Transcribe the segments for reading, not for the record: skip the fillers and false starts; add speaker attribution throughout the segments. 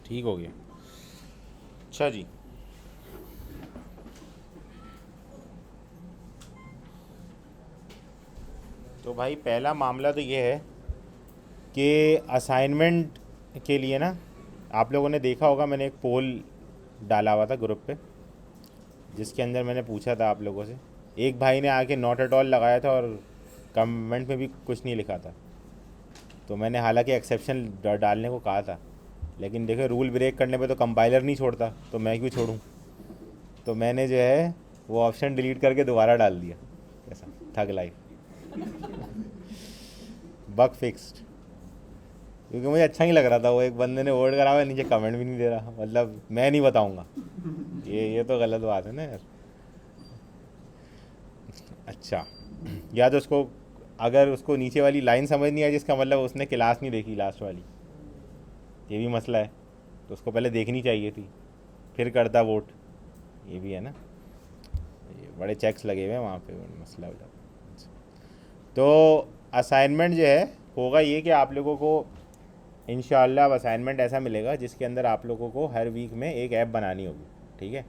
Speaker 1: ठीक हो गया। अच्छा जी, तो भाई पहला मामला तो ये है कि असाइनमेंट के लिए ना, आप लोगों ने देखा होगा मैंने एक पोल डाला हुआ था ग्रुप पे, जिसके अंदर मैंने पूछा था आप लोगों से। एक भाई ने आके नॉट एट ऑल लगाया था और कमेंट में भी कुछ नहीं लिखा था। तो मैंने हालांकि एक्सेप्शन डालने को कहा था, लेकिन देखो रूल ब्रेक करने पे तो कंपाइलर नहीं छोड़ता, तो मैं क्यों छोड़ूं। तो मैंने जो है वो ऑप्शन डिलीट करके दोबारा डाल दिया। ऐसा ठग लाइफ, बग फिक्स्ड। क्योंकि मुझे अच्छा नहीं लग रहा था, वो एक बंदे ने वर्ड करा हुआ है, नीचे कमेंट भी नहीं दे रहा, मतलब मैं नहीं बताऊंगा। ये तो गलत बात है ना यार। अच्छा, या तो उसको, अगर उसको नीचे वाली लाइन समझ नहीं आई, जिसका मतलब उसने क्लास नहीं देखी लास्ट वाली, ये भी मसला है। तो उसको पहले देखनी चाहिए थी, फिर करता वोट। ये भी है ना, ये बड़े चेक्स लगे हुए हैं वहाँ पे, मसला हो जाता है। तो असाइनमेंट जो है होगा ये कि आप लोगों को इंशाल्लाह अब असाइनमेंट ऐसा मिलेगा जिसके अंदर आप लोगों को हर वीक में एक ऐप बनानी होगी, ठीक है।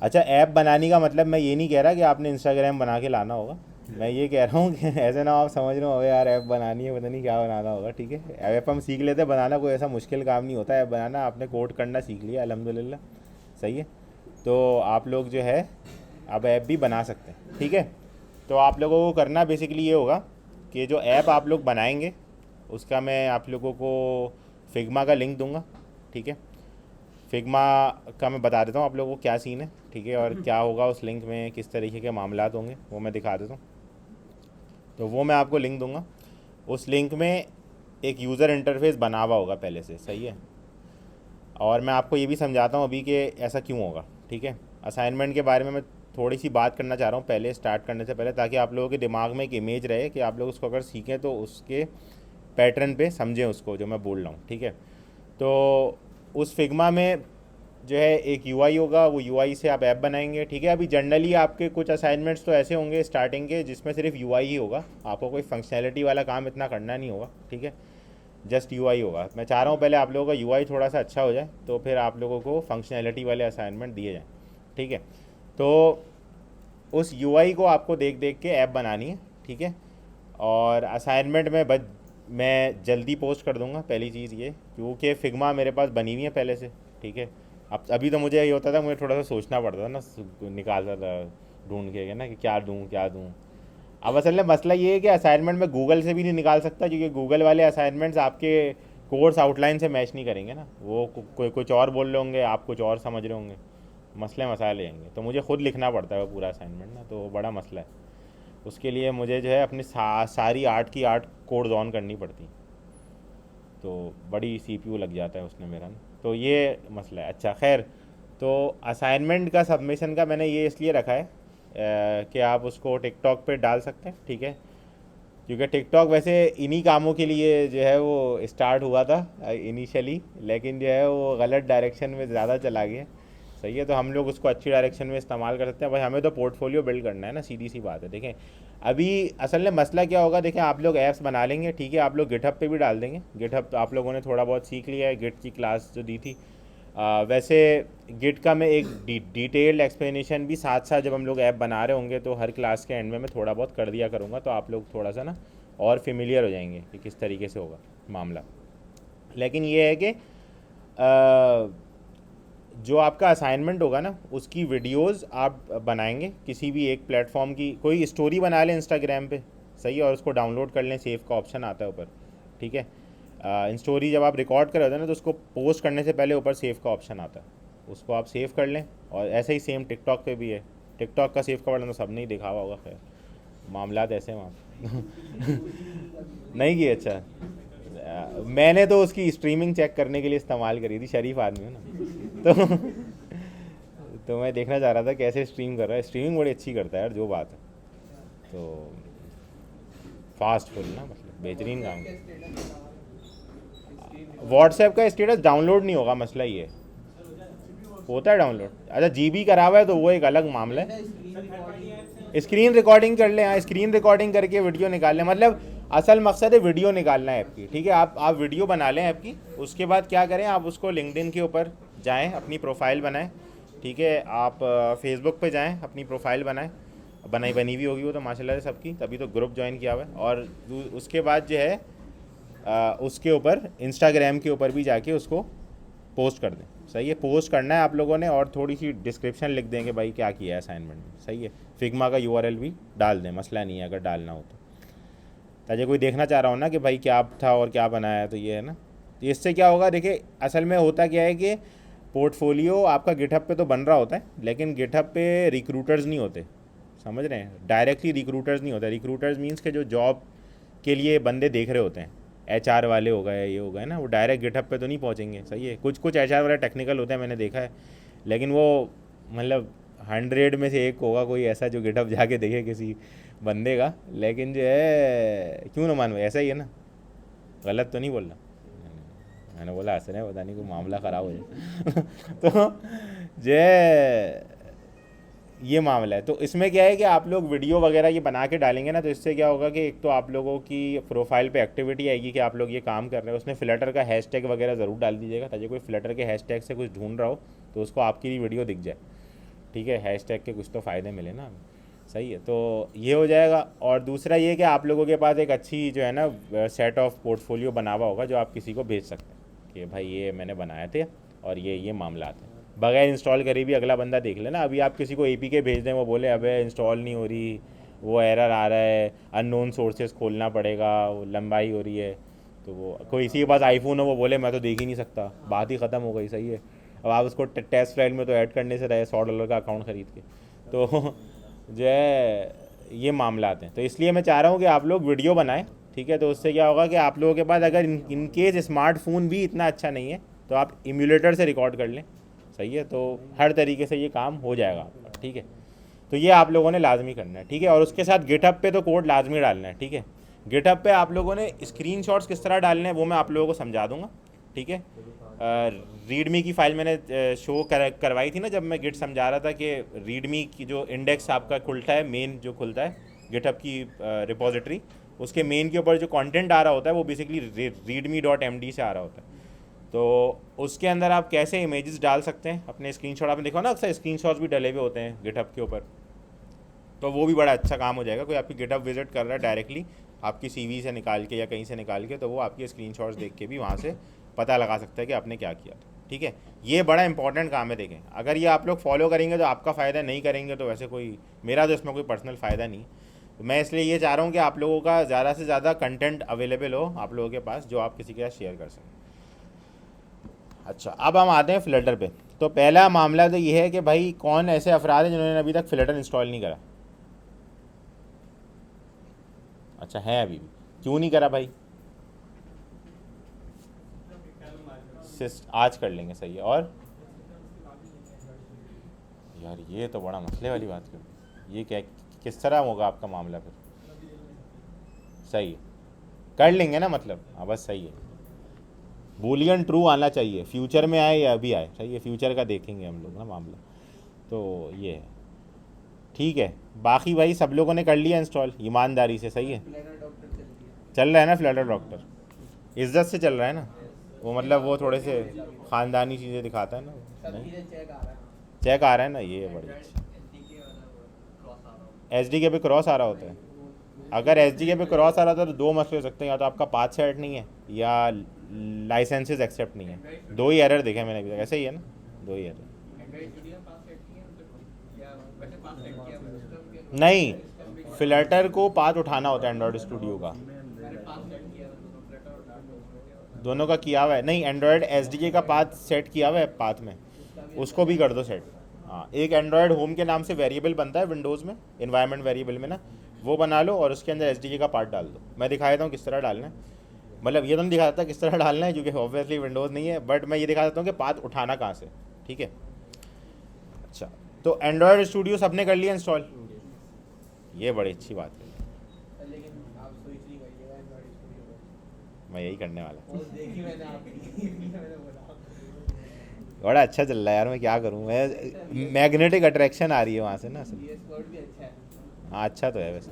Speaker 1: अच्छा, ऐप बनाने का मतलब मैं ये नहीं कह रहा कि आपने इंस्टाग्राम बना के लाना होगा। मैं ये कह रहा हूँ कि ऐसे ना आप समझ रहे हो यार ऐप बनानी है, पता नहीं क्या बनाना होगा, ठीक है। ऐप हम सीख लेते हैं बनाना, कोई ऐसा मुश्किल काम नहीं होता ऐप बनाना। आपने कोड करना सीख लिया अल्हम्दुलिल्लाह, सही है। तो आप लोग जो है अब ऐप भी बना सकते हैं, ठीक है। तो आप लोगों को करना बेसिकली ये होगा कि जो ऐप आप लोग बनाएंगे उसका मैं आप लोगों को फिग्मा का लिंक दूंगा, ठीक है। फिग्मा का मैं बता देता हूँ आप लोगों को क्या सीन है, ठीक है, और क्या होगा उस लिंक में, किस तरीके के मामलात होंगे वो मैं दिखा देता हूँ। तो वो मैं आपको लिंक दूंगा। उस लिंक में एक यूज़र इंटरफेस बना हुआ होगा पहले से, सही है। और मैं आपको ये भी समझाता हूँ अभी कि ऐसा क्यों होगा, ठीक है। असाइनमेंट के बारे में मैं थोड़ी सी बात करना चाह रहा हूँ पहले, स्टार्ट करने से पहले, ताकि आप लोगों के दिमाग में एक इमेज रहे कि आप लोग उसको अगर सीखें तो उसके पैटर्न पे समझें उसको जो मैं बोल रहा हूँ, ठीक है। तो उस फिग्मा में जो है एक यूआई होगा, वो यूआई से आप ऐप बनाएंगे, ठीक है। अभी जनरली आपके कुछ असाइनमेंट्स तो ऐसे होंगे स्टार्टिंग के जिसमें सिर्फ यूआई ही होगा, आपको कोई फंक्शनैलिटी वाला काम इतना करना नहीं होगा, ठीक है। जस्ट यूआई होगा। मैं चाह रहा हूँ पहले आप लोगों का यूआई थोड़ा सा अच्छा हो जाए, तो फिर आप लोगों को फंक्शनैलिटी वाले असाइनमेंट दिए जाएँ, ठीक है। तो उस यूआई को आपको देख देख के ऐप बनानी है, ठीक है। और असाइनमेंट में मैं जल्दी पोस्ट कर दूंगा, पहली चीज़ ये, क्योंकि फिग्मा मेरे पास बनी हुई है पहले से, ठीक है। अब अभी तो मुझे ये होता था, मुझे थोड़ा सा सोचना पड़ता था ना, निकालता था ढूंढ के ना कि क्या दूँ क्या दूँ। अब असल में मसला ये है कि असाइनमेंट में गूगल से भी नहीं निकाल सकता, क्योंकि गूगल वाले असाइनमेंट्स आपके कोर्स आउटलाइन से मैच नहीं करेंगे ना, वो कोई कुछ और बोल रहे होंगे, आप कुछ और समझ रहे होंगे, मसले मसाले आएंगे। तो मुझे खुद लिखना पड़ता है वो पूरा असाइनमेंट ना, तो वो बड़ा मसला है। उसके लिए मुझे जो है अपनी सारी आर्ट की आर्ट कोड्स ऑन करनी पड़ती, तो बड़ी सीपीयू लग जाता है उसने मेरा ना, तो ये मसला है। अच्छा खैर, तो असाइनमेंट का सबमिशन का मैंने ये इसलिए रखा है कि आप उसको टिकटॉक पे डाल सकते हैं, ठीक है। क्योंकि टिकटॉक वैसे इन्हीं कामों के लिए जो है वो स्टार्ट हुआ था इनिशियली, लेकिन जो है वो गलत डायरेक्शन में ज़्यादा चला गया, सही है। तो हम लोग उसको अच्छी डायरेक्शन में इस्तेमाल कर सकते हैं भाई, हमें तो पोर्टफोलियो बिल्ड करना है ना, सीधी सी बात है। देखें अभी असल में मसला क्या होगा, देखें आप लोग ऐप्स बना लेंगे, ठीक है, आप लोग गिटहब पे भी डाल देंगे। गिटहब आप लोगों ने थोड़ा बहुत सीख लिया है, गिट की क्लास जो दी थी। वैसे गिट का मैं एक डिटेल्ड एक्सप्लेनेशन भी साथ साथ जब हम लोग ऐप बना रहे होंगे तो हर क्लास के एंड में मैं थोड़ा बहुत कर दिया करूँगा, तो आप लोग थोड़ा सा ना और फेमिलियर हो जाएंगे कि किस तरीके से होगा मामला। लेकिन ये है कि जो आपका असाइनमेंट होगा ना उसकी वीडियोस आप बनाएंगे किसी भी एक प्लेटफॉर्म की, कोई स्टोरी बना लें इंस्टाग्राम पे, सही है, और उसको डाउनलोड कर लें, सेव का ऑप्शन आता है ऊपर, ठीक है। स्टोरी जब आप रिकॉर्ड कर होते हैं ना तो उसको पोस्ट करने से पहले ऊपर सेव का ऑप्शन आता है, उसको आप सेव कर लें। और ऐसे ही सेम टिकटॉक पे भी है, टिकटॉक का सेव का बटन तो सब ने ही देखा हुआ होगा, खैर मामलात ऐसे हैं वहाँ नहीं किए, अच्छा। मैंने तो उसकी स्ट्रीमिंग चेक करने के लिए इस्तेमाल करी थी, शरीफ आदमी हूँ ना तो तो मैं देखना चाह रहा था कैसे स्ट्रीम कर रहा है, स्ट्रीमिंग बड़ी अच्छी करता है यार, जो बात है। तो फास्ट फुल ना, मतलब बेहतरीन काम। व्हाट्सएप का स्टेटस डाउनलोड नहीं होगा, मसला ये होता है डाउनलोड। अच्छा जीबी करा हुआ है तो वो एक अलग मामला है। स्क्रीन रिकॉर्डिंग कर लें, हाँ स्क्रीन रिकॉर्डिंग करके वीडियो निकाल लें, मतलब असल मकसद है वीडियो निकालना है ऐप की, ठीक है। आप वीडियो बना लें ऐप की, उसके बाद क्या करें, आप उसको लिंक्डइन के ऊपर जाएं, अपनी प्रोफाइल बनाएं, ठीक है। आप फेसबुक पे जाएं, अपनी प्रोफाइल बनी हुई होगी वो तो माशाल्लाह से सबकी, तभी तो ग्रुप ज्वाइन किया हुआ है। और उसके बाद जो है उसके ऊपर इंस्टाग्राम के ऊपर भी जाके उसको पोस्ट कर दें, सही है। पोस्ट करना है आप लोगों ने, और थोड़ी सी डिस्क्रिप्शन लिख देंगे भाई क्या किया है असाइनमेंट में, सही है। फिग्मा का यूआरएल भी डाल दें, मसला नहीं है अगर डालना हो तो, ताकि कोई देखना चाह रहा हो ना कि भाई क्या था और क्या बनाया है, तो ये है ना। तो इससे क्या होगा, देखिए असल में होता क्या है कि पोर्टफोलियो आपका गिटहब पे तो बन रहा होता है, लेकिन गिटहब पे रिक्रूटर्स नहीं होते, समझ रहे हैं, डायरेक्टली रिक्रूटर्स नहीं होते। रिक्रूटर्स मीन्स के जो जॉब के लिए बंदे देख रहे होते हैं, एचआर वाले हो गए, ये हो गए ना, वो डायरेक्ट गिटहब पे तो नहीं पहुंचेंगे, सही है। कुछ कुछ एचआर वाले टेक्निकल होते हैं, मैंने देखा है, लेकिन वो मतलब 100 में से एक होगा कोई ऐसा जो गिटहब जाके देखे किसी बंदे का। लेकिन जो है क्यों ना मान, ऐसा ही है ना, गलत तो नहीं बोल रहा। मैंने बोला हंस रहे हैं, पता नहीं कोई मामला ख़राब हो जाए तो जो है ये मामला है। तो इसमें क्या है कि आप लोग वीडियो वगैरह ये बना के डालेंगे ना, तो इससे क्या होगा कि एक तो आप लोगों की प्रोफाइल पे एक्टिविटी आएगी कि आप लोग ये काम कर रहे हैं। उसमें फ्लटर का हैशटैग वगैरह ज़रूर डाल दीजिएगा, ताकि कोई फ्लटर के हैशटैग से कुछ ढूंढ रहा हो तो उसको आपकी भी वीडियो दिख जाए, ठीक है। हैशटैग के कुछ तो फ़ायदे मिले ना, सही है। तो ये हो जाएगा। और दूसरा ये कि आप लोगों के पास एक अच्छी जो है ना सेट ऑफ पोर्टफोलियो बना हुआ होगा, जो आप किसी को भेज सकते हैं कि भाई ये मैंने बनाए थे और ये मामला आते हैं। बगैर इंस्टॉल करे भी अगला बंदा देख लेना। अभी आप किसी को एपीके भेज दें, वो बोले अबे इंस्टॉल नहीं हो रही, वो एरर आ रहा है, अननोन सोर्सेज खोलना पड़ेगा, वो लंबाई हो रही है, तो वो कोई इसी के पास आईफोन हो, वो बोले मैं तो देख ही नहीं सकता, बात ही ख़त्म हो गई, सही है। अब आप उसको टेस्ट फाइल में तो ऐड करने से रहे $100 का अकाउंट ख़रीद के, तो जो है ये मामला आते हैं। तो इसलिए मैं चाह रहा हूँ कि आप लोग वीडियो बनाएं, ठीक है। तो उससे क्या होगा कि आप लोगों के पास अगर इन केस स्मार्टफोन भी इतना अच्छा नहीं है तो आप इम्यूलेटर से रिकॉर्ड कर लें, सही है। तो हर तरीके से ये काम हो जाएगा आपका, ठीक है। तो ये आप लोगों ने लाजमी करना है, ठीक है। और उसके साथ गिटहब पे तो कोड लाजमी डालना है, ठीक है। गिटहब पे आप लोगों ने स्क्रीनशॉट्स किस तरह डालने हैं वो मैं आप लोगों को समझा दूंगा, ठीक है। रीडमी की फ़ाइल मैंने शो करवाई थी ना, जब मैं गिट समझा रहा था कि रीडमी की जो इंडेक्स आपका खुलता है, मेन जो खुलता है गिटहब की रिपोजिटरी, उसके मेन के ऊपर जो कंटेंट आ रहा होता है वो बेसिकली readme.md से आ रहा होता है। तो उसके अंदर आप कैसे इमेजेस डाल सकते हैं अपने स्क्रीनशॉट, आपने देखो ना अक्सर स्क्रीनशॉट्स भी डले हुए होते हैं गिटहब के ऊपर, तो वो भी बड़ा अच्छा काम हो जाएगा। कोई आपकी गिटहब विजिट कर रहा है डायरेक्टली आपकी सीवी से निकाल के या कहीं से निकाल के, तो वो आपके स्क्रीनशॉट्स देख के भी वहाँ से पता लगा सकता है कि आपने क्या किया था, ठीक है। ये बड़ा इंपॉर्टेंट काम है। देखें, अगर ये आप लोग फॉलो करेंगे तो आपका फ़ायदा, नहीं करेंगे तो वैसे कोई मेरा तो इसमें कोई पर्सनल फ़ायदा नहीं। तो मैं इसलिए ये चाह रहा हूँ कि आप लोगों का ज़्यादा से ज़्यादा कंटेंट अवेलेबल हो आप लोगों के पास, जो आप किसी के साथ शेयर कर सकें। अच्छा, अब हम आते हैं फ्लटर पे। तो पहला मामला तो ये है कि भाई कौन ऐसे अफराद हैं जिन्होंने अभी तक फ्लटर इंस्टॉल नहीं करा। अच्छा, है अभी भी, क्यों नहीं करा भाई? आज कर लेंगे, सही है। और यार ये तो बड़ा मसले वाली बात कर, ये क्या किस तरह होगा आपका मामला फिर? सही है, कर लेंगे ना, मतलब हाँ बस सही है। बूलियन ट्रू आना चाहिए, फ्यूचर में आए या अभी आए, सही है। फ्यूचर का देखेंगे हम लोग ना मामला, तो ये है, ठीक है। बाकी भाई सब लोगों ने कर लिया इंस्टॉल ईमानदारी से, सही है। चल रहा है ना फ्लटर डॉक्टर, इज्जत से चल रहा है ना वो, मतलब वो थोड़े से ख़ानदानी चीज़ें दिखाता है ना, नहीं चेक आ रहा है ना, ये बड़ी अच्छी। एच डी के पे क्रॉस आ रहा होता है। अगर एच डी के पे क्रॉस आ रहा था तो दो मसले हो सकते हैं, या तो आपका पाथ सेट नहीं है या लाइसेंसेस एक्सेप्ट नहीं है। दो ही एरर देखे मैंने अभी तक, ऐसे ही है ना, दो ही एरर। नहीं, फ्लटर को पाथ उठाना होता है एंड्रॉयड स्टूडियो का, दोनों का किया हुआ है। नहीं, एंड्रॉयड एसडीके का पाथ सेट किया हुआ है पाथ में, उसको भी कर दो सेट। हाँ, एक एंड्रॉयड होम के नाम से वेरिएबल बनता है विंडोज़ में, इन्वायरमेंट वेरिएबल में ना, वो बना लो और उसके अंदर एसडीके का पार्ट डाल दो। मैं दिखा देता हूँ किस तरह डालना है, मतलब ये तो नहीं दिखा देता किस तरह डालना है क्योंकि ऑब्वियसली विंडोज़ नहीं है, बट मैं ये दिखा देता हूँ कि पाथ उठाना कहाँ से, ठीक है। अच्छा, तो एंड्रॉयड स्टूडियो सबने कर लिया इंस्टॉल, ये बड़ी अच्छी बात है। मैं यही करने वाला, बड़ा अच्छा चल रहा है यार, मैं क्या करूँ, मैं मैग्नेटिक अट्रैक्शन आ रही है वहाँ से ना असल। हाँ अच्छा तो है वैसे,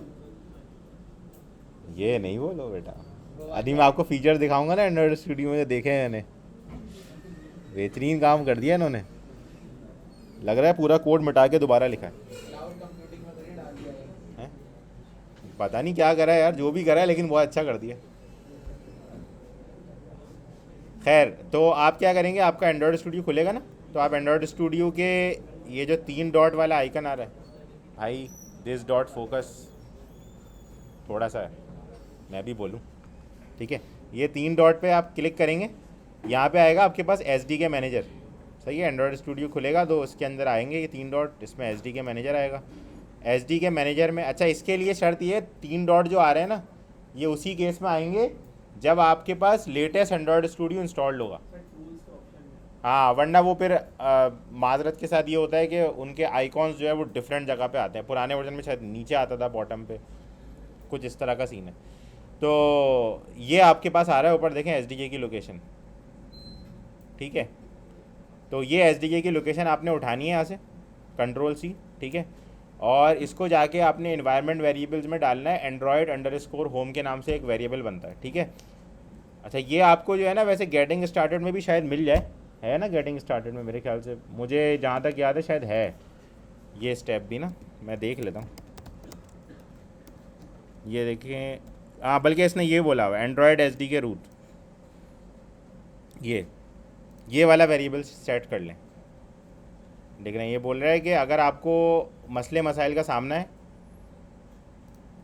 Speaker 1: ये नहीं बोलो बेटा, अभी मैं आपको फीचर दिखाऊंगा ना एंड्रॉयड स्टूडियो में जो देखे हैं मैंने, बेहतरीन काम कर दिया इन्होंने। लग रहा है पूरा कोड मिटा के दोबारा लिखा है।
Speaker 2: क्लाउड कंप्यूटिंग में तो नहीं डाल दिया है।
Speaker 1: हैं? पता नहीं क्या करा है यार, जो भी करा है लेकिन बहुत अच्छा कर दिया। खैर, तो आप क्या करेंगे, आपका एंड्रॉयड स्टूडियो खुलेगा ना, तो आप एंड्रॉयड स्टूडियो के ये जो 3 डॉट वाला आइकन आ रहा है भाई, दिस डॉट फोकस थोड़ा सा है, मैं भी बोलूँ, ठीक है, ये 3 डॉट पे आप क्लिक करेंगे, यहाँ पे आएगा आपके पास एस डी के मैनेजर। सही है, एंड्रॉयड स्टूडियो खुलेगा तो उसके अंदर आएंगे ये 3 डॉट, इसमें एस डी के मैनेजर आएगा। एस डी के मैनेजर में, अच्छा इसके लिए शर्त ये 3 डॉट जो आ रहे हैं ना, ये उसी केस में आएंगे जब आपके पास लेटेस्ट एंड्रॉयड स्टूडियो इंस्टॉल्ड होगा।
Speaker 2: सर टूल्स का ऑप्शन है।
Speaker 1: हाँ, वरना वो फिर माजरत के साथ ये होता है कि उनके आइकॉन्स जो है वो डिफरेंट जगह पे आते हैं। पुराने वर्जन में शायद नीचे आता था बॉटम पे, कुछ इस तरह का सीन है। तो ये आपके पास आ रहा है ऊपर, देखें एस की लोकेशन, ठीक है। तो ये एस की लोकेशन आपने उठानी है यहाँ से, कंट्रोल सी, ठीक है, और इसको जाके आपने इन्वायरमेंट वेरिएबल्स में डालना है। एंड्रॉयड अंडरस्कोर होम के नाम से एक वेरिएबल बनता है, ठीक है। अच्छा, ये आपको जो है ना वैसे गेटिंग स्टार्टेड में भी शायद मिल जाए, है ना, गेटिंग स्टार्टेड में मेरे ख्याल से, मुझे जहाँ तक याद है शायद है ये स्टेप भी ना, मैं देख लेता हूँ। ये देखें, हाँ, बल्कि इसने ये बोला हुआ एंड्रॉयड एस के रूट, ये वाला वेरिएबल सेट कर लें। देख रहे हैं, ये बोल रहा है कि अगर आपको मसले मसाइल का सामना है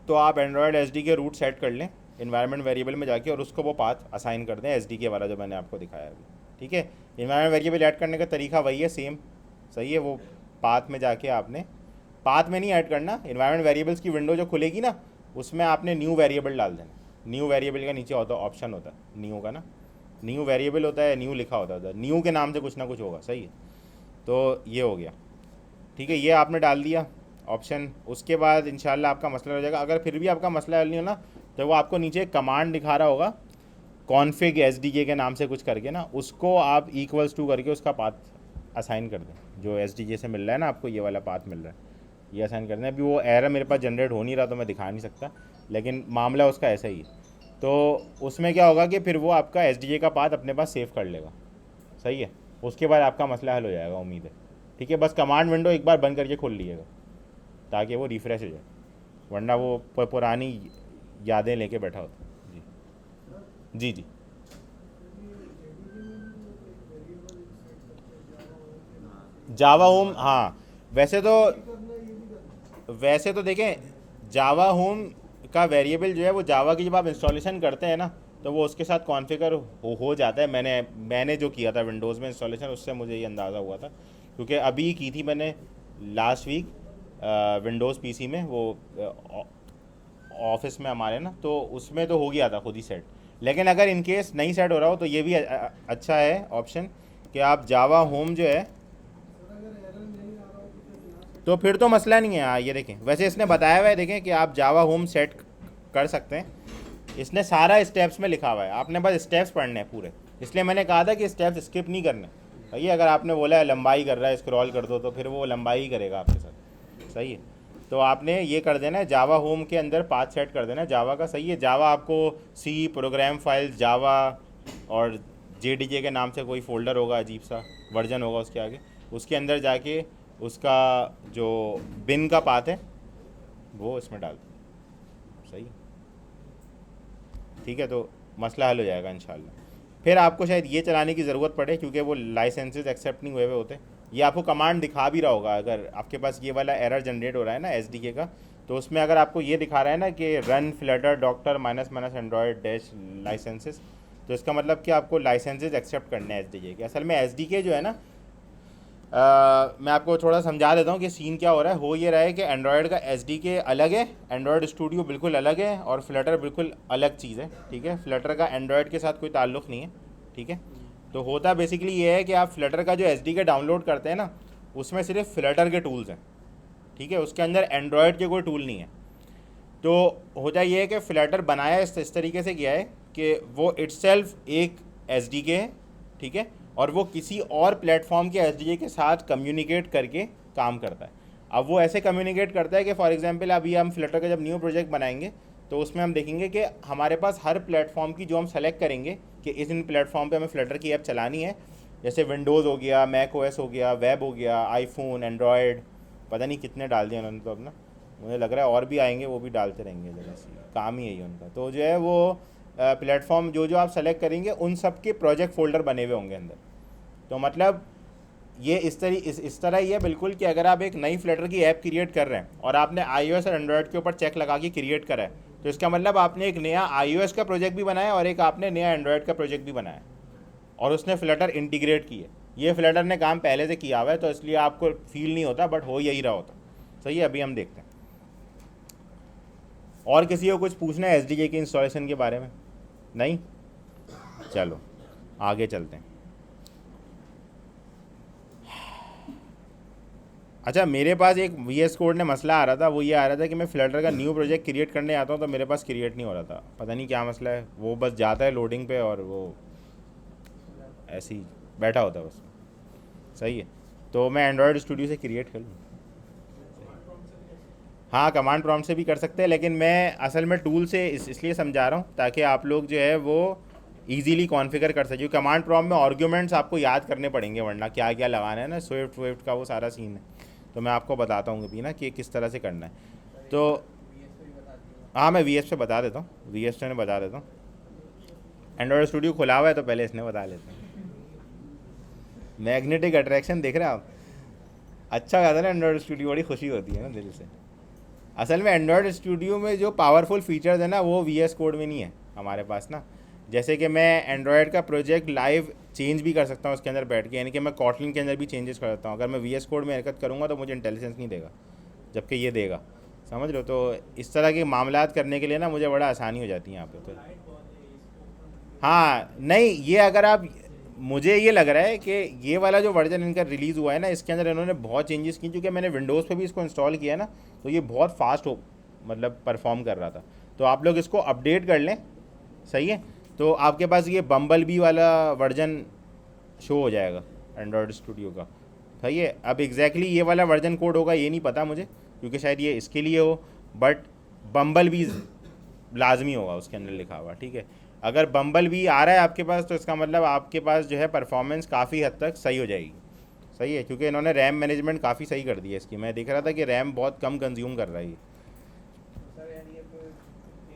Speaker 1: तो आप एंड्रॉयड एस के रूट सेट कर लें इन्वायरमेंट वेरिएबल में जाके, और उसको वो पाथ असाइन कर दें एस के वाला जो मैंने आपको दिखाया अभी, ठीक है। इन्वायरमेंट वेरिएबल ऐड करने का तरीका वही है, सेम, सही है। वो पाथ में जाके आपने, पाथ में नहीं ऐड करना, इन्वायरमेंट वेरिएबल्स की विंडो जो खुलेगी ना उसमें आपने न्यू वेरिएबल डाल देना। न्यू वेरिएबल का नीचे होता ऑप्शन होता है न्यू का ना, न्यू वेरिएबल होता है, न्यू लिखा होता है, न्यू के नाम से कुछ ना कुछ होगा, सही है। तो ये हो गया, ठीक है, ये आपने डाल दिया ऑप्शन। उसके बाद इंशाल्लाह आपका मसला हो जाएगा। अगर फिर भी आपका मसला हल नहीं हो ना, तो वो आपको नीचे एक कमांड दिखा रहा होगा कॉन्फिग एस के नाम से कुछ करके ना, उसको आप इक्वल्स टू करके उसका पाथ असाइन कर दें। जो एस से मिल रहा है ना आपको, ये वाला पाथ मिल रहा है, ये असाइन कर दें। अभी वो एरर मेरे पास जनरेट हो नहीं रहा तो मैं दिखा नहीं सकता, लेकिन मामला उसका ऐसा ही है। तो उसमें क्या होगा कि फिर वो आपका एस का पाथ अपने पास सेव कर लेगा, सही है। उसके बाद आपका मसला हल हो जाएगा, उम्मीद है, ठीक है। बस कमांड विंडो एक बार बंद करके खोल लीजिएगा ताकि वो रिफ़्रेश हो जाए, वरना वो पुरानी यादें लेके बैठा होता है। जी जी जी। जावा होम, हाँ, वैसे तो देखें, जावा होम का वेरिएबल जो है वो जावा की जब आप इंस्टॉलेशन करते हैं ना तो वो उसके साथ कॉन्फ़िगर हो जाता है। मैंने जो किया था विंडोज़ में इंस्टॉलेशन, उससे मुझे ये अंदाज़ा हुआ था, क्योंकि अभी की थी मैंने लास्ट वीक विंडोज़ पीसी में, वो ऑफिस में हमारे ना, तो उसमें तो हो गया था खुद ही सेट। लेकिन अगर इन केस नहीं सेट हो रहा हो तो ये भी अच्छा है ऑप्शन कि आप जावा होम जो है, तो फिर तो मसला नहीं है। हाँ, ये देखें, वैसे इसने बताया हुआ है, देखें कि आप जावा होम सेट कर सकते हैं, इसने सारा स्टेप्स में लिखा हुआ है, आपने बस स्टेप्स पढ़ने हैं पूरे। इसलिए मैंने कहा था कि स्टेप्स स्किप नहीं करने। भैया अगर आपने बोला है लंबाई कर रहा है, स्क्रॉल कर दो, तो फिर वो लंबाई ही करेगा आपके साथ, सही है। तो आपने ये कर देना है, जावा होम के अंदर पाथ सेट कर देना है जावा का, सही है। जावा आपको सी प्रोग्राम फाइल्स जावा और JDK के नाम से कोई फ़ोल्डर होगा, अजीब सा वर्जन होगा उसके आगे, उसके अंदर जाके उसका जो बिन का पाथ है वो इसमें डाल दो, सही, ठीक है। तो मसला हल हो जाएगा इंशाल्लाह। फिर आपको शायद ये चलाने की ज़रूरत पड़े क्योंकि वो लाइसेंसेस एक्सेप्ट नहीं हुए होते। ये आपको कमांड दिखा भी रहा होगा, अगर आपके पास ये वाला एरर जनरेट हो रहा है ना एस का, तो उसमें अगर आपको ये दिखा रहा है ना कि run Flutter doctor -- Android dash licences, तो इसका मतलब कि आपको लाइसेंसेस एक्सेप्ट करने हैं एस के। असल में एस जो है ना, मैं आपको थोड़ा समझा देता हूँ कि सीन क्या हो रहा है। हो ये रहा है कि एंड्रॉयड का एस अलग है, एंड्रॉयड स्टूडियो बिल्कुल अलग है, और फ्लटर बिल्कुल अलग चीज़ है, ठीक है। फ्लटर का एंड्रॉयड के साथ कोई ताल्लुक़ नहीं है, ठीक है। तो होता बेसिकली ये है कि आप फ्लटर का जो एस डाउनलोड करते हैं ना, उसमें सिर्फ फ्लटर के टूल्स हैं, ठीक है, उसके अंदर एंड्रॉयड के कोई टूल नहीं है। तो होता ये है कि फ्लटर बनाया इस तरीके से किया है कि वो इट्सेल्फ एक एस है, ठीक है, और वो किसी और प्लेटफॉर्म के एस के साथ कम्युनिकेट करके काम करता है। अब वो ऐसे कम्युनिकेट करता है कि फॉर एग्जांपल अभी हम फ्लटर का जब न्यू प्रोजेक्ट बनाएंगे तो उसमें हम देखेंगे कि हमारे पास हर प्लेटफॉर्म की जो हम सेलेक्ट करेंगे कि इस इन प्लेटफॉर्म पे हमें फ्लटर की ऐप चलानी है, जैसे विंडोज़ हो गया, मैक ओएस हो गया, वेब हो गया, आईफोन, एंड्रॉयड, पता नहीं कितने डाल दिए उन्होंने तो अपना, मुझे लग रहा है और भी आएंगे, वो भी डालते रहेंगे, जरा सी काम ही है ये उनका। तो जो है वो प्लेटफॉर्म जो जो आप सेलेक्ट करेंगे उन सब के प्रोजेक्ट फोल्डर बने हुए होंगे अंदर। तो मतलब ये इस तरह ही है बिल्कुल कि अगर आप एक नई फ्लटर की ऐप क्रिएट कर रहे हैं और आपने iOS और एंड्रॉयड के ऊपर चेक लगा के क्रिएट करा है, तो इसका मतलब आपने एक नया iOS का प्रोजेक्ट भी बनाया और एक आपने नया एंड्रॉयड का प्रोजेक्ट भी बनाया और उसने फ्लटर इंटीग्रेट की है। ये फ्लटर ने काम पहले से किया हुआ है, तो इसलिए आपको फील नहीं होता, बट हो यही रहा होता। सही है, अभी हम देखते हैं। और किसी को कुछ पूछना है SDK की इंस्टॉलेशन के बारे में? नहीं, चलो आगे चलते हैं। अच्छा, मेरे पास एक VS कोड ने मसला आ रहा था, वो ये आ रहा था कि मैं फ्लटर का न्यू प्रोजेक्ट क्रिएट करने आता हूँ तो मेरे पास क्रिएट नहीं हो रहा था, पता नहीं क्या मसला है। वो बस जाता है लोडिंग पे और वो ऐसे ही बैठा होता है बस। सही है, तो मैं एंड्रॉयड स्टूडियो से क्रिएट कर लूँ? हाँ, कमांड प्रॉम्प्ट से भी कर सकते हैं, लेकिन मैं असल में टूल से इसलिए समझा रहा हूँ ताकि आप लोग जो है वो इजीली कॉन्फ़िगर कर सकें। कमांड प्रॉम्प्ट में आर्ग्यूमेंट्स आपको याद करने पड़ेंगे, वरना क्या क्या लगाना है ना, स्विफ्ट का वो सारा सीन है। तो मैं आपको बताता हूँ अभी ना कि किस तरह से करना है। तो हाँ, मैं VS पे बता देता हूँ, VS पे बता देता हूँ। एंड्रॉयड स्टूडियो खुला हुआ है तो पहले इसने बता लेते हैं। मैग्नेटिक अट्रैक्शन देख रहे हैं आप? अच्छा कहता है ना एंड्रॉयड स्टूडियो, बड़ी खुशी होती है ना दिल से। असल में एंड्रॉयड स्टूडियो में जो पावरफुल फीचर्स है ना वो VS कोड में नहीं है हमारे पास ना। जैसे कि मैं एंड्रॉयड का प्रोजेक्ट लाइव चेंज भी कर सकता हूँ उसके अंदर बैठ के, यानी कि मैं कॉटलिन के अंदर भी चेंजेस कर सकता हूँ। अगर मैं VS कोड में हरकत करूँगा तो मुझे इंटेलिजेंस नहीं देगा, जबकि ये देगा। समझ लो, तो इस तरह के मामलात करने के लिए ना मुझे बड़ा आसानी हो जाती है यहाँ पे। तो हाँ, नहीं, ये अगर आप, मुझे ये लग रहा है कि ये वाला जो वर्जन इनका रिलीज़ हुआ है ना, इसके अंदर इन्होंने बहुत चेंजेस की, क्योंकि मैंने विंडोज़ पे भी इसको इंस्टॉल किया है ना, तो ये बहुत फास्ट हो मतलब परफॉर्म कर रहा था। तो आप लोग इसको अपडेट कर लें। सही है, तो आपके पास ये बम्बल बी वाला वर्जन शो हो जाएगा एंड्रॉयड स्टूडियो का। सही है, अब एग्जैक्टली ये वाला वर्जन कोड होगा ये नहीं पता मुझे, क्योंकि शायद ये इसके लिए हो, बट बम्बल बी लाजमी होगा उसके अंदर लिखा हुआ। ठीक है, अगर बम्बल भी आ रहा है आपके पास तो इसका मतलब आपके पास जो है परफॉर्मेंस काफ़ी हद तक सही हो जाएगी। सही है, क्योंकि इन्होंने रैम मैनेजमेंट काफ़ी सही कर दी है इसकी। मैं देख रहा था कि रैम बहुत कम कंज्यूम कर रहा है ये।
Speaker 2: सर यानी ये चेंज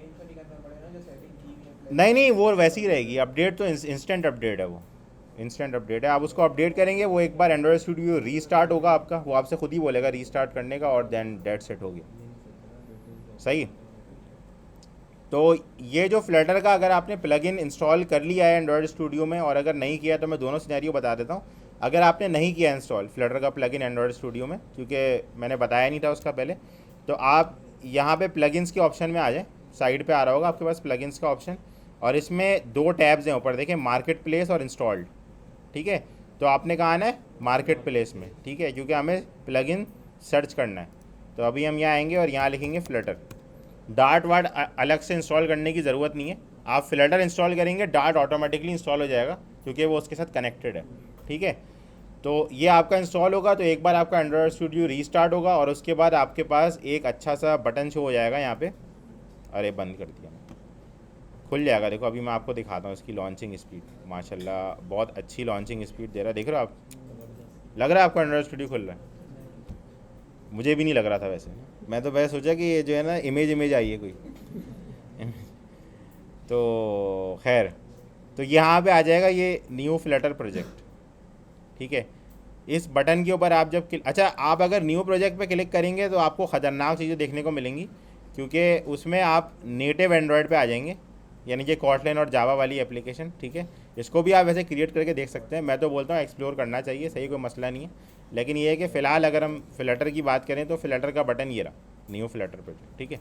Speaker 2: तो नहीं करना पड़ेगा जो सेटिंग की हुई है?
Speaker 1: नहीं नहीं, वो वैसी ही रहेगी। अपडेट तो इंस्टेंट अपडेट है, वो इंस्टेंट अपडेट है। आप उसको अपडेट करेंगे, वो एक बार एंड्रॉयड स्टूडियो रीस्टार्ट होगा आपका, वो आपसे खुद ही बोलेगा रीस्टार्ट करने का, और देन डेट सेट हो गया। सही है, तो ये जो फ्लटर का अगर आपने प्लगइन इंस्टॉल कर लिया है एंड्रॉयड स्टूडियो में, और अगर नहीं किया तो मैं दोनों सिनेरियो बता देता हूँ। अगर आपने नहीं किया इंस्टॉल फ्लटर का प्लगइन एंड्रॉयड स्टूडियो में, क्योंकि मैंने बताया नहीं था उसका पहले, तो आप यहाँ पे प्लगइन्स के ऑप्शन में आ जाए। साइड पे आ रहा होगा आपके पास प्लगइन्स का ऑप्शन, और इसमें दो टैब्स हैं ऊपर, देखें, मार्केट प्लेस और इंस्टॉल्ड। ठीक है, तो आपने कहा आना है मार्केट प्लेस में। ठीक है, क्योंकि हमें प्लगइन सर्च करना है। तो अभी हम यहाँ आएंगे और यहाँ लिखेंगे फ्लटर। डार्ट वार्ट अलग से इंस्टॉल करने की ज़रूरत नहीं है, आप फ्लटर इंस्टॉल करेंगे डार्ट ऑटोमेटिकली इंस्टॉल हो जाएगा, क्योंकि वो उसके साथ कनेक्टेड है। ठीक है, तो ये आपका इंस्टॉल होगा तो एक बार आपका एंड्रॉयड स्टूडियो रीस्टार्ट होगा, और उसके बाद आपके पास एक अच्छा सा बटन शो हो जाएगा यहाँ पे। अरे बंद कर दिया, खुल जाएगा। देखो अभी मैं आपको दिखाता हूँ इसकी लॉन्चिंग स्पीड, माशाल्लाह बहुत अच्छी लॉन्चिंग स्पीड दे रहा है। देख रहे हो आप? लग रहा है आपको एंड्रॉयड स्टूडियो खुल रहा है? मुझे भी नहीं लग रहा था वैसे, मैं तो वैसे सोचा कि ये जो है ना इमेज आई है कोई। तो खैर, तो यहाँ पे आ जाएगा ये न्यू फ्लटर प्रोजेक्ट। ठीक है, इस बटन के ऊपर आप जब अच्छा, आप अगर न्यू प्रोजेक्ट पे क्लिक करेंगे तो आपको ख़तरनाक चीज़ें देखने को मिलेंगी, क्योंकि उसमें आप नेटिव एंड्रॉयड पे आ जाएंगे, यानी कि कॉटलिन और जावा वाली एप्लीकेशन। ठीक है, इसको भी आप वैसे क्रिएट करके देख सकते हैं। मैं तो बोलता हूँ एक्सप्लोर करना चाहिए, सही, कोई मसला नहीं है। लेकिन ये है कि फ़िलहाल अगर हम फ्लटर की बात करें तो फ्लटर का बटन ये रहा, न्यू फ्लटर प्रोजेक्ट। ठीक है,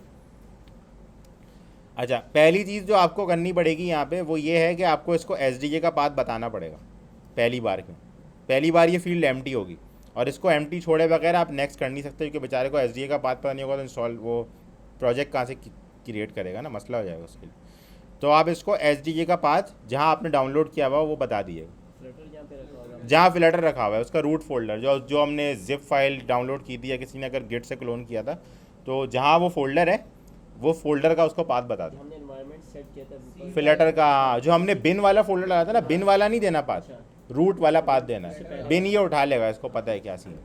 Speaker 1: अच्छा, पहली चीज़ जो आपको करनी पड़ेगी यहाँ पे वो ये है कि आपको इसको SDK का पाथ बताना पड़ेगा पहली बार। क्यों? पहली बार ये फील्ड एम्प्टी होगी, और इसको एम्प्टी छोड़े बगैर आप नेक्स्ट कर नहीं सकते, क्योंकि बेचारे को SDK का पाथ पता नहीं होगा तो इंस्टॉल वो प्रोजेक्ट कहाँ से क्रिएट करेगा ना, मसला हो जाएगा उसके लिए। तो आप इसको SDK का पाथ जहाँ आपने डाउनलोड किया हुआ वो बता दीजिएगा, जहाँ फ्लटर रखा हुआ है उसका रूट फोल्डर, जो हमने जिप फाइल डाउनलोड की थी, या किसी ने अगर गिट से क्लोन किया था, तो जहाँ वो फोल्डर है वो फोल्डर का उसको पाथ बता दो।
Speaker 3: हमने एनवायरनमेंट सेट किया था
Speaker 1: फिल्टर का जो हमने बिन वाला फोल्डर लगाया था ना, बिन वाला नहीं देना पाथ, रूट वाला पाथ देना है। बिन ये उठा लेगा, इसको पता है क्या सीन है।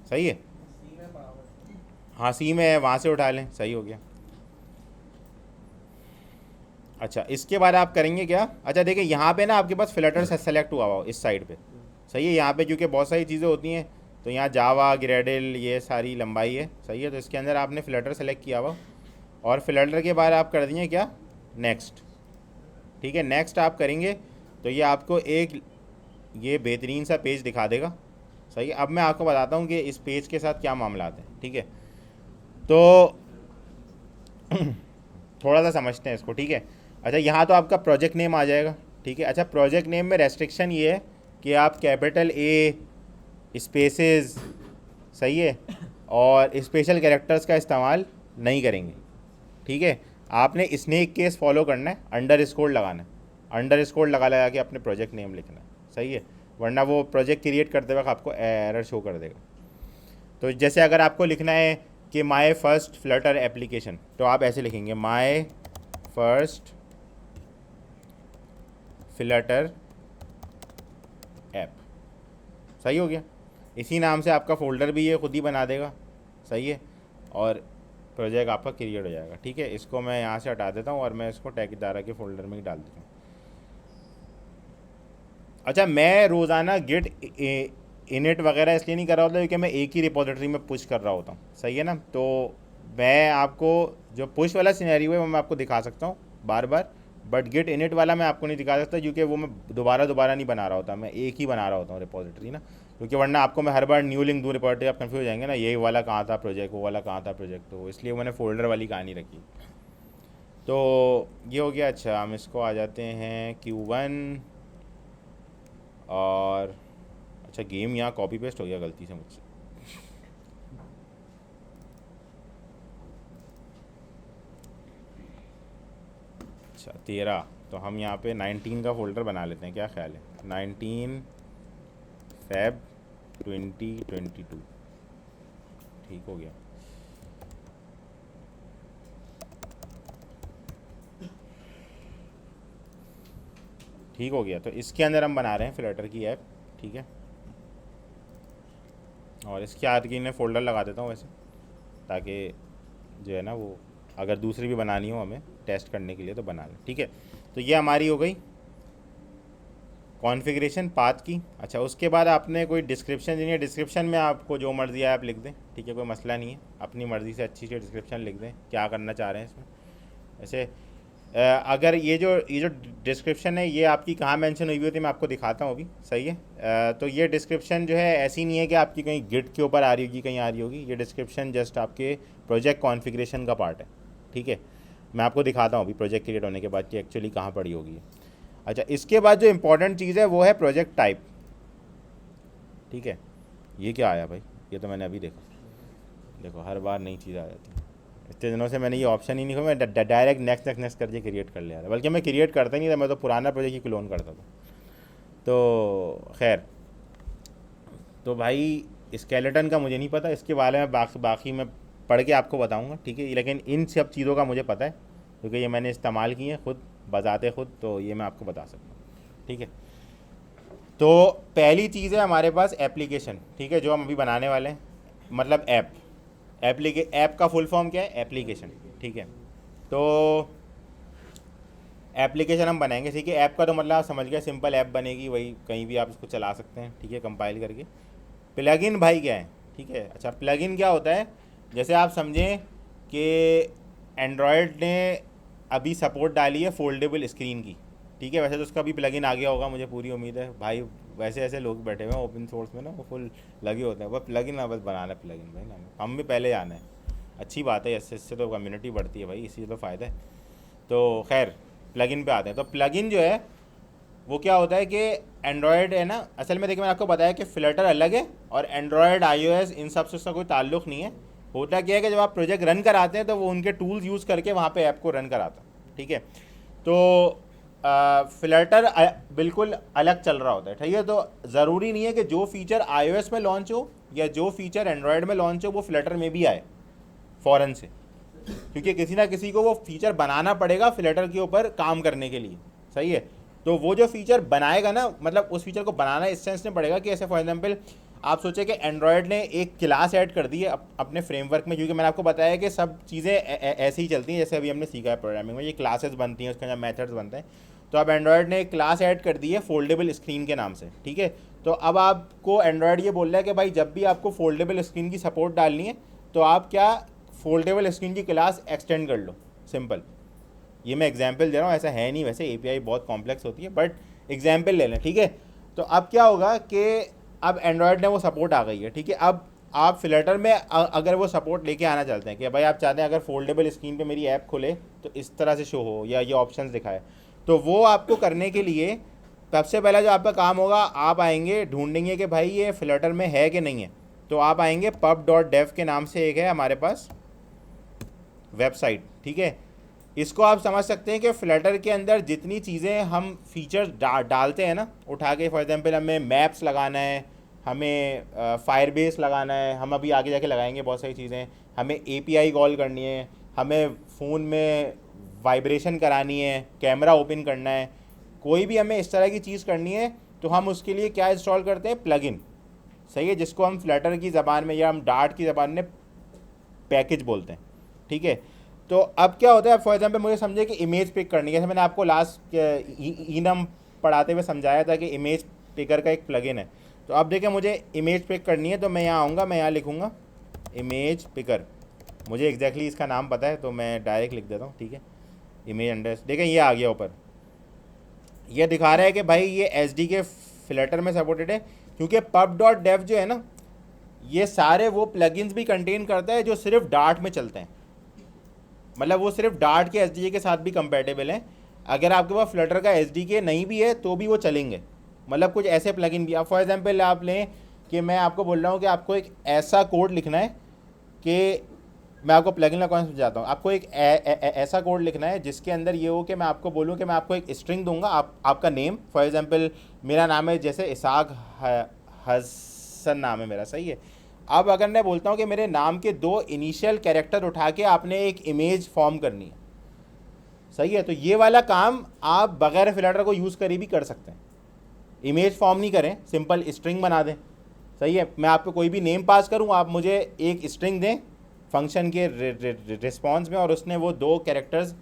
Speaker 1: सही है,
Speaker 2: सी में पड़ा हुआ है।
Speaker 1: हाँ सी में है, वहाँ से उठा लें, सही हो गया। अच्छा इसके बाद आप करेंगे क्या, अच्छा देखिए यहाँ पे ना आपके पास फिल्टर से सेलेक्ट हुआ हुआ इस साइड पे, सही है। यहाँ पे क्योंकि बहुत सारी चीज़ें होती हैं तो यहाँ जावा ग्रेडल ये सारी लंबाई है, सही है। तो इसके अंदर आपने फिल्टर सेलेक्ट किया हुआ और फिल्टर के बाद आप कर दिए क्या, नेक्स्ट, ठीक है। नेक्स्ट आप करेंगे तो ये आपको एक ये बेहतरीन सा पेज दिखा देगा, सही है। अब मैं आपको बताता हूँ कि इस पेज के साथ क्या मामला आते हैं, ठीक है। तो थोड़ा सा समझते हैं इसको, ठीक है। अच्छा यहाँ तो आपका प्रोजेक्ट नेम आ जाएगा, ठीक है। अच्छा प्रोजेक्ट नेम में रेस्ट्रिक्शन ये है कि आप कैपिटल ए स्पेसेस, सही है, और स्पेशल कैरेक्टर्स का इस्तेमाल नहीं करेंगे, ठीक है। आपने स्नेक केस फॉलो करना है, अंडर स्कोर लगाना है, अंडर स्कोर लगा के अपने प्रोजेक्ट नेम लिखना है, सही है। वरना वो प्रोजेक्ट क्रिएट करते वक्त आपको एरर शो कर देगा। तो जैसे अगर आपको लिखना है कि माय फर्स्ट फ्लटर एप्लीकेशन, तो आप ऐसे लिखेंगे माय फर्स्ट फ्लटर ऐप, सही हो गया। इसी नाम से आपका फ़ोल्डर भी ये खुद ही बना देगा, सही है, और प्रोजेक्ट आपका क्रिएट हो जाएगा, ठीक है। इसको मैं यहाँ से हटा देता हूँ और मैं इसको टैग इदारा के फ़ोल्डर में ही डाल देता हूँ। अच्छा मैं रोज़ाना गिट इनिट वगैरह इसलिए नहीं कर रहा होता क्योंकि मैं एक ही रिपोजिटरी में पुश कर रहा होता हूँ, सही है ना। तो मैं आपको जो पुश वाला सिनेरियो है वो मैं आपको दिखा सकता हूँ बार बार, बट गिट इनिट वाला मैं आपको नहीं दिखा सकता क्योंकि वो मैं दोबारा नहीं बना रहा होता, मैं एक ही बना रहा होता हूँ रिपोजिटरी ना, क्योंकि वरना आपको मैं हर बार न्यू लिंक दूँ रिपोजिटरी, आप कन्फ्यूज हो जाएंगे ना, ये वाला कहाँ था प्रोजेक्ट, वो वाला कहाँ था प्रोजेक्ट, तो इसलिए मैंने फ़ोल्डर वाली कहानी रखी। तो ये हो गया। अच्छा हम इसको आ जाते हैं Q1 और अच्छा गेम यहाँ कॉपी पेस्ट हो गया गलती से मुझसे, अच्छा 13, तो हम यहाँ पे 19 का फ़ोल्डर बना लेते हैं, क्या ख्याल है, 19 Feb 2022, ठीक हो गया। ठीक हो गया, तो इसके अंदर हम बना रहे हैं फ्लटर की ऐप, ठीक है। और इसके आगे की मैं फ़ोल्डर लगा देता हूँ वैसे, ताकि जो है ना वो अगर दूसरी भी बनानी हो हमें टेस्ट करने के लिए तो बना लें, ठीक है। तो ये हमारी हो गई कॉन्फ़िगरेशन पाथ की। अच्छा उसके बाद आपने कोई डिस्क्रिप्शन देनी है, डिस्क्रिप्शन में आपको जो मर्ज़ी है आप लिख दें, ठीक है, कोई मसला नहीं है, अपनी मर्ज़ी से अच्छी सी डिस्क्रिप्शन लिख दें क्या करना चाह रहे हैं इसमें। वैसे अगर ये जो डिस्क्रिप्शन है ये आपकी कहाँ मेंशन हुई होती है मैं आपको दिखाता हूँ अभी, सही है। तो ये डिस्क्रिप्शन जो है ऐसी नहीं है कि आपकी कहीं गिट के ऊपर आ रही होगी, कहीं आ रही होगी, ये डिस्क्रिप्शन जस्ट आपके प्रोजेक्ट कॉन्फ़िगरेशन का पार्ट है, ठीक है। मैं आपको दिखाता हूँ अभी प्रोजेक्ट क्रिएट होने के बाद कि एक्चुअली कहाँ पड़ी होगी। अच्छा इसके बाद जो इम्पोर्टेंट चीज़ है वो है प्रोजेक्ट टाइप, ठीक है। ये क्या आया भाई, ये तो मैंने अभी देखा, देखो हर बार नई चीज़ आ जाती है। इतने दिनों से मैंने ये ऑप्शन ही नहीं खोला, मैं डायरेक्ट नेक्स्ट करके क्रिएट कर लिया था, बल्कि मैं क्रिएट करता ही नहीं था, मैं तो पुराना प्रोजेक्ट ही क्लोन करता था। तो खैर, तो भाई स्केलेटन का मुझे नहीं पता, इसके बारे में बाकी मैं पढ़ के आपको बताऊंगा, ठीक है। लेकिन इन सब चीज़ों का मुझे पता है क्योंकि ये मैंने इस्तेमाल की हैं खुद बजाते खुद, तो ये मैं आपको बता सकता हूँ, ठीक है। तो पहली चीज़ है हमारे पास एप्लीकेशन, ठीक है, जो हम अभी बनाने वाले हैं, मतलब ऐप। ऐप का फुल फॉर्म क्या है, एप्लीकेशन, ठीक है। तो एप्लीकेशन हम बनाएंगे, ठीक है। ऐप का तो मतलब आप समझ गए, सिंपल ऐप बनेगी, वही कहीं भी आप इसको चला सकते हैं, ठीक है, कंपाइल करके। प्लगइन भाई क्या है, ठीक है। अच्छा प्लगइन क्या होता है, जैसे आप समझें कि एंड्रॉयड ने अभी सपोर्ट डाली है फोल्डेबल स्क्रीन की, ठीक है। वैसे तो उसका भी प्लगइन आ गया होगा, मुझे पूरी उम्मीद है भाई, वैसे ऐसे लोग बैठे हुए हैं ओपन सोर्स में ना, वो फुल लगे होते हैं, बस प्लगइन ना, बस बनाना है प्लगइन भाई ना, हम भी पहले जाना है, अच्छी बात है, इससे तो कम्युनिटी बढ़ती है भाई, इसी तो फ़ायदा है। तो खैर प्लगइन पे आते हैं। तो प्लगइन जो है वो क्या होता है कि एंड्रॉयड है ना, असल में देखिए मैंने आपको बताया कि फ्लटर अलग है और एंड्रॉयड iOS इन सब से उसका कोई ताल्लुक़ नहीं है। होता क्या है कि जब आप प्रोजेक्ट रन कराते हैं तो वो उनके टूल्स यूज़ करके वहाँ पे ऐप को रन कराता है, ठीक है। तो फ्लटर बिल्कुल अलग चल रहा होता है, ठीक है। तो ज़रूरी नहीं है कि जो फीचर iOS में लॉन्च हो या जो फीचर एंड्रॉयड में लॉन्च हो वो फ्लटर में भी आए। फ़ौरन से, क्योंकि किसी ना किसी को वो फीचर बनाना पड़ेगा फ्लटर के ऊपर काम करने के लिए। सही है, तो वो जो फीचर बनाएगा ना, मतलब उस फीचर को बनाना इस सेंस में पड़ेगा कि ऐसे फॉर एग्जांपल आप सोचे कि एंड्रॉयड ने एक क्लास ऐड कर दी है अपने फ्रेमवर्क में, क्योंकि मैंने आपको बताया कि सब चीज़ें ऐसे ही चलती हैं जैसे अभी हमने सीखा है प्रोग्रामिंग में, ये क्लासेस बनती हैं, उसके अंदर मेथड्स बनते हैं। तो अब एंड्रॉयड ने एक क्लास ऐड कर दी है फोल्डेबल स्क्रीन के नाम से, ठीक है। तो अब आपको एंड्रॉयड ये बोल रहा है कि भाई जब भी आपको फोल्डेबल स्क्रीन की सपोर्ट डालनी है तो आप क्या फोल्डेबल स्क्रीन की क्लास एक्सटेंड कर लो, सिंपल। ये मैं एग्जांपल दे रहा हूँ, ऐसा है नहीं, वैसे एपीआई बहुत कॉम्प्लेक्स होती है, बट एग्जांपल ले लें, ठीक है। तो अब क्या होगा कि अब एंड्रॉयड ने वो सपोर्ट आ गई है, ठीक है। अब आप फ्लटर में अगर वो सपोर्ट लेके आना चाहते हैं कि भाई आप चाहते हैं अगर फोल्डेबल स्क्रीन पे मेरी ऐप खुले तो इस तरह से शो हो या ये ऑप्शंस दिखाए, तो वो आपको करने के लिए सबसे पहला जो आपका काम होगा, आप आएंगे ढूंढेंगे कि भाई ये फ्लटर में है कि नहीं है। तो आप आएंगे pub.dev के नाम से एक है हमारे पास वेबसाइट, ठीक है। इसको आप समझ सकते हैं कि फ्लटर के अंदर जितनी चीज़ें हम फीचर्स डालते हैं ना उठा के, फॉर एग्जांपल हमें मैप्स लगाना है, हमें फायरबेस लगाना है, हम अभी आगे जाके लगाएंगे बहुत सारी चीज़ें, हमें एपीआई कॉल करनी है, हमें फ़ोन में वाइब्रेशन करानी है, कैमरा ओपन करना है, कोई भी हमें इस तरह की चीज़ करनी है तो हम उसके लिए क्या इंस्टॉल करते हैं, प्लगइन। सही है, जिसको हम फ्लटर की ज़बान में या हम डार्ट की ज़बान में पैकेज बोलते हैं, ठीक है। तो अब क्या होता है, फॉर एग्जांपल मुझे समझे कि इमेज पिक करनी है, जैसे मैंने आपको लास्ट इनम पढ़ाते हुए समझाया था कि इमेज पिकर का एक प्लगइन है। तो अब देखिए मुझे इमेज पिक करनी है, तो मैं यहाँ आऊँगा, मैं यहाँ लिखूँगा इमेज पिकर, मुझे एग्जैक्टली इसका नाम पता है तो मैं डायरेक्ट लिख देता हूँ, ठीक है। इमेज अंडर, देखिए ये आ गया ऊपर, ये दिखा रहा है कि भाई ये SDK फ्लटर में सपोर्टेड है, क्योंकि pub.dev जो है ना, ये सारे वो प्लगइन्स भी कंटेन करता है जो सिर्फ डार्ट में चलते हैं, मतलब वो सिर्फ डार्ट के SDK के साथ भी कंपेटेबल हैं। अगर आपके पास फ्लटर का SDK नहीं भी है तो भी वो चलेंगे, मतलब कुछ ऐसे प्लगइन भी। आप फॉर एग्जांपल आप लें कि मैं आपको बोल रहा हूँ कि आपको एक ऐसा कोड लिखना है कि मैं आपको प्लगइन का कॉन्सेप्ट समझाता हूँ, आपको एक ऐसा कोड लिखना है जिसके अंदर ये हो कि मैं आपको बोलूँ कि मैं आपको एक स्ट्रिंग दूंगा, आपका नेम, फॉर एग्जांपल मेरा नाम है जैसे इसाक हसन नाम है मेरा, सही है। अब अगर मैं बोलता हूँ कि मेरे नाम के 2 इनिशियल कैरेक्टर उठा के आपने एक इमेज फॉर्म करनी है, सही है, तो ये वाला काम आप बगैर फिल्टर को यूज़ करे भी कर सकते हैं। इमेज फॉर्म नहीं करें, सिंपल स्ट्रिंग बना दें, सही है। मैं आपको कोई भी नेम पास करूँ, आप मुझे एक स्ट्रिंग दें फंक्शन के रिस्पॉन्स में, और उसने वो 2 कैरेक्टर्स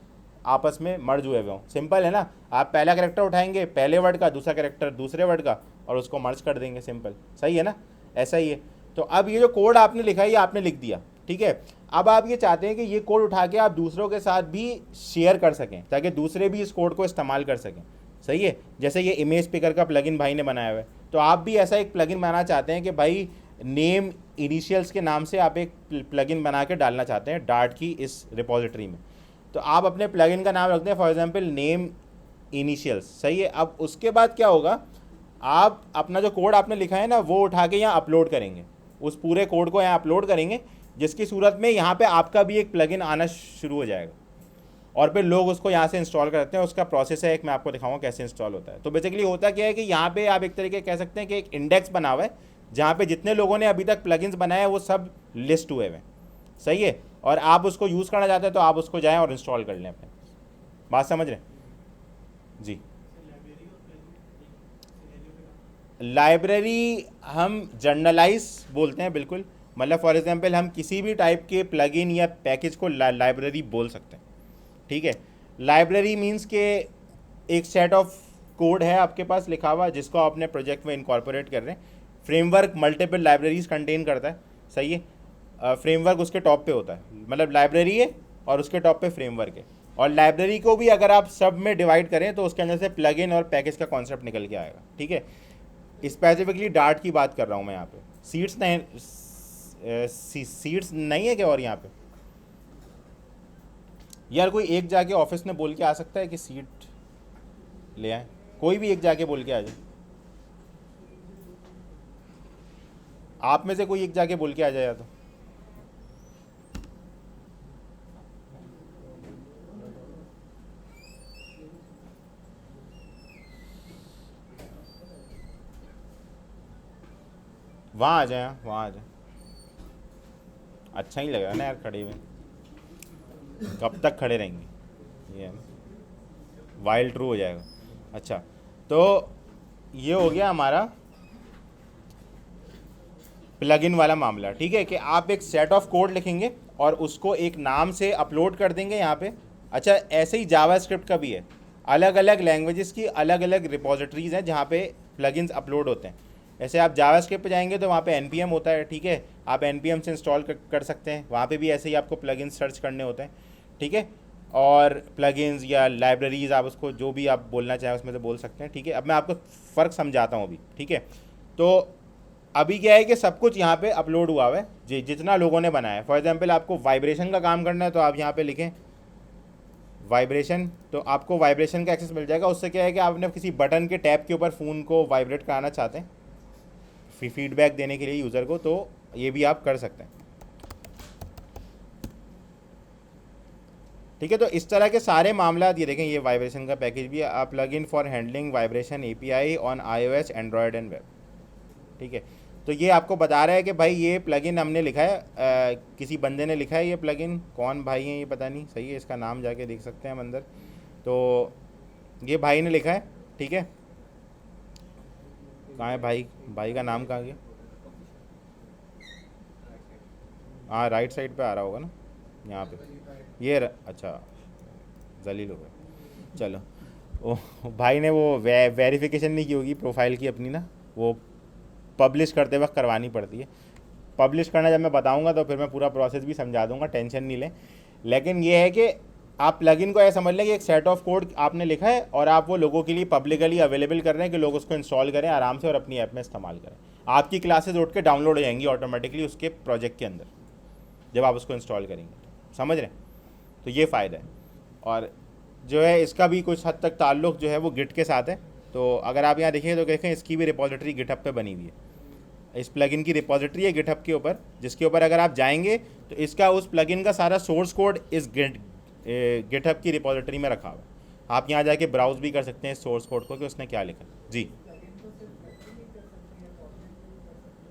Speaker 1: आपस में मर्ज हुए हों, सिंपल है ना। आप पहला कैरेक्टर उठाएंगे पहले वर्ड का, दूसरा कैरेक्टर दूसरे वर्ड का, और उसको मर्ज कर देंगे, सिंपल, सही है ना, ऐसा ही है। तो अब ये जो कोड आपने लिखा है ये आपने लिख दिया, ठीक है। अब आप ये चाहते हैं कि ये कोड उठा के आप दूसरों के साथ भी शेयर कर सकें ताकि दूसरे भी इस कोड को इस्तेमाल कर सकें, सही है। जैसे ये इमेज पिकर का प्लगइन भाई ने बनाया हुआ है, तो आप भी ऐसा एक प्लगइन बनाना चाहते हैं कि भाई नेम इनिशियल्स के नाम से आप एक प्लगइन बना के डालना चाहते हैं डार्ट की इस रिपोजिटरी में। तो आप अपने प्लगइन का नाम रखते हैं फॉर एग्जांपल नेम इनिशियल्स, सही है। अब उसके बाद क्या होगा, आप अपना जो कोड आपने लिखा है ना वो उठा के यहाँ अपलोड करेंगे, उस पूरे कोड को यहाँ अपलोड करेंगे, जिसकी सूरत में यहाँ पे आपका भी एक प्लगइन आना शुरू हो जाएगा, और फिर लोग उसको यहाँ से इंस्टॉल करते हैं। उसका प्रोसेस है एक, मैं आपको दिखाऊंगा कैसे इंस्टॉल होता है। तो बेसिकली होता क्या है कि यहाँ पे आप एक तरीके कह सकते हैं कि एक इंडेक्स बना हुआ है जहाँ पे जितने लोगों ने अभी तक प्लगइन्स बनाए हैं वो सब लिस्ट हुए हुए, सही है। और आप उसको यूज़ करना चाहते हैं तो आप उसको जाएँ और इंस्टॉल कर लें अपने, बात समझ रहे हैं जी। लाइब्रेरी हम जर्नलाइज बोलते हैं, बिल्कुल, मतलब फॉर एग्जांपल हम किसी भी टाइप के प्लगइन या पैकेज को लाइब्रेरी बोल सकते हैं, ठीक है। लाइब्रेरी मींस के एक सेट ऑफ कोड है आपके पास लिखा हुआ जिसको आप अपने प्रोजेक्ट में इनकॉर्पोरेट कर रहे हैं। फ्रेमवर्क मल्टीपल लाइब्रेरीज कंटेन करता है, सही है। फ्रेमवर्क उसके टॉप पे होता है, मतलब लाइब्रेरी है और उसके टॉप पे फ्रेमवर्क है। और लाइब्रेरी को भी अगर आप सब में डिवाइड करें तो उसके अंदर से प्लगइन और पैकेज का कॉन्सेप्ट निकल के आएगा, ठीक है। स्पेसिफिकली डार्ट की बात कर रहा हूँ मैं यहाँ पे, सीट्स नहीं, सीट्स नहीं है क्या? और यहाँ पे यार कोई एक जाके ऑफिस में बोल के आ सकता है कि सीट ले आए, कोई भी एक जाके बोल के आ जाए, आप में से कोई एक जाके बोल के आ जाए। तो वहाँ आ जाए, वहाँ आ जाए, अच्छा ही लगेगा ना यार खड़े हुए। कब तक खड़े रहेंगे, ये वाइल ट्रू हो जाएगा। अच्छा, तो ये हो गया हमारा प्लगइन वाला मामला, ठीक है, कि आप एक सेट ऑफ कोड लिखेंगे और उसको एक नाम से अपलोड कर देंगे यहाँ पे। अच्छा, ऐसे ही जावास्क्रिप्ट का भी है, अलग अलग लैंग्वेजेस की अलग अलग रिपोजिटरीज हैं जहाँ पे प्लगइन्स अपलोड होते हैं। ऐसे आप जावास्क्रिप्ट पे जाएंगे तो वहाँ पे npm होता है, ठीक है, आप npm से इंस्टॉल कर सकते हैं, वहाँ पे भी ऐसे ही आपको प्लगइन्स सर्च करने होते हैं, ठीक है। और प्लगइन्स या लाइब्रेरीज, आप उसको जो भी आप बोलना चाहें उसमें से बोल सकते हैं, ठीक है। अब मैं आपको फ़र्क समझाता हूँ अभी, ठीक है। तो अभी क्या है कि सब कुछ यहाँ पे अपलोड हुआ हुआ है जितना लोगों ने बनाया है। फॉर एग्जांपल आपको वाइब्रेशन का काम करना है तो आप यहाँ पे लिखें वाइब्रेशन, तो आपको वाइब्रेशन का एक्सेस मिल जाएगा। उससे क्या है कि आपने किसी बटन के टैप के ऊपर फ़ोन को वाइब्रेट कराना चाहते हैं फीडबैक देने के लिए यूज़र को, तो ये भी आप कर सकते हैं, ठीक है। तो इस तरह के सारे मामला ये देखें, ये वाइब्रेशन का पैकेज भी है, आप plug in for handling vibration API on iOS, Android and web, ठीक है। तो ये आपको बता रहा है कि भाई ये प्लगइन हमने लिखा है, किसी बंदे ने लिखा है ये प्लगइन, कौन भाई है ये पता नहीं, सही है, इसका नाम जाके देख सकते हैं हम अंदर। तो ये भाई ने लिखा है, ठीक है। कहाँ है भाई, भाई का नाम कहाँ गया? हाँ, राइट साइड पे आ रहा होगा ना, यहाँ पे ये अच्छा जलील हो गया। चलो, ओ भाई ने वो वेरिफिकेशन नहीं की होगी प्रोफाइल की अपनी ना, वो पब्लिश करते वक्त करवानी पड़ती है। पब्लिश करना जब मैं बताऊंगा तो फिर मैं पूरा प्रोसेस भी समझा दूंगा, टेंशन नहीं लें। लेकिन ये है कि आप प्लगइन को ऐसा समझ लें कि एक सेट ऑफ कोड आपने लिखा है और आप वो लोगों के लिए पब्लिकली अवेलेबल कर रहे हैं कि लोग उसको इंस्टॉल करें आराम से और अपनी ऐप में इस्तेमाल करें। आपकी क्लासेज उठ के डाउनलोड हो जाएंगी ऑटोमेटिकली उसके प्रोजेक्ट के अंदर जब आप उसको इंस्टॉल करेंगे, समझ रहे हैं? तो ये फ़ायदा है। और जो है इसका भी कुछ हद तक ताल्लुक़ जो है वो गिट के साथ है। तो अगर आप यहाँ देखें तो देखें इसकी भी रिपॉजिटरी गिटहब पे बनी हुई है, इस प्लगइन की रिपॉजिटरी है गिटहब के ऊपर, जिसके ऊपर अगर आप जाएंगे तो इसका उस प्लगइन का सारा सोर्स कोड इस गिटहब की रिपॉजिटरी में रखा हुआ है। आप यहाँ जाके ब्राउज भी कर सकते हैं इस सोर्स कोड को कि उसने क्या लिखा। जी,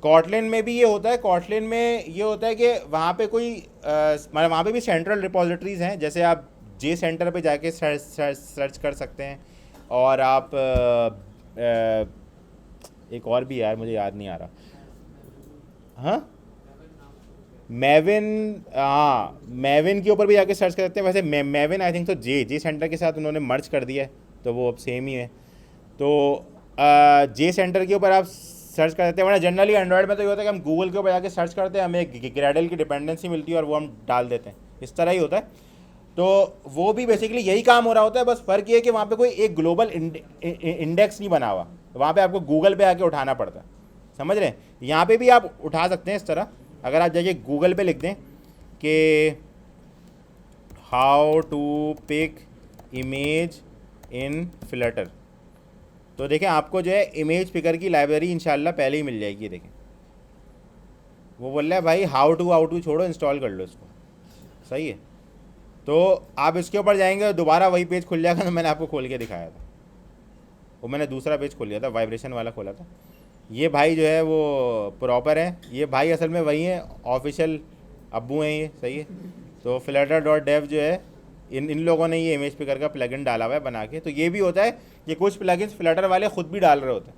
Speaker 1: कॉटलिन में भी ये होता है। कॉटलिन में ये होता है कि वहाँ पे कोई मतलब वहाँ पे भी सेंट्रल रिपॉजिटरीज़ हैं, जैसे आप जे सेंटर पे जाके सर्च कर सकते हैं। और आप एक और भी यार मुझे याद नहीं आ रहा, हाँ मैविन, हाँ मैविन के ऊपर भी जाके सर्च कर सकते हैं। वैसे मैविन आई थिंक तो जे सेंटर के साथ उन्होंने मर्ज कर दिया है तो वो अब सेम ही है। तो जे सेंटर के ऊपर आप सर्च कर सकते हैं। वरना जनरली एंड्रॉयड में तो ये होता है कि हम गूगल के ऊपर जाके सर्च करते हैं, हमें ग्रेडल की डिपेंडेंसी मिलती है और वो हम डाल देते हैं, इस तरह ही होता है। तो वो भी बेसिकली यही काम हो रहा होता है, बस फ़र्क ये है कि वहाँ पे कोई एक ग्लोबल इंडेक्स नहीं बना हुआ, वहाँ पे आपको गूगल पे आके उठाना पड़ता है, समझ रहे हैं? यहाँ पे भी आप उठा सकते हैं इस तरह। अगर आप जाइए गूगल पे लिख दें कि how to pick image in Flutter, तो देखें आपको जो है इमेज पिकर की लाइब्रेरी इंशाल्लाह पहले ही मिल जाएगी। देखें वो बोल रहा है भाई हाउ टू छोड़ो, इंस्टॉल कर लो इसको, सही है। तो आप इसके ऊपर जाएंगे दोबारा वही पेज खुल जाएगा। तो मैंने आपको खोल के दिखाया था, वो मैंने दूसरा पेज खोल लिया था, वाइब्रेशन वाला खोला था। ये भाई जो है वो प्रॉपर है, ये भाई असल में वही है, ऑफिशियल अब्बू हैं ये, सही है। तो flutter.dev जो है इन लोगों ने ये इमेज पिकर का प्लगइन डाला हुआ है बना के। तो ये भी होता है कि कुछ प्लगइन्स फ्लटर वाले ख़ुद भी डाल रहे होते हैं,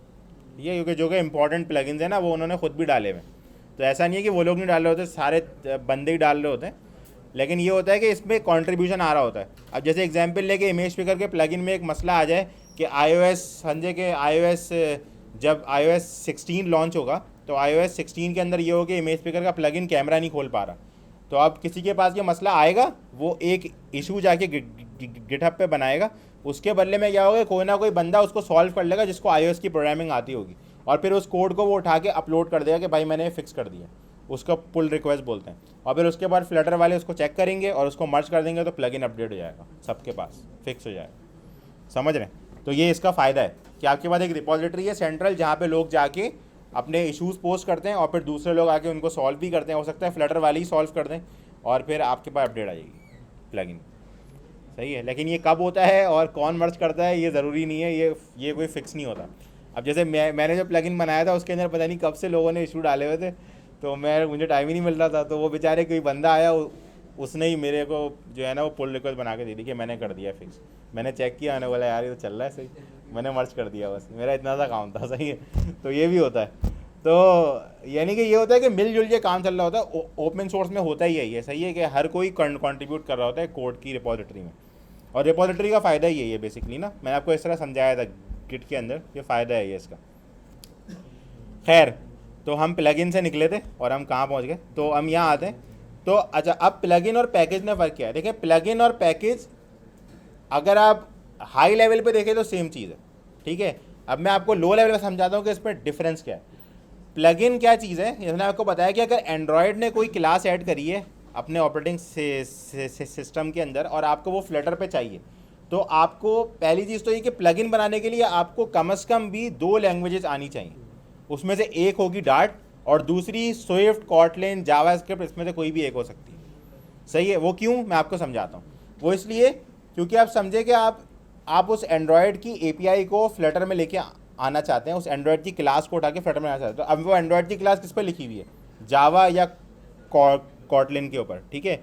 Speaker 1: ये क्योंकि जो कि इंपॉर्टेंट प्लगइन्स हैं ना वो उन्होंने ख़ुद भी डाले हुए हैं। तो ऐसा नहीं है कि वो लोग नहीं डाल रहे होते, सारे बंदे ही डाल रहे होते हैं। लेकिन ये होता है कि इसमें कंट्रीब्यूशन आ रहा होता है। अब जैसे एग्जांपल लेके इमेज पिकर के प्लगइन में एक मसला आ जाए कि iOS समझे कि iOS जब iOS 16 लॉन्च होगा तो iOS 16 के अंदर ये हो कि इमेज पिकर का प्लगइन कैमरा नहीं खोल पा रहा, तो अब किसी के पास ये मसला आएगा, वो एक इशू जाके गिटहब पे बनाएगा, उसके बदले में क्या होगा, कोई ना कोई बंदा उसको सॉल्व कर लेगा जिसको iOS की प्रोग्रामिंग आती होगी, और फिर उस कोड को वो उठा के अपलोड कर देगा कि भाई मैंने फिक्स कर दिया। उसका पुल रिक्वेस्ट बोलते हैं। और फिर उसके बाद फ्लटर वाले उसको चेक करेंगे और उसको मर्ज कर देंगे तो प्लगइन अपडेट हो जाएगा, सबके पास फिक्स हो जाएगा, समझ रहे हैं? तो ये इसका फ़ायदा है कि आपके पास एक रिपॉजिटरी है सेंट्रल जहाँ पे लोग जाके अपने इश्यूज़ पोस्ट करते हैं और फिर दूसरे लोग आके उनको सॉल्व भी करते हैं। हो सकता है फ्लटर वाले ही सॉल्व कर दें और फिर आपके पास अपडेट आ जाएगी प्लगइन, सही है। लेकिन ये कब होता है और कौन मर्ज करता है ये ज़रूरी नहीं है, ये कोई फिक्स नहीं होता। अब जैसे मैंने जो प्लगइन बनाया था उसके अंदर पता नहीं कब से लोगों ने इशू डाले हुए थे, तो मुझे टाइम ही नहीं मिल रहा था। तो वो बेचारे कोई बंदा आया उसने ही मेरे को जो है ना वो पुल रिक्वेस्ट बना के दे दी कि मैंने कर दिया फिक्स। मैंने चेक किया, मैंने बोला यार ये तो चल रहा है सही, मैंने मर्ज कर दिया, बस मेरा इतना सा काम था। सही है, तो ये भी होता है। तो यानी कि ये होता है कि मिलजुल के काम चल रहा होता है। ओपन सोर्स में होता ही है, सही है कि हर कोई कंट्रीब्यूट कर रहा होता है कोड की रिपोजिटरी में। और रिपोजिटरी का फ़ायदा ही है बेसिकली ना, मैंने आपको इस तरह समझाया था गिट के अंदर, ये फ़ायदा है ये इसका। खैर, तो हम प्लगइन से निकले थे और हम कहाँ पहुँच गए, तो हम यहाँ आते हैं। तो अच्छा, अब प्लगइन और पैकेज में फ़र्क क्या है? देखिए, प्लगइन और पैकेज अगर आप हाई लेवल पे देखें तो सेम चीज़ है, ठीक है। अब मैं आपको लो लेवल पे समझाता हूँ कि इसमें डिफरेंस क्या है। प्लगइन क्या चीज़ है, जैसे मैंने आपको बताया कि अगर एंड्रॉयड ने कोई क्लास ऐड करी है अपने ऑपरेटिंग सिस्टम के अंदर और आपको वो फ्लटर पे चाहिए, तो आपको पहली चीज़ तो ये कि प्लगइन बनाने के लिए आपको कम से कम भी 2 लैंग्वेजेस आनी चाहिए। उसमें से एक होगी डार्ट और दूसरी स्विफ्ट, कॉटलिन, जावास्क्रिप्ट, इसमें से कोई भी एक हो सकती है। सही है, वो क्यों, मैं आपको समझाता हूँ। वो इसलिए क्योंकि आप समझे कि आप उस एंड्रॉयड की एपीआई को फ्लटर में लेके आना चाहते हैं, उस एंड्रॉयड की क्लास को उठा के फ्लटर में आना चाहते हैं। तो अब वो एंड्रॉयड की क्लास किस पर लिखी हुई है, जावा या कॉटलिन के ऊपर, ठीक है।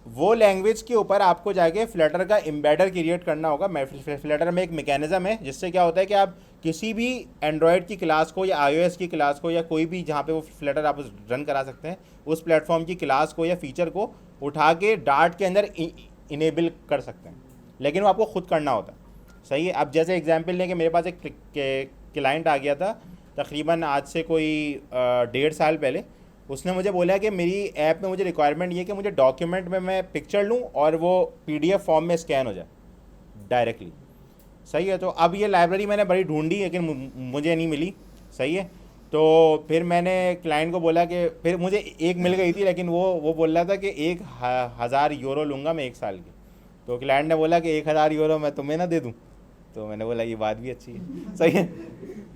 Speaker 1: वो लैंग्वेज के ऊपर आपको जाके फ्लटर का एम्बेडर क्रिएट करना होगा। फ्लटर में एक मैकेनिज्म है जिससे क्या होता है कि आप किसी भी एंड्रॉयड की क्लास को या आईओएस की क्लास को या कोई भी जहाँ पे वो फ्लटर आप रन करा सकते हैं, उस प्लेटफॉर्म की क्लास को या फीचर को उठा के डार्ट के अंदर इनेबल कर सकते हैं, लेकिन वो आपको खुद करना होता है। सही है। अब जैसे एग्जांपल लें कि मेरे पास एक क्लाइंट आ गया था तकरीबन आज से कोई 1.5 साल पहले। उसने मुझे बोला कि मेरी ऐप में मुझे रिक्वायरमेंट ये कि मुझे डॉक्यूमेंट में मैं पिक्चर लूँ और वो पीडीएफ फॉर्म में स्कैन हो जाए डायरेक्टली। सही है। तो अब ये लाइब्रेरी मैंने बड़ी ढूंढी लेकिन मुझे नहीं मिली। सही है। तो फिर मैंने क्लाइंट को बोला कि फिर मुझे एक मिल गई थी, लेकिन वो बोल रहा था कि 1,000 यूरो लूँगा मैं 1 साल की। तो क्लाइंट ने बोला कि 1,000 यूरो मैं तुम्हें ना दे दूँ। तो मैंने बोला ये बात भी अच्छी है। सही है,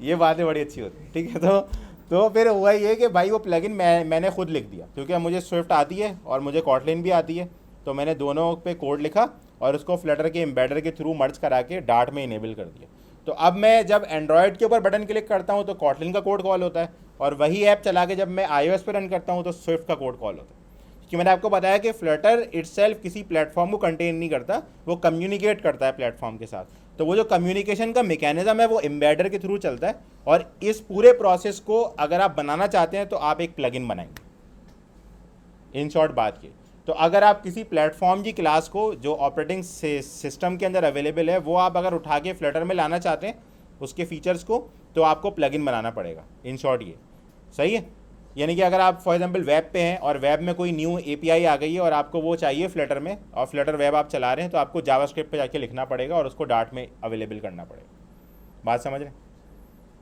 Speaker 1: ये बातें बड़ी अच्छी होती है, ठीक है। तो फिर हुआ ये कि भाई वो प्लगइन मैंने खुद लिख दिया, क्योंकि मुझे स्विफ्ट आती है और मुझे कॉटलिन भी आती है। तो मैंने दोनों पे कोड लिखा और उसको फ्लटर के एम्बेडर के थ्रू मर्ज करा के डार्ट में इनेबल कर दिया। तो अब मैं जब एंड्रॉयड के ऊपर बटन क्लिक करता हूँ तो कॉटलिन का कोड कॉल होता है, और वही ऐप चला के जब मैं iOS पे रन करता हूँ तो स्विफ्ट का कोड कॉल होता है। क्योंकि मैंने आपको बताया कि फ्लटर इटसेल्फ किसी प्लेटफॉर्म को कंटेन नहीं करता, वो कम्युनिकेट करता है प्लेटफॉर्म के साथ। तो वो जो कम्युनिकेशन का मैकेनिज्म है वो एम्बेडर के थ्रू चलता है, और इस पूरे प्रोसेस को अगर आप बनाना चाहते हैं तो आप एक प्लगइन बनाएंगे। इन शॉर्ट बात की, तो अगर आप किसी प्लेटफॉर्म की क्लास को जो ऑपरेटिंग सिस्टम के अंदर अवेलेबल है वो आप अगर उठा के फ्लटर में लाना चाहते हैं उसके फीचर्स को, तो आपको प्लगइन बनाना पड़ेगा। इन शॉर्ट ये सही है। यानी कि अगर आप फॉर एग्जांपल वेब पे हैं और वेब में कोई न्यू एपीआई आ गई है और आपको वो चाहिए फ्लटर में, और फ्लटर वेब आप चला रहे हैं, तो आपको जावास्क्रिप्ट पे जाके लिखना पड़ेगा और उसको डार्ट में अवेलेबल करना पड़ेगा। बात समझ रहे हैं?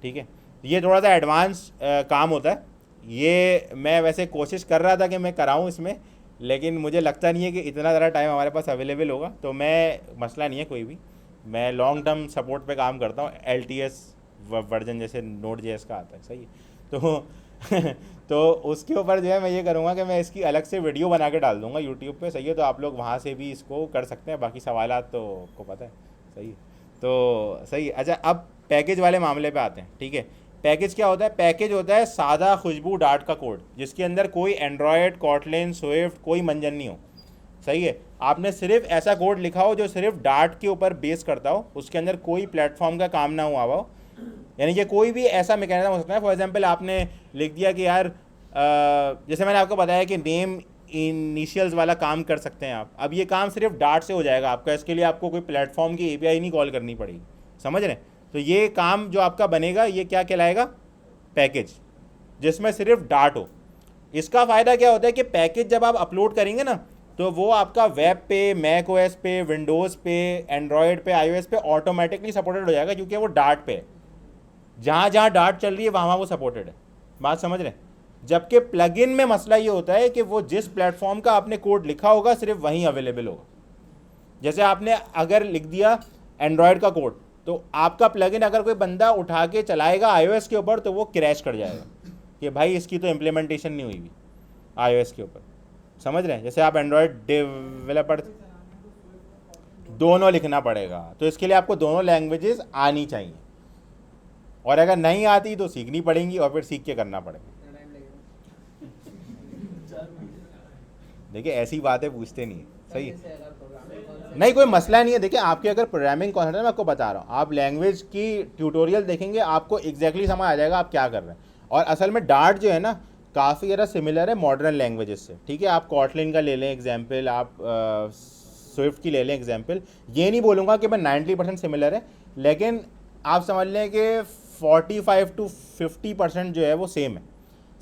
Speaker 1: ठीक है। ये थोड़ा सा एडवांस काम होता है। ये मैं वैसे कोशिश कर रहा था कि मैं कराऊँ इसमें, लेकिन मुझे लगता नहीं है कि इतना ज़्यादा टाइम हमारे पास अवेलेबल होगा। तो मैं, मसला नहीं है कोई भी, मैं लॉन्ग टर्म सपोर्ट पे काम करता हूँ। LTS वर्जन जैसे Node.js का आता है। सही है। तो उसके ऊपर जो है मैं ये करूँगा कि मैं इसकी अलग से वीडियो बना के डाल दूँगा यूट्यूब पे। सही है। तो आप लोग वहाँ से भी इसको कर सकते हैं। बाकी सवालात तो आपको पता है। सही है। तो सही है। अच्छा, अब पैकेज वाले मामले पे आते हैं। ठीक है। पैकेज क्या होता है? पैकेज होता है सादा खुशबू डार्ट का कोड, जिसके अंदर कोई एंड्रॉयड, कॉटलिन, स्विफ्ट कोई मंजन नहीं हो। सही है। आपने सिर्फ ऐसा कोड लिखा हो जो सिर्फ डार्ट के ऊपर बेस करता हो, उसके अंदर कोई प्लेटफॉर्म का काम ना हुआ हो। यानी कि कोई भी ऐसा मैकेनिज्म हो सकता है। फॉर एग्जांपल आपने लिख दिया कि यार जैसे मैंने आपको बताया कि नेम इनिशियल्स वाला काम कर सकते हैं आप। अब ये काम सिर्फ डार्ट से हो जाएगा आपका, इसके लिए आपको कोई प्लेटफॉर्म की एपीआई नहीं कॉल करनी पड़ेगी। समझ रहे हैं? तो ये काम जो आपका बनेगा ये क्या कहलाएगा? पैकेज, जिसमें सिर्फ डार्ट हो। इसका फ़ायदा क्या होता है कि पैकेज जब आप अपलोड करेंगे ना, तो वो आपका वेब पे, मैक ओएस पे, विंडोज़ पे, एंड्रॉयड पे, iOS पे ऑटोमेटिकली सपोर्टेड हो जाएगा, क्योंकि वो डार्ट पे है। जहाँ जहाँ डार्ट चल रही है वहाँ वो सपोर्टेड है। बात समझ रहे हैं? जबकि प्लगइन में मसला ये होता है कि वो जिस प्लेटफॉर्म का आपने कोड लिखा होगा सिर्फ वहीं अवेलेबल होगा। जैसे आपने अगर लिख दिया एंड्रॉयड का कोड, तो आपका प्लगइन अगर कोई बंदा उठा के चलाएगा iOS के ऊपर तो वो क्रैश कर जाएगा कि भाई इसकी तो इम्प्लीमेंटेशन नहीं हुई हुई iOS के ऊपर। समझ रहे हैं? जैसे आप एंड्रॉयड डेवलपर, दोनों लिखना पड़ेगा। तो इसके लिए आपको दोनों लैंग्वेजेस आनी चाहिए, और अगर नहीं आती तो सीखनी पड़ेंगी और फिर सीख के करना पड़ेगा। देखिए ऐसी बातें पूछते नहीं है, सही है।
Speaker 2: जैसे अगर प्रोग्रामिंग कॉन्सेप्ट
Speaker 1: नहीं कोई मसला नहीं है। देखिए आपके अगर प्रोग्रामिंग कॉन्सेप्ट है, मैं आपको बता रहा हूँ, आप लैंग्वेज की ट्यूटोरियल देखेंगे आपको एग्जैक्टली समझ आ जाएगा आप क्या कर रहे हैं। और असल में डार्ट जो है ना काफ़ी ज़्यादा सिमिलर है मॉडर्न लैंग्वेजेस से, ठीक है। आप कॉटलिन का ले लें एग्जाम्पल, आप स्विफ्ट की ले लें एग्जाम्पल। ये नहीं बोलूँगा कि मैं 90% सिमिलर है, लेकिन आप समझ लें कि 45 to 50% जो है वो सेम है,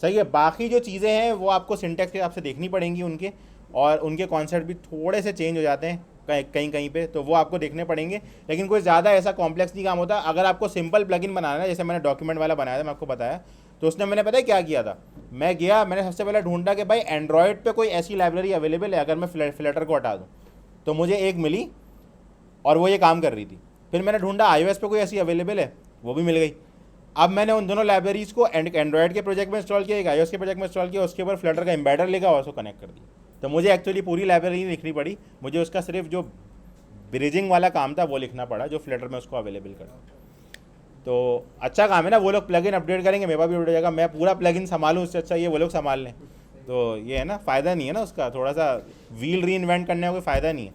Speaker 1: सही है। बाकी जो चीज़ें हैं वो आपको सिंटैक्स के हिसाब से देखनी पड़ेंगी उनके, और उनके कॉन्सेप्ट भी थोड़े से चेंज हो जाते हैं कहीं कहीं पे, तो वो आपको देखने पड़ेंगे। लेकिन कोई ज़्यादा ऐसा कॉम्प्लेक्स नहीं काम होता। अगर आपको सिंपल प्लगइन बनाना है, जैसे मैंने डॉक्यूमेंट वाला बनाया था, मैं आपको बताया, तो उसने मैंने पता है क्या किया था, मैंने सबसे पहले ढूंढा कि भाई एंड्रॉयड पे कोई ऐसी लाइब्रेरी अवेलेबल है अगर मैं फ्लटर को हटा दूँ, तो मुझे एक मिली और वो ये काम कर रही थी। फिर मैंने ढूंढा iOS पे कोई ऐसी अवेलेबल है, वो भी मिल गई। अब मैंने उन दोनों लाइब्रेरीज़ को एंड्रॉयड के प्रोजेक्ट में इंस्टॉल किया, एक iOS के प्रोजेक्ट में इंस्टॉल किया, उसके ऊपर फ्लटर का एम्बेडर लेगा और उसको कनेक्ट कर दिया। तो मुझे एक्चुअली पूरी लाइब्रेरी नहीं लिखनी पड़ी, मुझे उसका सिर्फ जो ब्रिजिंग वाला काम था वो लिखना पड़ा, जो फ्लटर में उसको अवेलेबल कर। तो अच्छा काम है ना, वो लोग प्लगइन अपडेट करेंगे, मेरे पास भी अपडेट हो जाएगा, मैं पूरा प्लगइन संभालूँ, उससे अच्छा ये वो लोग संभाल लें। तो ये है ना, फ़ायदा नहीं है ना उसका, थोड़ा सा व्हील री इन्वेंट करने का कोई फ़ायदा नहीं है।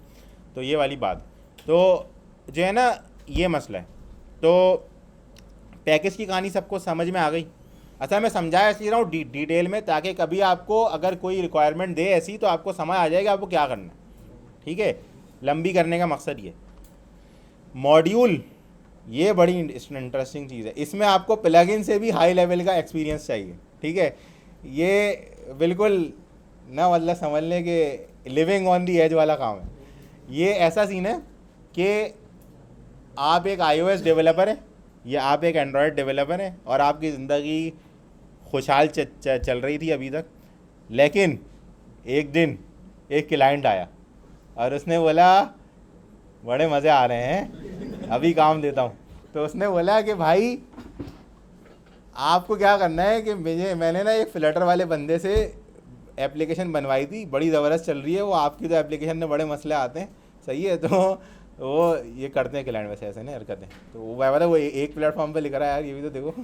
Speaker 1: तो ये वाली बात तो जो है ना, ये मसला है। तो पैकेज की कहानी सबको समझ में आ गई। अच्छा मैं समझाया इसलिए रहा हूँ डिटेल में, ताकि कभी आपको अगर कोई रिक्वायरमेंट दे ऐसी तो आपको समझ आ जाएगा आपको क्या करना है, ठीक है। लंबी करने का मकसद ये। मॉड्यूल, ये बड़ी इंटरेस्टिंग चीज़ है, इसमें आपको प्लगइन से भी हाई लेवल का एक्सपीरियंस चाहिए, ठीक है। ये बिल्कुल ना, मतलब समझ लें कि लिविंग ऑन दी एज वाला काम है। ये ऐसा सीन है कि आप एक iOS डेवलपर हैं या आप एक एंड्रॉयड डेवलपर हैं और आपकी ज़िंदगी खुशहाल चल रही थी अभी तक, लेकिन एक दिन एक क्लाइंट आया और उसने बोला बड़े मज़े आ रहे हैं, अभी काम देता हूँ। तो उसने बोला कि भाई आपको क्या करना है कि मैंने ना एक फ्लटर वाले बंदे से एप्लीकेशन बनवाई थी, बड़ी ज़बरदस्त चल रही है वो, आपकी तो एप्लीकेशन में बड़े मसले आते हैं, सही है। तो वो ये करते हैं क्लाइंट वैसे ऐसे ना हरकतें, तो वो मतलब वो एक प्लेटफॉर्म पे लिख रहा है यार, ये भी तो देखो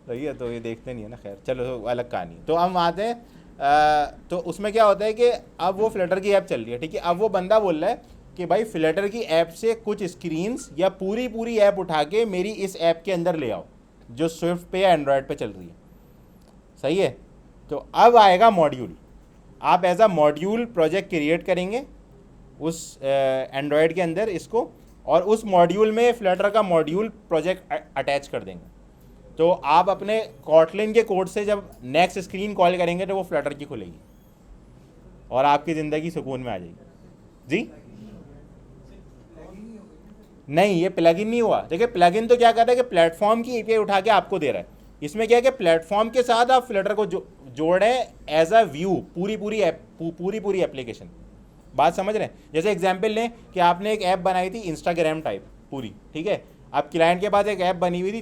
Speaker 1: सही है। तो ये देखते नहीं है ना, खैर चलो तो अलग कहानी। तो हम आते हैं तो उसमें क्या होता है कि अब वो फ्लटर की ऐप चल रही है, ठीक है। अब वो बंदा बोल रहा है कि भाई फ्लटर की ऐप से कुछ स्क्रीन्स या पूरी ऐप उठा के मेरी इस ऐप के अंदर ले आओ जो स्विफ्ट पे या एंड्रॉयड पे चल रही है, सही है। तो अब आएगा मॉड्यूल, आप as a module project create करेंगे उस एंड्रॉयड के अंदर इसको, और उस मॉड्यूल में फ्लटर का मॉड्यूल प्रोजेक्ट अटैच कर देंगे। तो आप अपने कॉटलिन के कोड से जब नेक्स्ट स्क्रीन कॉल करेंगे तो वो फ्लटर की खुलेगी और आपकी ज़िंदगी सुकून में आ जाएगी। जी नहीं, ये प्लगइन नहीं हुआ। देखिए प्लगइन तो क्या कर रहा है कि प्लेटफॉर्म की एपीआई उठा के आपको दे रहा है। इसमें क्या है कि प्लेटफॉर्म के साथ आप फ्लटर को जोड़ रहे हैं एज अ व्यू, पूरी एप्लीकेशन। बात समझ रहे हैं? जैसे एग्जांपल लें कि आपने एक ऐप बनाई थी इंस्टाग्राम टाइप पूरी, ठीक है। अब क्लाइंट के पास एक ऐप बनी हुई थी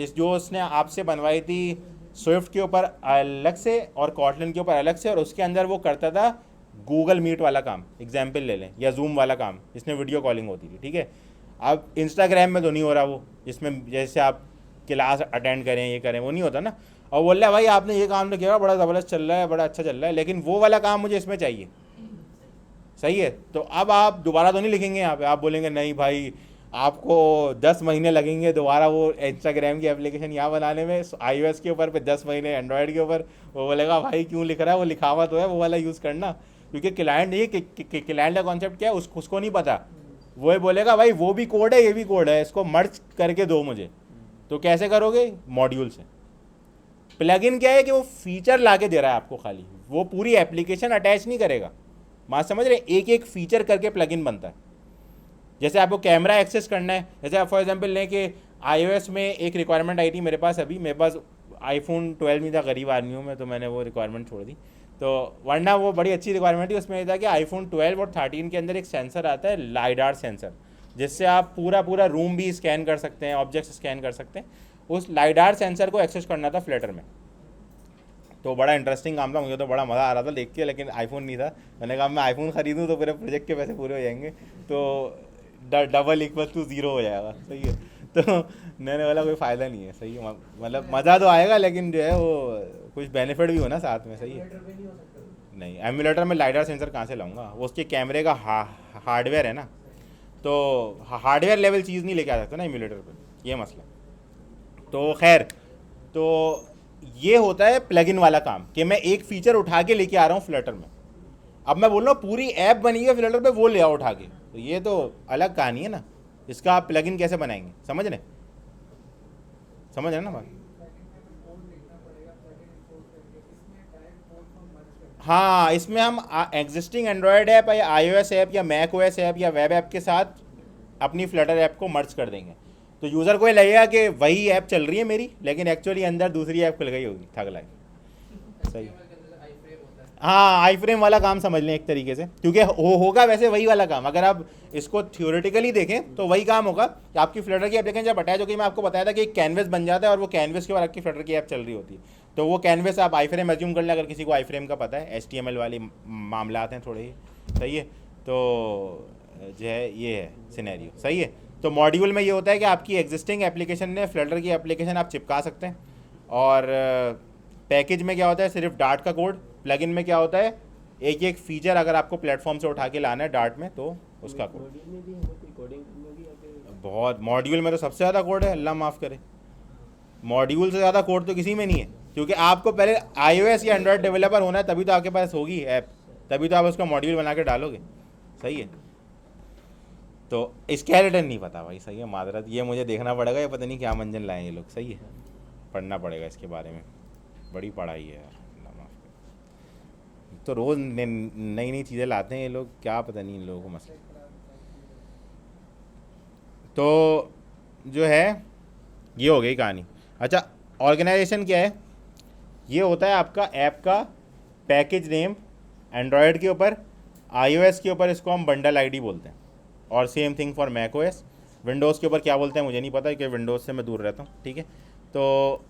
Speaker 1: जो उसने आपसे बनवाई थी स्विफ्ट के ऊपर अलग से और कॉटलिन के ऊपर अलग से, और उसके अंदर वो करता था गूगल मीट वाला काम, एग्जाम्पल ले लें, या जूम वाला काम, इसमें वीडियो कॉलिंग होती थी, ठीक है। अब इंस्टाग्राम में तो नहीं हो रहा वो, जिसमें जैसे आप क्लास अटेंड करें ये करें, वो नहीं होता ना। और बोल रहा है भाई आपने ये काम तो किया, बड़ा ज़बरदस्त चल रहा है, बड़ा अच्छा चल रहा है, लेकिन वो वाला काम मुझे इसमें चाहिए, सही है। तो अब आप दोबारा तो नहीं लिखेंगे यहाँ पे, आप बोलेंगे नहीं भाई आपको 10 महीने लगेंगे दोबारा वो इंस्टाग्राम की एप्लीकेशन यहाँ बनाने में, iOS के ऊपर, पे 10 महीने एंड्रॉयड के ऊपर। वो बोलेगा भाई क्यों लिख रहा है, वो लिखा हुआ तो है, वो वाला यूज़ करना। क्योंकि क्लाइंट ये क्लाइंट का कॉन्सेप्ट क्या है उसको नहीं पता, वो ही बोलेगा भाई वो भी कोड है ये भी कोड है, इसको मर्ज करके दो मुझे। तो कैसे करोगे? मॉड्यूल से। प्लगइन क्या है कि वो फीचर ला के दे रहा है आपको, खाली वो पूरी एप्लीकेशन अटैच नहीं करेगा। बात समझ रहे? एक एक फीचर करके प्लगइन बनता है। जैसे आपको कैमरा एक्सेस करना है, जैसे आप फॉर एग्जांपल लें कि iOS में एक रिक्वायरमेंट आई थी मेरे पास, अभी मेरे पास iPhone 12 नहीं था, गरीब आदमी हूँ मैं, तो मैंने वो रिक्वायरमेंट छोड़ दी। तो वरना वो बड़ी अच्छी रिक्वायरमेंट थी। उसमें यह था कि iPhone 12 और 13 के अंदर एक सेंसर आता है, लाइडार सेंसर, जिससे आप पूरा रूम भी स्कैन कर सकते हैं, ऑब्जेक्ट्स स्कैन कर सकते हैं। उस लाइडार सेंसर को एक्सेस करना था फ्लटर में। तो बड़ा इंटरेस्टिंग काम था, मुझे तो बड़ा मज़ा आ रहा था देख के, लेकिन आईफोन नहीं था। मैंने कहा मैं आईफोन ख़रीदूँ तो पूरे प्रोजेक्ट के पैसे पूरे हो जाएंगे, तो डबल इक्वल टू ज़ीरो हो जाएगा, सही है। तो मैंने बोला कोई फ़ायदा नहीं है, सही है, मतलब मज़ा तो आएगा लेकिन जो है वो कुछ बेनिफिट भी हो ना साथ में, सही है। नहीं, एमुलेटर में लाइडर सेंसर कहाँ से लाऊंगा? वो उसके कैमरे का हार्डवेयर है ना, तो हार्डवेयर लेवल चीज़ नहीं लेके आ सकता ना एमुलेटर पे, ये मसला। तो खैर, तो ये होता है प्लगइन वाला काम कि मैं एक फीचर उठा के लेके आ रहा हूँ फ्लटर में। अब मैं बोल रहा हूँ पूरी ऐप बनी है फ्लटर पे, वो ले आओ उठा के, तो ये तो अलग कहानी है ना। इसका आप प्लगइन कैसे बनाएंगे? समझ रहे ना बात? हाँ, इसमें हम एग्जिस्टिंग एंड्रॉयड ऐप या iOS ऐप या मैक ओएस ऐप या वेब ऐप के साथ अपनी फ्लटर ऐप को मर्ज कर देंगे। तो यूज़र को ये लगेगा कि वही ऐप चल रही है मेरी, लेकिन एक्चुअली अंदर दूसरी ऐप खुल गई होगी, थक लाई। सही। हाँ, आई फ्रेम वाला काम समझ लें एक तरीके से, क्योंकि होगा वैसे वही वाला काम। अगर आप इसको थ्योरेटिकली देखें तो वही काम होगा कि आपकी फ्लटर की एप्लीकेशन जब अटैच होगी, मैं आपको बताया था कि एक कैनवस बन जाता है और वो कैनवस के ऊपर आपकी फ्लटर की ऐप चल रही होती है। तो वो कैनवस आप आई फ्रेम एज्यूम कर लें, अगर किसी को आई फ्रेम का पता है, HTML वाली मामला हैं थोड़े ही। सही है, तो जो है ये है सिनेरियो। सही है, तो मॉड्यूल में ये होता है कि आपकी एग्जिस्टिंग एप्लीकेशन ने फ्लटर की एप्लीकेशन आप चिपका सकते हैं, और पैकेज में क्या होता है सिर्फ डार्ट का कोड। प्लगइन में क्या होता है, एक एक फीचर अगर आपको प्लेटफॉर्म से उठा के लाना है डार्ट में, तो उसका कोड।
Speaker 3: मॉड्यूल में भी हमें कोई कोडिंग करनी होगी या फिर
Speaker 1: बहुत, मॉड्यूल में तो सबसे ज़्यादा कोड है, अल्लाह माफ़ करे। मॉड्यूल से ज़्यादा कोड तो किसी में नहीं है, क्योंकि आपको पहले iOS या एंड्रॉयड डेवलपर होना है, तभी तो आपके पास होगी ऐप, तभी तो आप उसका मॉड्यूल बना के डालोगे। सही है, तो स्केलेटन नहीं पता भाई। सही है, मादरत, ये मुझे देखना पड़ेगा, ये पता नहीं क्या मंजन लाए ये लोग। सही है, पढ़ना पड़ेगा इसके बारे में, बड़ी पढ़ाई है यार, अल्लाह माफ़ करे। तो रोज़ नई नई चीज़ें लाते हैं ये लोग, क्या पता नहीं इन लोगों को मसला। तो जो है ये हो गई कहानी। अच्छा, ऑर्गेनाइजेशन क्या है? ये होता है आपका ऐप का पैकेज नेम, एंड्रॉयड के ऊपर, iOS के ऊपर इसको हम बंडल आईडी बोलते हैं, और same thing for Mac OS. Windows के ऊपर क्या बोलते हैं मुझे नहीं पता, क्योंकि विंडोज़ से मैं दूर रहता हूँ। ठीक है, तो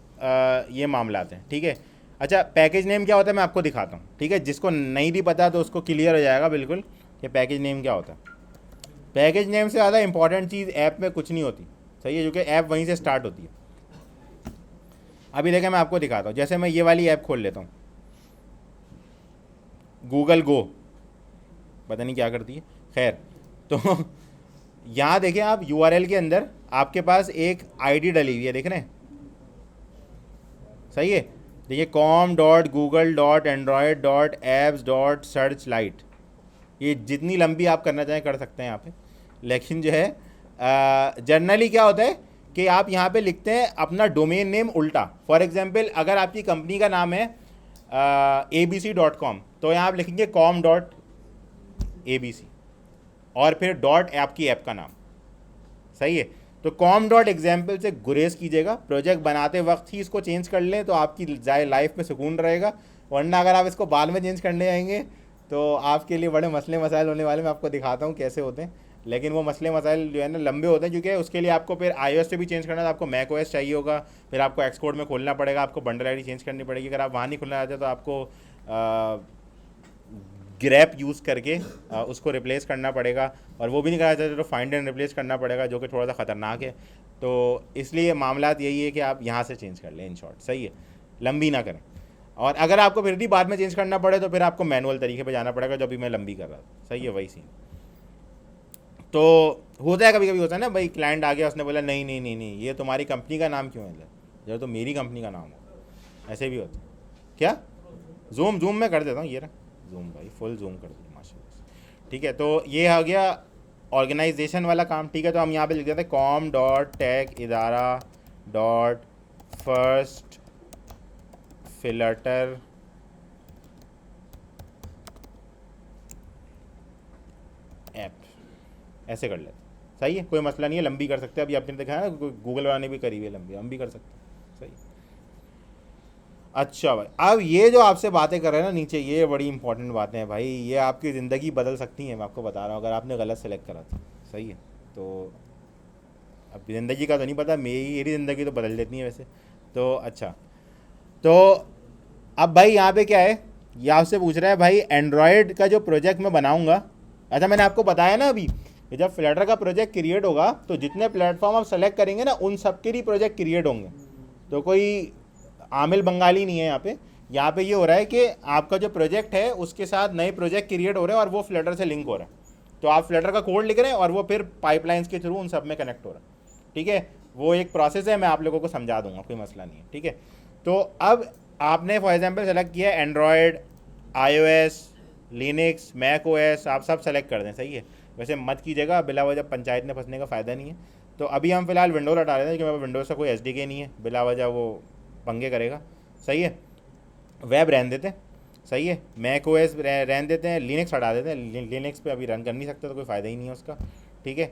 Speaker 1: ये मामला आते हैं। ठीक है, अच्छा, पैकेज नेम क्या होता है मैं आपको दिखाता हूँ। ठीक है, जिसको नहीं भी पता तो उसको क्लियर हो जाएगा बिल्कुल कि पैकेज नेम क्या होता है। पैकेज नेम से ज़्यादा इंपॉर्टेंट चीज़ ऐप में कुछ नहीं होती। सही है, क्योंकि ऐप वहीं से स्टार्ट होती है। अभी देखें, मैं आपको दिखाता हूँ, जैसे मैं ये वाली ऐप खोल लेता हूँ, गूगल गो, पता नहीं क्या करती है, खैर। तो यहाँ देखें आप, URL के अंदर आपके पास एक आईडी डली हुई है, देख रहे हैं? सही है, देखिए com.google.android.apps.searchlight। ये जितनी लंबी आप करना चाहें कर सकते हैं यहाँ पे, लेकिन जो है जनरली क्या होता है कि आप यहाँ पे लिखते हैं अपना डोमेन नेम उल्टा। फॉर एग्जांपल, अगर आपकी कंपनी का नाम है abc.com, तो यहाँ आप लिखेंगे com.abc और फिर डॉट आपकी ऐप का नाम। सही है, तो com.example से गुरेज कीजिएगा, प्रोजेक्ट बनाते वक्त ही इसको चेंज कर लें तो आपकी लाइफ में सुकून रहेगा। वरना अगर आप इसको बाद में चेंज करने आएंगे तो आपके लिए बड़े मसले मसाइल होने वाले। मैं आपको दिखाता हूँ कैसे होते हैं, लेकिन वो मसले मसाइल जो है ना लंबे होते हैं, क्योंकि उसके लिए आपको फिर iOS से भी चेंज करना है, तो आपको मैक ओएस चाहिए होगा, फिर आपको एक्सकोड में खोलना पड़ेगा, आपको बंडल आईडी चेंज करनी पड़ेगी। अगर आप वहाँ नहीं खुलना चाहते तो आपको ग्रैप यूज़ करके उसको रिप्लेस करना पड़ेगा, और वो भी नहीं करना चाहते तो फाइंड एंड रिप्लेस करना पड़ेगा, जो कि थोड़ा सा ख़तरनाक है। तो इसलिए मामलात यही है कि आप यहाँ से चेंज कर लें, इन शॉर्ट। सही है, लंबी ना करें। और अगर आपको फिर भी बाद में चेंज करना पड़े तो फिर आपको मैनुअल तरीके पे जाना पड़ेगा, जो अभी मैं लंबी कर रहा था। सही है, वही सीन। तो होता है, कभी कभी होता है ना भाई, क्लाइंट आ गया, उसने बोला नहीं नहीं नहीं नहीं, ये तुम्हारी कंपनी का नाम क्यों है, जब तो मेरी कंपनी का नाम हो। ऐसे भी होता है क्या? जूम में कर देता हूँ, ये रहा जूम भाई, फुल जूम कर दिया माशाल्लाह। ठीक है, तो ये हो गया ऑर्गेनाइजेशन वाला काम। ठीक है, तो हम यहाँ पे लिख देते हैं com.tech-idara.first filter ऐप, ऐसे कर लेते। सही है, कोई मसला नहीं है, लंबी कर सकते हैं। अभी आपने देखा है ना, गूगल वाले ने भी करी हुई है लंबी, हम भी कर सकते हैं। सही। अच्छा भाई, अब ये जो आपसे बातें कर रहे हैं ना नीचे, ये बड़ी इंपॉर्टेंट बातें हैं भाई, ये आपकी ज़िंदगी बदल सकती हैं, मैं आपको बता रहा हूँ, अगर आपने गलत सेलेक्ट करा था। सही है, तो अब ज़िंदगी का तो नहीं पता, मेरी ज़िंदगी तो बदल देती है वैसे तो। अच्छा, तो अब भाई यहाँ पे क्या है, ये आपसे पूछ रहा है भाई एंड्रॉयड का जो प्रोजेक्ट मैं बनाऊँगा। अच्छा, मैंने आपको बताया ना अभी कि जब फ्लटर का प्रोजेक्ट क्रिएट होगा तो जितने प्लेटफॉर्म आप सेलेक्ट करेंगे ना, उन सब के ही प्रोजेक्ट क्रिएट होंगे। तो कोई आमिल बंगाली नहीं है यहाँ पे यहाँ पे ये हो रहा है कि आपका जो प्रोजेक्ट है उसके साथ नए प्रोजेक्ट क्रिएट हो रहे हैं और वो फ्लटर से लिंक हो रहा है। तो आप फ्लटर का कोड लिख रहे हैं और वो फिर पाइपलाइंस के थ्रू उन सब में कनेक्ट हो रहा है। ठीक है, वो एक प्रोसेस है, मैं आप लोगों को समझा दूंगा, कोई मसला नहीं है। ठीक है, तो अब आपने फॉर एग्जांपल सेलेक्ट किया Android, iOS, Linux, Mac OS, आप सब सेलेक्ट कर दें। सही है, वैसे मत कीजिएगा, बिला वजह पंचायत में फंसने का फ़ायदा नहीं है। तो अभी हम फिलहाल विंडोज़ हटा रहे हैं क्योंकि मेरे विंडोज़ का कोई SDK नहीं है, बिला वजह वो पंगे करेगा। सही है, वेब रहने देते हैं। सही है, मैक ओएस रहने देते हैं, लिनक्स हटा देते हैं, लिनक्स पे अभी रन कर नहीं सकते तो कोई फ़ायदा ही नहीं है उसका। ठीक है,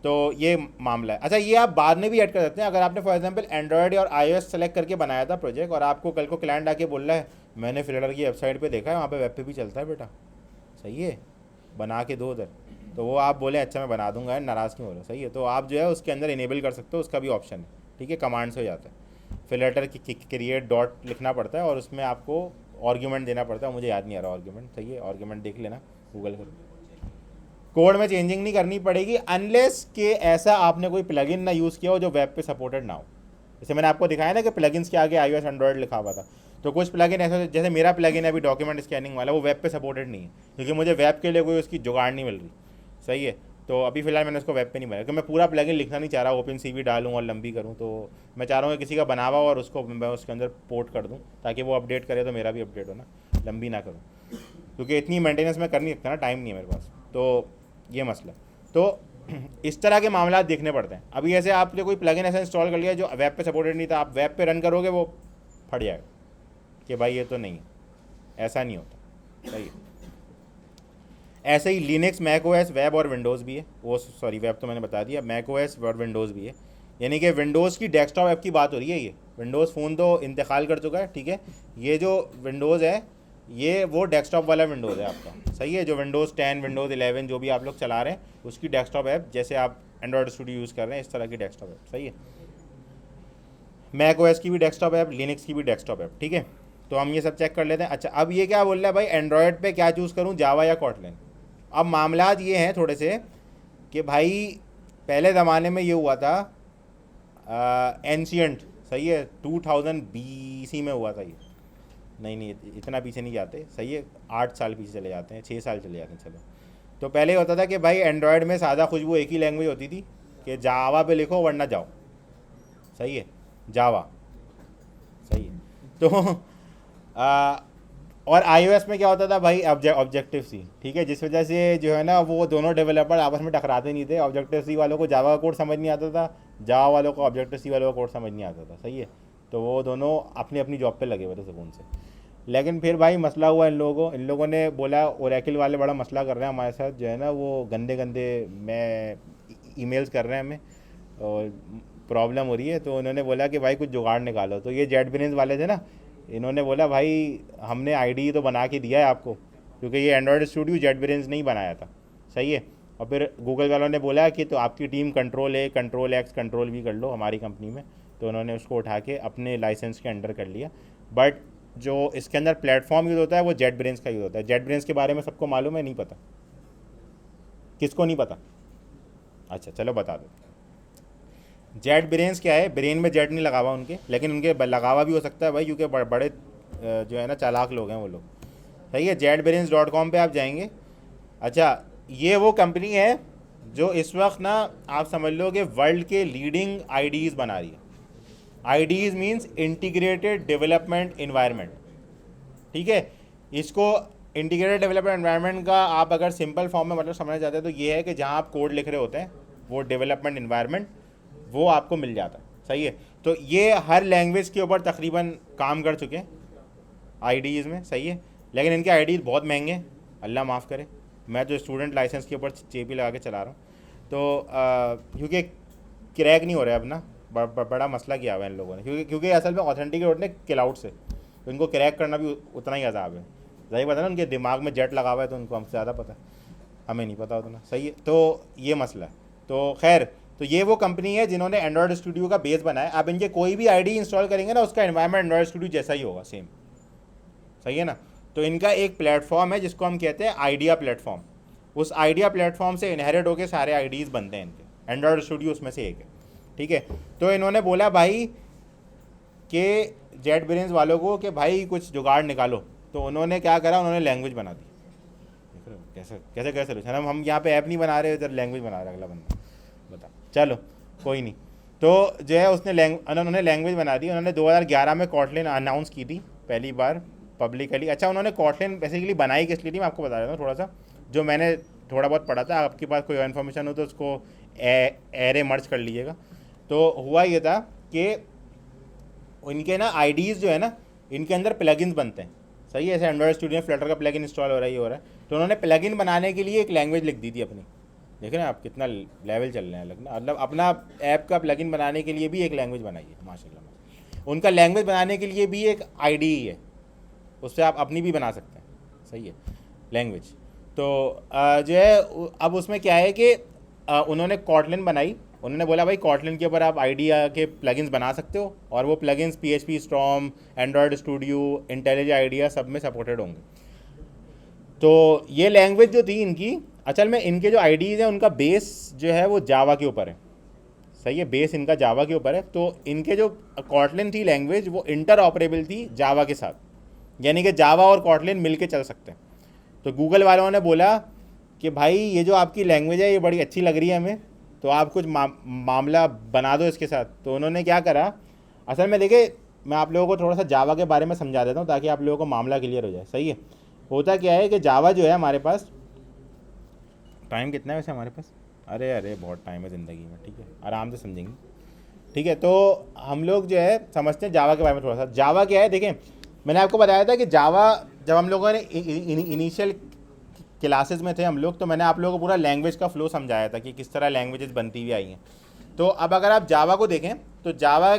Speaker 1: तो ये मामला है। अच्छा, ये आप बाद में भी ऐड कर सकते हैं। अगर आपने फॉर एग्जांपल एंड्रॉयड और iOS सेलेक्ट करके बनाया था प्रोजेक्ट और आपको कल को क्लाइंट आके बोल रहा है मैंने फ्लिटर की वेबसाइट पे देखा है, वहाँ पे वेब पे भी चलता है बेटा, सही है, बना के दो उधर, तो वो आप बोले अच्छा मैं बना दूंगा, नाराज़ क्यों हो रहा है। सही है, तो आप जो है उसके अंदर इनेबल कर सकते हो, उसका भी ऑप्शन है। ठीक है, कमांड से हो जाता है। फ्लिटर की क्रिएट डॉट लिखना पड़ता है और उसमें आपको आर्ग्यूमेंट देना पड़ता है, मुझे याद नहीं आ रहा आर्ग्यूमेंट। सही है, आर्ग्यूमेंट देख लेना गूगल कर। कोड में चेंजिंग नहीं करनी पड़ेगी अनलेस कि ऐसा आपने कोई प्लगइन ना यूज़ किया हो जो वेब पे सपोर्टेड ना हो। जैसे मैंने आपको दिखाया ना कि प्लगइन्स के आगे iOS एंड्रॉयड लिखा हुआ था, तो कुछ प्लगइन ऐसा, जैसे मेरा प्लगइन है अभी डॉक्यूमेंट स्कैनिंग वाला, वो वेब पे सपोर्टेड नहीं है क्योंकि मुझे वेब के लिए कोई उसकी जुगाड़ नहीं मिल रही। सही है, तो अभी फिलहाल मैंने उसको वेब पे नहीं बनाया क्योंकि मैं पूरा प्लगइन लिखना नहीं चाह रहा, ओपन CV डालूँ और लंबी करूँ। तो मैं चाह रहा हूँ कि किसी का बनावा और उसको मैं उसके अंदर पोर्ट कर दूँ ताकि वो अपडेट करे तो मेरा भी अपडेट हो ना, लंबी ना करूँ क्योंकि इतनी मेंटेनेंस मैं कर नहीं सकता ना, टाइम नहीं है मेरे पास। तो ये मसला, तो इस तरह के मामला देखने पड़ते हैं। अभी ऐसे आपने कोई प्लगइन ऐसा इंस्टॉल कर लिया जो वेब पे सपोर्टेड नहीं था, आप वेब पे रन करोगे वो फट जाएगा कि भाई ये तो नहीं है, ऐसा नहीं होता। सही है, ऐसे ही लिनक्स, मैक ओएस, वेब और विंडोज़ भी है। वो सॉरी, वेब तो मैंने बता दिया, मैक ओएस और विंडोज़ भी है। यानी कि विंडोज़ की डेस्कटॉप ऐप की बात हो रही है। ये विंडोज़ फ़ोन तो इंतकाल कर चुका है। ठीक है, ये जो विंडोज़ है ये वो डेस्कटॉप वाला विंडोज़ है आपका। सही है, जो विंडोज़ 10, विंडोज़ 11 जो भी आप लोग चला रहे हैं उसकी डेस्कटॉप ऐप, जैसे आप एंड्रॉयड स्टूडियो यूज़ कर रहे हैं इस तरह की डेस्कटॉप ऐप। सही है, मैक ओएस की भी डेस्कटॉप ऐप, लिनक्स की भी डेस्कटॉप ऐप। ठीक है, तो हम ये सब चेक कर लेते हैं। अच्छा, अब ये क्या बोल रहा है भाई, एंड्रॉयड पे क्या चूज़ करूँ, जावा या कॉटलिन। अब मामलात ये हैं थोड़े से कि भाई पहले ज़माने में ये हुआ था एंशियंट, सही है, 2000 BC में हुआ था ये। नहीं इतना पीछे नहीं जाते। सही है, 8 साल पीछे चले जाते हैं, 6 साल चले जाते हैं। चलो, तो पहले होता था कि भाई एंड्रॉयड में सादा खुशबू एक ही लैंग्वेज होती थी कि जावा पे लिखो वरना जाओ। सही है, जावा। सही है, तो और iOS में क्या होता था भाई, ऑब्जेक्टिव सी। ठीक है, जिस वजह से जो है ना वो दोनों डेवलपर आपस में टकराते नहीं थे। ऑब्जेक्टिव सी वालों को जावा का कोड समझ नहीं आता था, जावा वालों को ऑब्जेक्टिव सी वालों का कोड समझ नहीं आता था। सही है, तो वो दोनों अपनी अपनी जॉब पे लगे हुए थे सुकून से। लेकिन फिर भाई मसला हुआ इन लोगों ने बोला ओरेकल वाले बड़ा मसला कर रहे हैं हमारे साथ, जो है ना वो गंदे ईमेल्स कर रहे हैं हमें और प्रॉब्लम हो रही है। तो उन्होंने बोला कि भाई कुछ जुगाड़ निकालो। तो ये जेटब्रेन्स वाले थे ना, इन्होंने बोला भाई हमने आईडी तो बना के दिया है आपको, क्योंकि ये एंड्रॉयड स्टूडियो जेटब्रेन्स नहीं बनाया था। सही है, और फिर गूगल वालों ने बोला कि तो आपकी team control A, control X, control V कर लो हमारी कंपनी में। तो उन्होंने उसको उठा के अपने लाइसेंस के अंडर कर लिया। बट जो इसके अंदर प्लेटफॉर्म यूज़ होता है वो जेटब्रेन्स का यूज़ होता है। जेटब्रेन्स के बारे में सबको मालूम है, नहीं पता? किसको नहीं पता? अच्छा चलो बता दो। जेटब्रेन्स क्या है, ब्रेन में जेट नहीं लगा हुआ उनके, लेकिन उनके लगा हुआ भी हो सकता है भाई, क्योंकि बड़े जो है ना चालाक लोग हैं वो लोग। सही है, jetbrains.com पे आप जाएंगे। अच्छा, ये वो कंपनी है जो इस वक्त ना आप समझ लो कि वर्ल्ड के लीडिंग IDEs बना रही है। IDEs means integrated development environment. ठीक है, इसको इंटीग्रेटेड डेवलपमेंट इन्वायरमेंट का आप अगर सिंपल फॉर्म में मतलब समझना चाहते हैं तो ये है कि जहाँ आप कोड लिख रहे होते हैं वो डेवलपमेंट इन्वायरमेंट वो आपको मिल जाता है। सही है, तो ये हर लैंग्वेज के ऊपर तकरीबन काम कर चुके हैं IDEs में। सही है, लेकिन इनके IDEs बहुत महंगे हैं, अल्लाह माफ़ करे। मैं जो स्टूडेंट लाइसेंस के ऊपर चेपी लगा के चला रहा हूँ, तो क्योंकि क्रैक नहीं हो रहा है अब ना, बड़ा मसला किया हुआ है इन लोगों ने, क्योंकि असल में ऑथेंटिकेट होते हैं क्लाउड से, तो इनको क्रैक करना भी उतना ही अजाब है। सही पता ना, उनके दिमाग में जेट लगा हुआ है तो उनको हमसे ज़्यादा पता है, हमें नहीं पता उतना। सही है, तो ये मसला है। तो खैर, तो ये वो कंपनी है जिन्होंने एंड्रॉयड स्टूडियो का बेस बनाया। अब इनके कोई भी IDE इंस्टॉल करेंगे ना उसका एनवायरनमेंट एंड्रॉयड स्टूडियो जैसा ही होगा, सेम। सही है ना, तो इनका एक प्लेटफॉर्म है जिसको हम कहते हैं आइडिया प्लेटफॉर्म। उस आइडिया प्लेटफॉर्म से इनहेरिट होकर सारे IDEs बनते हैं इनके, एंड्रॉयड स्टूडियो उसमें से एक है। ठीक है, तो इन्होंने बोला भाई कि जेट ब्रेन्स वालों को कि भाई कुछ जुगाड़ निकालो, तो उन्होंने क्या करा, उन्होंने लैंग्वेज बना दी। देख रहे हो कैसे कैसे कैसे सोल्यूशन, हम यहाँ पे ऐप नहीं बना रहे, इधर लैंग्वेज बना रहा है अगला बंदा। बता, चलो कोई नहीं। तो जो है उन्होंने लैंग्वेज बना दी। उन्होंने 2011 में कॉटलिन अनाउंस की थी पहली बार पब्लिकली। अच्छा, उन्होंने कॉटलिन बेसिकली बनाई किस लिए थी, मैं आपको बता देता हूँ थोड़ा सा, जो मैंने थोड़ा बहुत पढ़ा था। आपके पास कोई और इन्फॉर्मेशन हो तो उसको एरे मर्ज कर लीजिएगा। तो हुआ ये था कि इनके ना आईडीज़ जो है ना, इनके अंदर प्लगइन्स बनते हैं। सही है, ऐसे एंड्रॉयड स्टूडियो में फ्लटर का प्लगइन इंस्टॉल हो रहा है, ये हो रहा है। तो उन्होंने प्लगइन बनाने के लिए एक लैंग्वेज लिख दी थी अपनी। देख रहे हैं आप कितना लेवल चल रहे हैं, लगना मतलब अपना ऐप का प्लगइन बनाने के लिए भी एक लैंग्वेज बनाई है माशाल्लाह। उनका लैंग्वेज बनाने के लिए भी एक आईडी है, उससे आप अपनी भी बना सकते हैं। सही है, लैंग्वेज। तो जो है अब उसमें क्या है कि उन्होंने कॉटलिन बनाई। उन्होंने बोला भाई कॉटलिन के ऊपर आप आइडिया के प्लगइन्स बना सकते हो, और वो plugins PHP storm, Android studio, intelligent idea सब में सपोर्टेड होंगे। तो ये लैंग्वेज जो थी इनकी, असल में इनके जो आईडीज़ हैं उनका बेस जो है वो जावा के ऊपर है। सही है, बेस इनका जावा के ऊपर है। तो इनके जो कॉटलिन थी लैंग्वेज, वो इंटर ऑपरेबल थी जावा के साथ, यानी कि जावा और कॉटलिन मिल के चल सकते हैं। तो गूगल वालों ने बोला कि भाई ये जो आपकी लैंग्वेज है ये बड़ी अच्छी लग रही है हमें, तो आप कुछ मामला बना दो इसके साथ। तो उन्होंने क्या करा, असल में देखिए मैं आप लोगों को थोड़ा सा जावा के बारे में समझा देता हूँ ताकि आप लोगों को मामला क्लियर हो जाए। सही है, होता क्या है कि जावा जो है हमारे पास, टाइम कितना है वैसे हमारे पास, अरे बहुत टाइम है ज़िंदगी में, ठीक है आराम से समझेंगे, ठीक है। तो हम लोग जो है समझते हैं जावा के बारे में थोड़ा सा। जावा क्या है, देखें मैंने आपको बताया था कि जावा जब हम लोगों ने इनिशियल क्लासेस में थे हम लोग, तो मैंने आप लोगों को पूरा लैंग्वेज का फ्लो समझाया था कि किस तरह लैंग्वेजेस बनती हुई आई हैं। तो अब अगर आप जावा को देखें तो जावा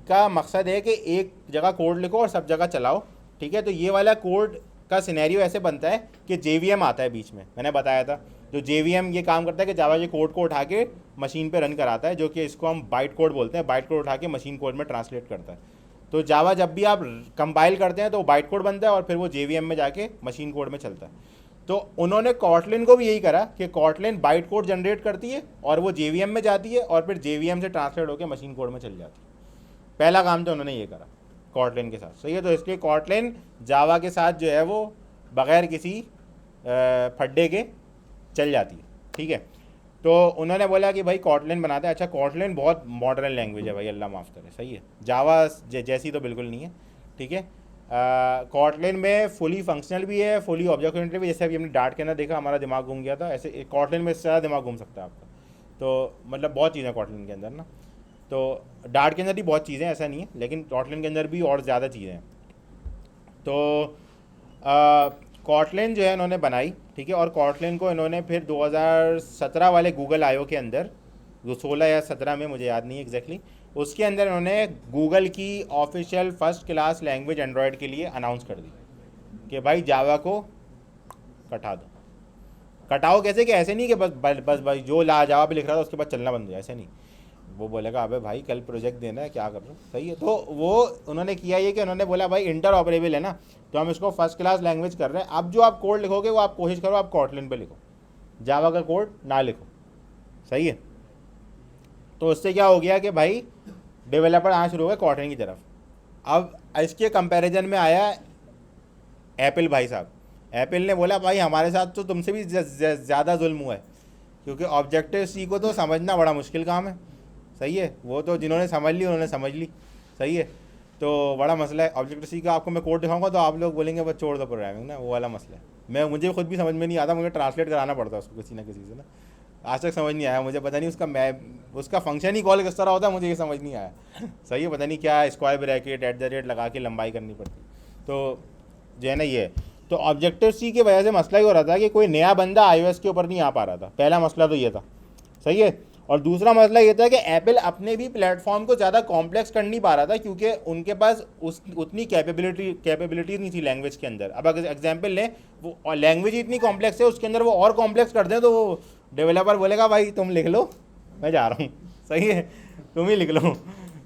Speaker 1: का मकसद है कि एक जगह कोड लिखो और सब जगह चलाओ, ठीक है। तो ये वाला कोड का सिनेरियो ऐसे बनता है कि JVM आता है बीच में, मैंने बताया था। जो JVM ये काम करता है कि जावा के कोड को उठा के मशीन पे रन कराता है, जो कि इसको हम बाइट कोड बोलते हैं। बाइट कोड उठा के मशीन कोड में ट्रांसलेट करता है। तो जावा जब भी आप कंपाइल करते हैं तो बाइट कोड बनता है और फिर वो JVM में जाके मशीन कोड में चलता है। तो उन्होंने कॉटलिन को भी यही करा कि कॉटलिन बाइट कोड जनरेट करती है और वो JVM में जाती है और फिर JVM से ट्रांसलेट होकर मशीन कोड में चल जाती है। पहला काम तो उन्होंने ये करा कॉटलिन के साथ। सही है, तो इसलिए कॉटलिन जावा के साथ जो है वो बग़ैर किसी फड्डे के चल जाती है, ठीक है। तो उन्होंने बोला कि भाई कॉटलिन बनाते हैं। अच्छा, कॉटलिन बहुत मॉडर्न लैंग्वेज है भाई, अल्लाह माफ़ करे। सही है, जावा जैसी तो बिल्कुल नहीं है, ठीक है। कॉटलिन में फुली फंक्शनल भी है, फुली ऑब्जेक्ट ओरिएंटेड भी। जैसे अभी हमने डार्ट के अंदर देखा हमारा दिमाग घूम गया था, ऐसे कॉटलिन में इससे ज़्यादा दिमाग घूम सकता है आपका। तो मतलब बहुत चीज़ें कॉटलिन के अंदर ना, तो डार्ट के अंदर भी बहुत चीज़ें, ऐसा नहीं है, लेकिन कॉटलिन के अंदर भी और ज़्यादा चीज़ें हैं। तो कॉटलिन जो है इन्होंने बनाई, ठीक है। और कॉटलिन को इन्होंने फिर 2017 वाले गूगल I/O के अंदर, जो 16 या 17 में मुझे याद नहीं एग्जैक्टली, उसके अंदर इन्होंने गूगल की official first class language Android के लिए अनाउंस कर दी कि भाई जावा को कटा दो। कटाओ कैसे, कि ऐसे नहीं कि बस भाई जो जावा पे लिख रहा था उसके बाद चलना बंद हो जाए, ऐसे नहीं। वो बोलेगा अबे भाई कल प्रोजेक्ट देना है, क्या कर रहे हो। सही है, तो वो उन्होंने किया ये कि उन्होंने बोला भाई इंटर ऑपरेबल है ना, तो हम इसको फर्स्ट क्लास लैंग्वेज कर रहे हैं। अब जो आप कोड लिखोगे वो आप कोशिश करो आप कॉटलिन पे लिखो, जावा का कोड ना लिखो। सही है, तो उससे क्या हो गया कि भाई डेवलपर आना शुरू हो गए कॉटलिन की तरफ। अब इसके कंपैरिजन में आया एप्पल भाई साहब। एप्पल ने बोला भाई हमारे साथ तो तुमसे भी ज़्यादा जुल्म हुआ है, क्योंकि ऑब्जेक्टिव सी को तो समझना बड़ा मुश्किल काम है। सही है, वो तो जिन्होंने समझ ली उन्होंने समझ ली। सही है, तो बड़ा मसला है ऑब्जेक्टिव सी का। आपको मैं कोड दिखाऊंगा तो आप लोग बोलेंगे बस छोड़ दो प्रोग्रामिंग ना, वो वाला मसला है। मुझे खुद भी समझ में नहीं आता, मुझे ट्रांसलेट कराना पड़ता है उसको किसी ना किसी से ना। आज तक समझ नहीं आया मुझे, पता नहीं उसका फंक्शन ही कॉल किस तरह होता है, मुझे ये समझ नहीं आया। सही है, पता नहीं क्या स्क्वायर ब्रैकेट @ लगा के लंबाई करनी पड़ती। तो जो है ना ये, तो ऑब्जेक्टिव सी की वजह से मसला ही हो रहा था कि कोई नया बंदा iOS के ऊपर नहीं आ पा रहा था। पहला मसला तो ये था। सही है, और दूसरा मसला ये था कि एप्पल अपने भी प्लेटफॉर्म को ज़्यादा कॉम्प्लेक्स कर नहीं पा रहा था, क्योंकि उनके पास उतनी कैपेबिलिटीज़ नहीं थी लैंग्वेज के अंदर। अब अगर एग्जांपल लें, वो लैंग्वेज ही इतनी कॉम्प्लेक्स है, उसके अंदर वो और कॉम्प्लेक्स कर दें तो वो डेवलपर बोलेगा भाई तुम लिख लो, मैं जा रहा हूँ। सही है, तुम ही लिख लो।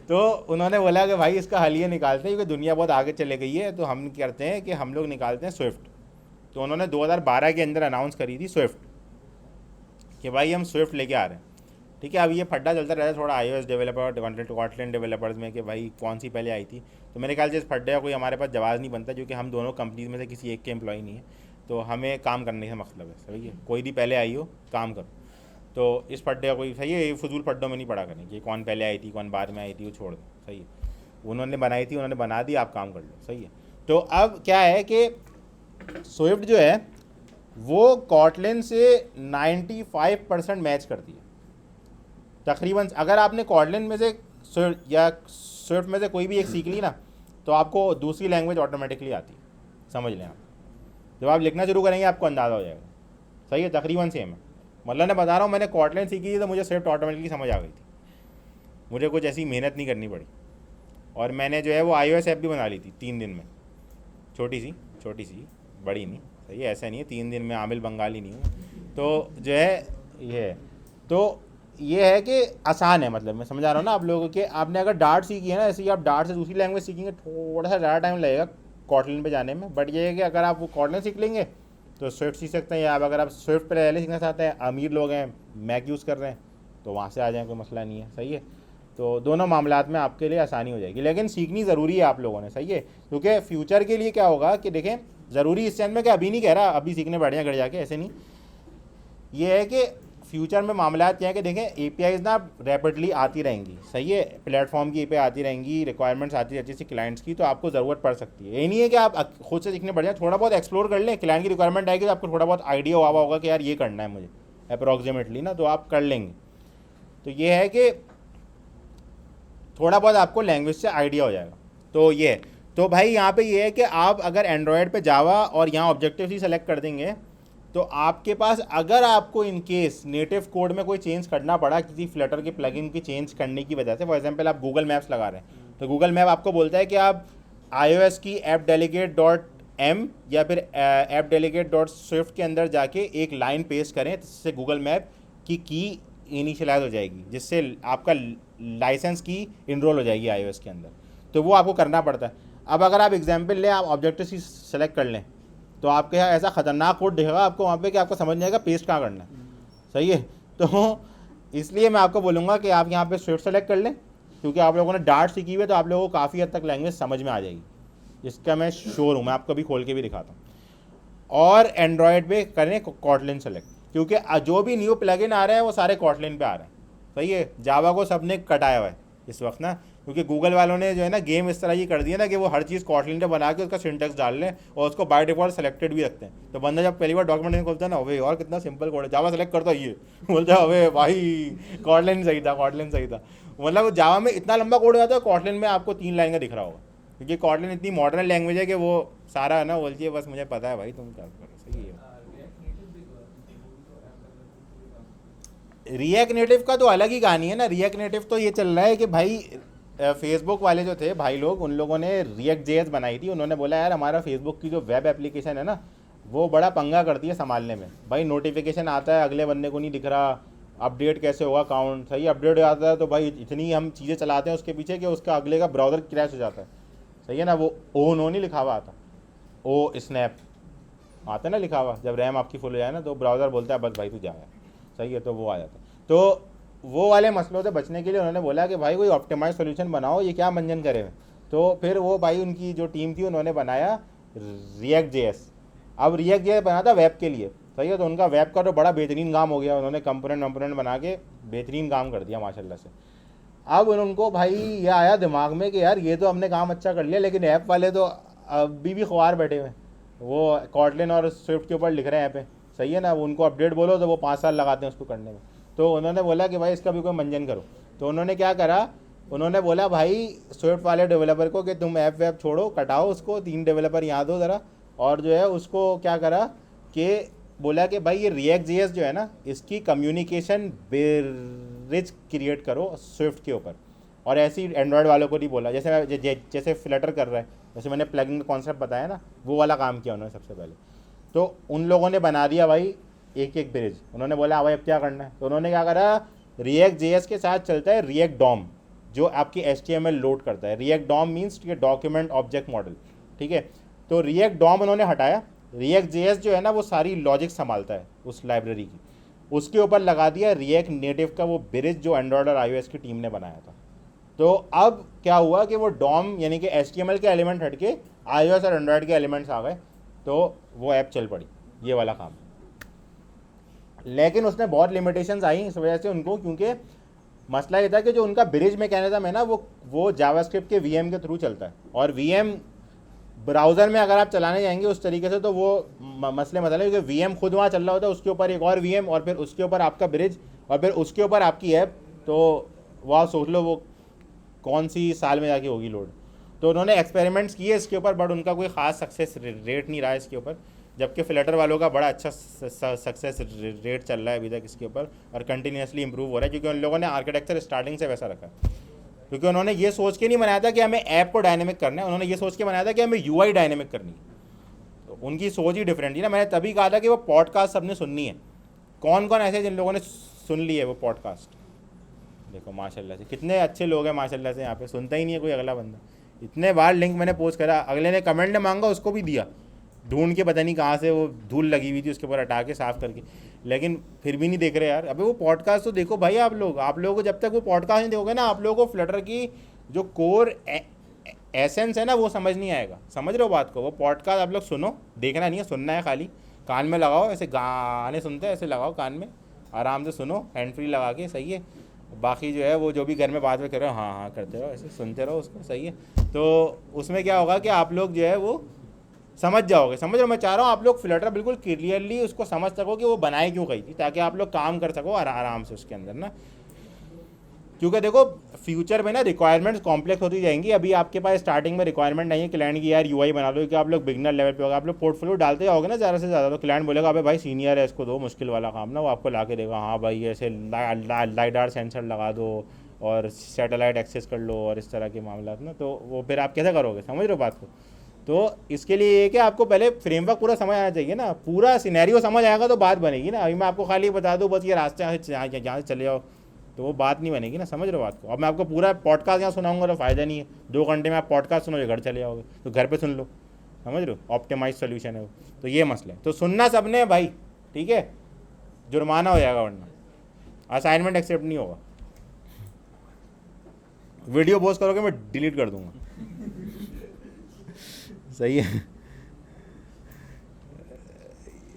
Speaker 1: तो उन्होंने बोला कि भाई इसका हल ये निकालते हैं, क्योंकि दुनिया बहुत आगे चले गई है, तो हम करते हैं कि हम लोग निकालते हैं स्विफ्ट। तो उन्होंने 2012 के अंदर अनाउंस करी थी स्विफ्ट, कि भाई हम स्विफ्ट लेके आ रहे हैं, ठीक है। अब ये फड्डा चलता रहता है थोड़ा iOS डेवलपर कॉटलिन डेवलपर्स में कि भाई कौन सी पहले आई थी। तो मेरे ख्याल से इस फड्डे का कोई हमारे पास जवाब नहीं बनता, क्योंकि हम दोनों कंपनीज में से किसी एक के एम्प्लॉय नहीं है, तो हमें काम करने से मतलब है, सही है। कोई भी पहले आई हो काम करो, तो इस फड्डे का कोई सही है, ये फजूल फड्डों में नहीं पड़ा करें कि कौन पहले आई थी कौन बाद में आई थी, वो छोड़ दो, सही है। उन्होंने बनाई थी, उन्होंने बना दी, आप काम कर लो, सही है। तो अब क्या है कि स्विफ्ट जो है वो कॉटलिन से 95% मैच करती है तकरीबन। अगर आपने कॉटलिन में से या स्विफ्ट में से कोई भी एक सीख ली ना, तो आपको दूसरी लैंग्वेज ऑटोमेटिकली आती है, समझ लें आप। जब आप लिखना शुरू करेंगे आपको अंदाज़ा हो जाएगा, सही है, तकरीबन सेम है। मतलब मैं बता रहा हूँ, मैंने कॉटलिन सीखी थी तो मुझे स्विफ्ट ऑटोमेटिकली समझ आ गई थी, मुझे कुछ ऐसी मेहनत नहीं करनी पड़ी। और मैंने जो है वो iOS ऐप भी बना ली थी 3 दिन में, छोटी सी, बड़ी नहीं, सही है, ऐसा नहीं है 3 दिन में आमिल बंगाली नहीं हूँ। तो जो है ये है कि आसान है, मतलब मैं समझा रहा हूँ ना आप लोगों के। आपने अगर डार्ट सीखी है ना, ऐसे ही आप डार्ट से दूसरी लैंग्वेज सीखेंगे थोड़ा सा ज़्यादा टाइम लगेगा कॉटलिन पे जाने में, बट ये है कि अगर आप वो कॉटलिन सीख लेंगे तो स्विफ्ट सीख सकते हैं। या अगर आप स्विफ्ट पर पहले सीखना चाहते हैं, अमीर लोग हैं, मैक यूज़ कर रहे हैं, तो वहाँ से आ जाएँ, कोई मसला नहीं है, सही है। तो दोनों मामलात में आपके लिए आसानी हो जाएगी, लेकिन सीखनी ज़रूरी है आप लोगों ने, सही है, क्योंकि फ्यूचर के लिए क्या होगा कि देखें, ज़रूरी इस चैन में कि अभी नहीं कह रहा अभी सीखने बैठ जाए घर जाके, ऐसे नहीं। ये है कि फ्यूचर में मामलात क्या है कि देखें APIs ना रैपिडली आती रहेंगी, सही है, प्लेटफॉर्म की API आती रहेंगी, रिक्वायरमेंट्स आती रहती है क्लाइंट्स की, तो आपको ज़रूरत पड़ सकती है। ये नहीं है कि आप खुद से सीखने बैठ जाए, थोड़ा बहुत एक्सप्लोर कर लें, क्लाइंट की रिक्वायरमेंट आएगी तो आपको थोड़ा बहुत आइडिया हुआ होगा कि यार ये करना है मुझे अप्रॉक्सीमेटली ना, तो आप कर लेंगे। तो ये है कि थोड़ा बहुत आपको लैंग्वेज से आइडिया हो जाएगा। तो ये है, तो भाई यहाँ पे ये है कि आप अगर एंड्रॉयड पे जावा और यहाँ ऑब्जेक्टिव सी सेलेक्ट कर देंगे, तो आपके पास अगर आपको इन केस नेटिव कोड में कोई चेंज करना पड़ा किसी फ्लटर के प्लगइन की चेंज करने की वजह से, फॉर एग्जांपल आप गूगल मैप्स लगा रहे हैं, तो गूगल मैप आपको बोलता है कि आप iOS की appdelegate.m या फिर appdelegate.swift के अंदर जाके एक लाइन पेस्ट करें, जिससे गूगल मैप की इनिशियलाइज हो जाएगी, जिससे आपका लाइसेंस की इनरोल हो जाएगी iOS के अंदर, तो वो आपको करना पड़ता है। अब अगर आप एग्जांपल लें, आप ऑब्जेक्टिव सी सेलेक्ट कर लें, तो आपके यहाँ ऐसा ख़तरनाक कोड दिखेगा आपको वहाँ पे कि आपको समझ नहीं आएगा पेस्ट कहाँ करना है, सही है। तो इसलिए मैं आपको बोलूँगा कि आप यहाँ पे स्विफ्ट सेलेक्ट कर लें, क्योंकि आप लोगों ने डार्ट सीखी हुई है, तो आप लोगों को काफ़ी हद तक लैंग्वेज समझ में आ जाएगी, इसका मैं श्योर हूँ, मैं आपको भी खोल के भी दिखाता हूँ। और एंड्रॉयड पे करें कॉटलिन सेलेक्ट, क्योंकि जो भी न्यू प्लगइन आ रहे हैं वो सारे कॉटलिन पे आ रहे हैं, सही है। जावा को सबने कटाया हुआ है इस वक्त ना, क्योंकि गूगल वालों ने जो है ना गेम इस तरह ही कर दिया ना कि वो हर चीज़ कॉटलिन पे बना के उसका सिंटेक्स डाल लें और उसको बाय डिफॉल्ट सेलेक्टेड भी रखते हैं। तो बंदा जब पहली बार डॉक्यूमेंट खोलता है ना, अबे और कितना सिंपल कोड है, जावा सेलेक्ट करता ये बोलता है अबे भाई कॉटलिन सही था। मतलब जावा में इतना लंबा कोड हो जाता है, कॉटलिन में आपको 3 लाइन का दिख रहा होगा, क्योंकि कॉटलिन इतनी मॉडर्न लैंग्वेज है कि वो सारा है ना बोलती है बस मुझे पता है भाई तुम क्या करो, सही है। रिएक्ट नेटिव का तो अलग ही कहानी है ना। रिएक्ट नेटिव तो ये चल रहा है कि भाई फेसबुक वाले जो थे भाई लोग, उन लोगों ने रिएक्ट JS बनाई थी। उन्होंने बोला यार हमारा फेसबुक की जो वेब एप्लीकेशन है ना, वो बड़ा पंगा करती है संभालने में। भाई नोटिफिकेशन आता है, अगले बंदे को नहीं दिख रहा, अपडेट कैसे होगा अकाउंट, सही अपडेट आता है तो भाई इतनी हम चीज़ें चलाते हैं उसके पीछे कि उसका अगले का ब्राउज़र क्रैश हो जाता है, सही है ना। वो नो नहीं लिखा हुआ आता, ओ स्नैप आता है ना लिखा हुआ, जब रैम आपकी फुल हो जाए ना तो ब्राउज़र बोलता है बस भाई तू जा, सही है, तो वो आ जाता है। तो वो वाले मसलों से बचने के लिए उन्होंने बोला कि भाई कोई ऑप्टिमाइज सोल्यूशन बनाओ, ये क्या मंजन करे हुए। तो फिर वो भाई उनकी जो टीम थी उन्होंने बनाया रिएक्ट JS। अब रिएक्ट JS बना था वेब के लिए, सही है, तो उनका वेब का तो बड़ा बेहतरीन काम हो गया, उन्होंने कंपोनेंट बना के बेहतरीन काम कर दिया माशाल्लाह से। अब उनको भाई ये आया दिमाग में कि यार ये तो हमने काम अच्छा कर लिया, लेकिन ऐप वाले तो अभी भी ख्वार बैठे हुए हैं, वो कॉटलिन और स्विफ्ट के ऊपर लिख रहे हैं ऐप पे, सही है ना। वो उनको अपडेट बोलो तो वो 5 साल लगाते हैं उसको करने में। तो उन्होंने बोला कि भाई इसका भी कोई मंजन करो। तो उन्होंने क्या करा, उन्होंने बोला भाई स्विफ्ट वाले डेवलपर को कि तुम ऐप वेब छोड़ो, कटाओ उसको, 3 डेवलपर यहाँ दो ज़रा, और जो है उसको क्या करा कि बोला कि भाई ये रिएक्ट JS जो है ना, इसकी कम्युनिकेशन ब्रिज क्रिएट करो स्विफ्ट के ऊपर। और ऐसे ही एंड्रॉयड वालों को नहीं बोला, जैसे फ्लटर कर रहा है, जैसे मैंने प्लगइन का कॉन्सेप्ट बताया ना, वो वाला काम किया उन्होंने सबसे पहले। तो उन लोगों ने बना दिया भाई एक ब्रिज। उन्होंने बोला भाई अब क्या करना है, तो उन्होंने क्या करा, रिएक्ट JS के साथ चलता है रिएक्ट DOM जो आपकी HTML लोड करता है। React DOM means document object model, ठीक है। तो रिएक्ट DOM उन्होंने हटाया, रिएक्ट JS जो है ना वो सारी लॉजिक संभालता है उस लाइब्रेरी की। उसके ऊपर लगा दिया रिएक्ट नेटिव का वो ब्रिज जो एंड्रॉयड और iOS की टीम ने बनाया था। तो अब क्या हुआ कि वो डॉम यानी कि HTML के एलिमेंट हट के iOS और एंड्रॉयड के एलिमेंट्स आ गए, तो वो ऐप चल पड़ी, ये वाला काम। लेकिन उसने बहुत लिमिटेशंस आई इस वजह से उनको, क्योंकि मसला ये था कि जो उनका ब्रिज मैकेनिज्म है ना वो जावास्क्रिप्ट के VM के थ्रू चलता है, और VM ब्राउज़र में अगर आप चलाने जाएंगे उस तरीके से तो वो मसले है, क्योंकि VM खुद वहाँ चल रहा होता है, उसके ऊपर एक और VM, और फिर उसके ऊपर आपका ब्रिज, और फिर उसके ऊपर आपकी ऐप। तो वो आप सोच लो वो कौन सी साल में जाके होगी लोड। तो उन्होंने एक्सपेरिमेंट्स किए इसके ऊपर, बट उनका कोई ख़ास सक्सेस रेट नहीं रहा इसके ऊपर, जबकि फ्लटर वालों का बड़ा अच्छा सक्सेस रेट चल रहा है अभी तक इसके ऊपर, और कंटिन्यूसली इंप्रूव हो रहा है, क्योंकि उन लोगों ने आर्किटेक्चर स्टार्टिंग से वैसा रखा है। क्योंकि उन्होंने ये सोच के नहीं बनाया था कि हमें ऐप को डायनेमिक करना है, उन्होंने ये सोच के बनाया था कि हमें UI डायनेमिक करनी है। तो उनकी सोच ही डिफरेंट थी ना। मैंने तभी कहा था कि वो पॉडकास्ट सबने सुननी है। कौन कौन ऐसे जिन लोगों ने सुन ली है वो पॉडकास्ट? देखो माशाल्लाह से कितने अच्छे लोग हैं माशाल्लाह से, यहाँ पे सुनता ही नहीं है कोई अगला बंदा। इतने बार लिंक मैंने पोस्ट करा, अगले ने कमेंट ने मांगा, उसको भी दिया ढूंढ के, पता नहीं कहाँ से वो धूल लगी हुई थी उसके ऊपर हटा के साफ़ करके, लेकिन फिर भी नहीं देख रहे यार। अबे वो पॉडकास्ट तो देखो भाई, आप लोगों को जब तक वो पॉडकास्ट नहीं देखोगे ना, आप लोगों को फ्लटर की जो कोर एसेंस है ना वो समझ नहीं आएगा। समझ रहे हो बात को? वो पॉडकास्ट आप लोग सुनो, देखना नहीं है, सुनना है खाली, कान में लगाओ, ऐसे गाने सुनते हैं ऐसे लगाओ कान में, आराम से सुनो हैंड फ्री लगा के, सही है। बाकी जो है वो जो भी घर में बात में कर रहे हो, हाँ हाँ करते रहो, ऐसे सुनते रहो उसको, सही है। तो उसमें क्या होगा कि आप लोग जो है वो समझ जाओगे। समझ रहे हो? मैं चाह रहा हूँ आप लोग फ्लटर बिल्कुल क्लियरली उसको समझ सको कि वो बनाए क्यों गई थी, ताकि आप लोग काम कर सको आराम से उसके अंदर ना। क्योंकि देखो फ्यूचर में ना रिक्वायरमेंट्स कॉम्प्लेक्स होती जाएंगी। अभी आपके पास स्टार्टिंग में रिक्वायरमेंट नहीं है क्लाइंट की यार UI बना लो, कि आप लोग बिगनर लेवल पे होगा, आप लोग पोर्टफोलियो डालते जाओगे ना ज़्यादा से ज़्यादा, तो क्लाइंट बोलेगा अबे भाई सीनियर है, इसको दो मुश्किल वाला काम ना, वो आपको ला के देगा, हाँ भाई ऐसे लाइडार सेंसर लगा दो और सैटेलाइट एक्सेस कर लो और इस तरह के मामला ना। तो वो फिर आप कैसे करोगे? समझ रहे हो बात को? तो इसके लिए ये कि आपको पहले फ्रेमवर्क पूरा समझ आना चाहिए ना, पूरा सिनेरियो समझ आएगा तो बात बनेगी ना। अभी मैं आपको खाली बता दूँ बस ये रास्ते यहाँ से चले जाओ, तो वो बात नहीं बनेगी ना। समझ रहे हो बात को? अब मैं आपको पूरा पॉडकास्ट यहाँ सुनाऊंगा तो फ़ायदा नहीं है। 2 घंटे में आप पॉडकास्ट सुनोगे, घर चले जाओगे, तो घर पे सुन लो। समझ रहे हो? ऑप्टिमाइज सोल्यूशन है वो। तो ये मसला है, तो सुनना सबने है भाई, ठीक है? जुर्माना हो जाएगा वरना, असाइनमेंट एक्सेप्ट नहीं होगा। वीडियो पोस्ट करोगे मैं डिलीट कर दूंगा। सही है,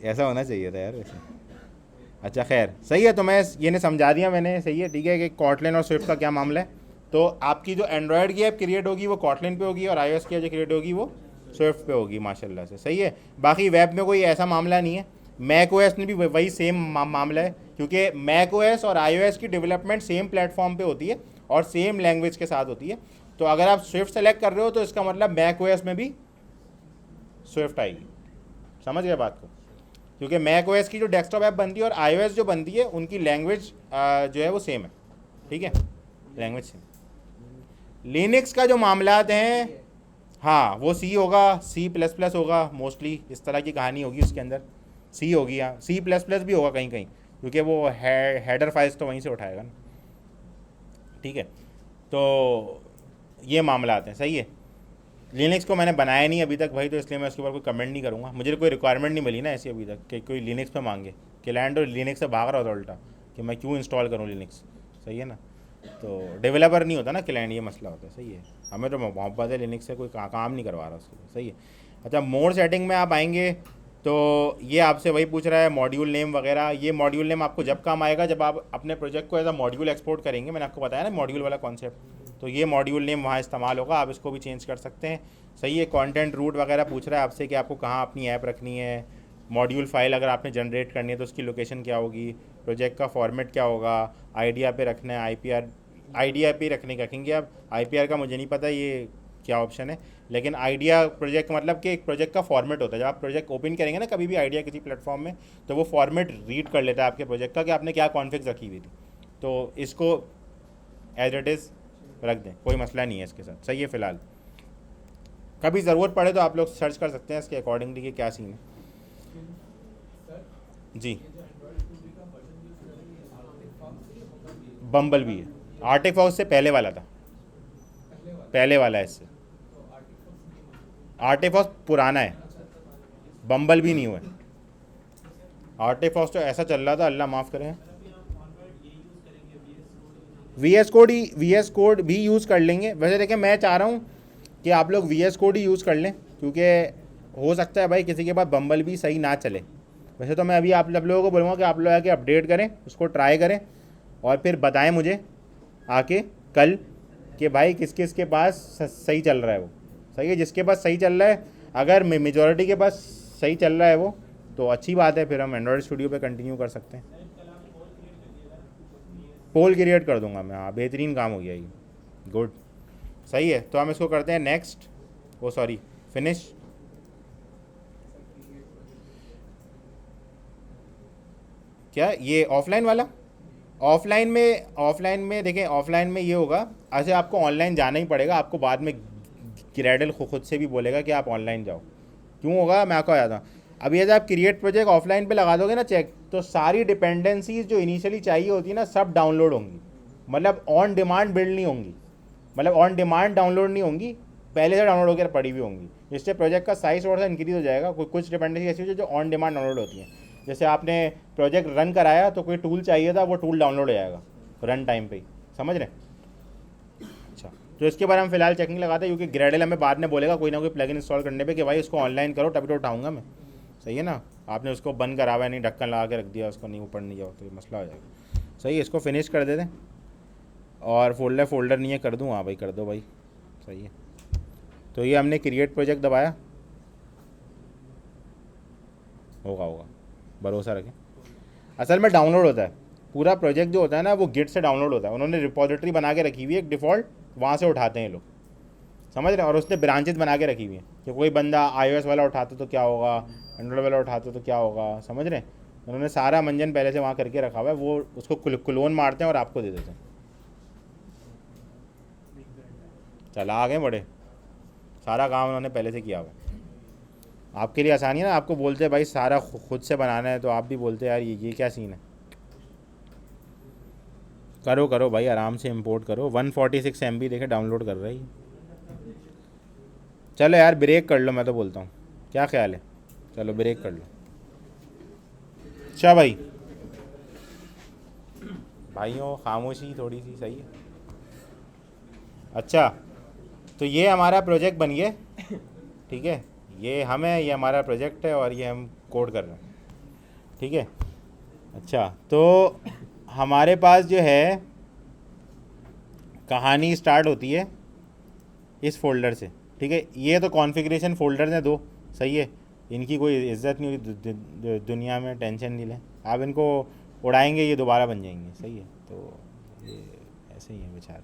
Speaker 1: ऐसा होना चाहिए था यार वैसे। अच्छा खैर सही है, तो मैं ये ने समझा दिया मैंने, सही है, ठीक है, कि कॉटलिन और स्विफ्ट का क्या मामला है। तो आपकी जो एंड्रॉयड की ऐप क्रिएट होगी वो कॉटलिन पे होगी, और iOS की जो क्रिएट होगी वो स्विफ्ट पे होगी माशाल्लाह से, सही है। बाकी वेब में कोई ऐसा मामला नहीं है। मैक OS में भी वही सेम मामला है, क्योंकि मैक OS और iOS की डेवलपमेंट सेम प्लेटफॉर्म पे होती है और सेम लैंग्वेज के साथ होती है। तो अगर आप स्विफ्ट सेलेक्ट कर रहे हो तो इसका मतलब मैक OS में भी स्विफ्ट आएगी। समझ गए बात को? क्योंकि मैक OS की जो डेस्कटॉप ऐप बनती है और iOS जो बनती है उनकी लैंग्वेज जो है वो सेम है, ठीक है, लैंग्वेज सेम। लिनक्स का जो मामलात हैं, हाँ वो C होगा, C++ होगा मोस्टली, इस तरह की कहानी होगी उसके अंदर। C होगी, हाँ C++ भी होगा कहीं कहीं, क्योंकि वो हेडर फाइल्स तो वहीं से उठाएगा ना, ठीक है। तो ये मामलात हैं, सही है। लिनक्स को मैंने बनाया नहीं अभी तक भाई, तो इसलिए मैं उसके ऊपर कोई कमेंट नहीं करूँगा। मुझे कोई रिक्वायरमेंट नहीं मिली ना ऐसी अभी तक कि कोई लिनक्स पे मांगे। क्लाइंट और लिनक्स से भाग रहा होता उल्टा कि मैं क्यों इंस्टॉल करूँ लिनक्स, सही है ना। तो डेवलपर नहीं होता ना क्लाइंट, ये मसला होता है, सही है। हमें तो मोहब्बत है लिनक्स से, कोई काम नहीं करवा रहा उसके लिए, सही है। अच्छा मोड सेटिंग में आप आएंगे तो ये आपसे वही पूछ रहा है मॉड्यूल नेम वगैरह। ये मॉड्यूल नेम आपको जब काम आएगा जब आप अपने प्रोजेक्ट को एज अ मॉड्यूल एक्सपोर्ट करेंगे। मैंने आपको बताया ना मॉड्यूल वाला कॉन्सेप्ट, तो ये मॉड्यूल नेम वहाँ इस्तेमाल होगा, आप इसको भी चेंज कर सकते हैं, सही है। कंटेंट रूट वगैरह पूछ रहा है आपसे कि आपको कहाँ अपनी ऐप रखनी है, मॉड्यूल फाइल अगर आपने जनरेट करनी है तो उसकी लोकेशन क्या होगी, प्रोजेक्ट का फॉर्मेट क्या होगा, आइडिया पे रखना है, आइडिया पे रखेंगे आप। IPR का मुझे नहीं पता ये क्या ऑप्शन है, लेकिन आइडिया प्रोजेक्ट मतलब कि एक प्रोजेक्ट का फॉर्मेट होता है। जब आप प्रोजेक्ट ओपन करेंगे ना कभी भी आइडिया किसी प्लेटफॉर्म में, तो वो फॉर्मेट रीड कर लेता है आपके प्रोजेक्ट का कि आपने क्या कॉन्फ़िग रखी हुई थी। तो इसको एज इट इज़ रख दें, कोई मसला नहीं है इसके साथ, सही है। फ़िलहाल कभी ज़रूरत पड़े तो आप लोग सर्च कर सकते हैं इसके अकॉर्डिंगली कि क्या सीन है जी। बम्बल भी है, आर्टिफॉक्स से पहले वाला था, पहले वाला है इससे। आर्टिफॉक्स पुराना है, बम्बल भी नहीं हुआ है। आर्टिफॉक्स तो ऐसा चल रहा था, अल्लाह माफ़ करे। वी एस कोड भी यूज़ कर लेंगे। वैसे देखें, मैं चाह रहा हूँ कि आप लोग वी एस कोड ही यूज़ कर लें, क्योंकि हो सकता है भाई किसी के पास बम्बल भी सही ना चले। वैसे तो मैं अभी आप लोगों को बोलूँगा कि आप लोग आके अपडेट करें, उसको ट्राई करें और फिर बताएं मुझे आके कल कि भाई किस किस के पास सही चल रहा है। वो सही है, जिसके पास सही चल रहा है, अगर मेजॉरिटी के पास सही चल रहा है वो, तो अच्छी बात है, फिर हम एंड्रॉयड स्टूडियो पे कंटिन्यू कर सकते हैं। पोल क्रिएट कर दूंगा मैं, हाँ बेहतरीन काम हो गया ये, गुड, सही है। तो हम इसको करते हैं नेक्स्ट, ओ सॉरी फिनिश। क्या ये ऑफलाइन वाला? ऑफलाइन में देखें, ऑफलाइन में ये होगा, ऐसे आपको ऑनलाइन जाना ही पड़ेगा। आपको बाद में ग्रेडल खुद से भी बोलेगा कि आप ऑनलाइन जाओ। क्यों होगा, मैं आपको बताता हूँ। अभी यदि आप क्रिएट प्रोजेक्ट ऑफलाइन पे लगा दोगे ना चेक, तो सारी डिपेंडेंसीज जो इनिशियली चाहिए होती है ना, सब डाउनलोड होंगी। मतलब ऑन डिमांड बिल्ड नहीं होंगी, मतलब ऑन डिमांड डाउनलोड नहीं होंगी, पहले से डाउनलोड होकर पड़ी हुई होंगी। जिससे प्रोजेक्ट का साइज थोड़ा सा इंक्रीज हो जाएगा। कुछ डिपेंडेंसी ऐसी होती है जो ऑन डिमांड डाउनलोड होती हैं। जैसे आपने प्रोजेक्ट रन कराया तो कोई टूल चाहिए था, वो टूल डाउनलोड हो जाएगा रन टाइम पे ही, समझ रहे? अच्छा, तो इसके बारे में फिलहाल चेकिंग लगाते हैं, क्योंकि ग्रेडल हमें बाद में बोलेगा कोई ना कोई प्लगइन इंस्टॉल करने पे कि भाई उसको ऑनलाइन करो, तभी तो उठाऊंगा मैं। सही है ना? आपने उसको बंद करा हुआ है, नहीं ढक्कन लगा के रख दिया उसको, नहीं ऊपर नहीं जाओ तो ये मसला हो जाएगा। सही है, इसको फिनिश कर देते हैं। और फोल्डर नहीं है, कर दूँ? हाँ भाई कर दो भाई, सही है। तो ये हमने क्रिएट प्रोजेक्ट दबाया, होगा, भरोसा रखें। असल में डाउनलोड होता है पूरा प्रोजेक्ट, जो होता है ना वो गिट से डाउनलोड होता है। उन्होंने रिपोजिटरी बना के रखी हुई है एक डिफ़ॉल्ट, वहाँ से उठाते हैं लोग, समझ रहे हैं? और उसने ब्रांचेज बना के रखी हुई है कि कोई बंदा iOS वाला उठाता तो क्या होगा, एंड्रॉयड वाला उठाता तो क्या होगा, समझ रहे हैं? उन्होंने सारा मंजन पहले से वहाँ करके रखा हुआ है, वो उसको क्लोन मारते हैं और आपको दे देते हैं। चला आगे बड़े, सारा काम उन्होंने पहले से किया हुआ है। आपके लिए आसानी है ना, आपको बोलते हैं भाई सारा खुद से बनाना है, तो आप भी बोलते हैं यार ये क्या सीन है। करो भाई, आराम से इंपोर्ट करो। 146 MB देखे डाउनलोड कर रही है। चलो यार ब्रेक कर लो, मैं तो बोलता हूँ, क्या ख्याल है? चलो ब्रेक कर लो। अच्छा भाइयों, खामोशी थोड़ी सी, सही है। अच्छा, तो ये हमारा प्रोजेक्ट बन गया, ठीक है? ये हम है, ये हमारा प्रोजेक्ट है और ये हम कोड कर रहे हैं, ठीक है? अच्छा, तो हमारे पास जो है कहानी स्टार्ट होती है इस फोल्डर से, ठीक है? ये तो कॉन्फ़िगरेशन फोल्डर हैं दो, सही है? इनकी कोई इज्जत नहीं हुई दुनिया में, टेंशन नहीं लें आप, इनको उड़ाएंगे ये दोबारा बन जाएंगे, सही है? तो ये ऐसे ही है बेचारे,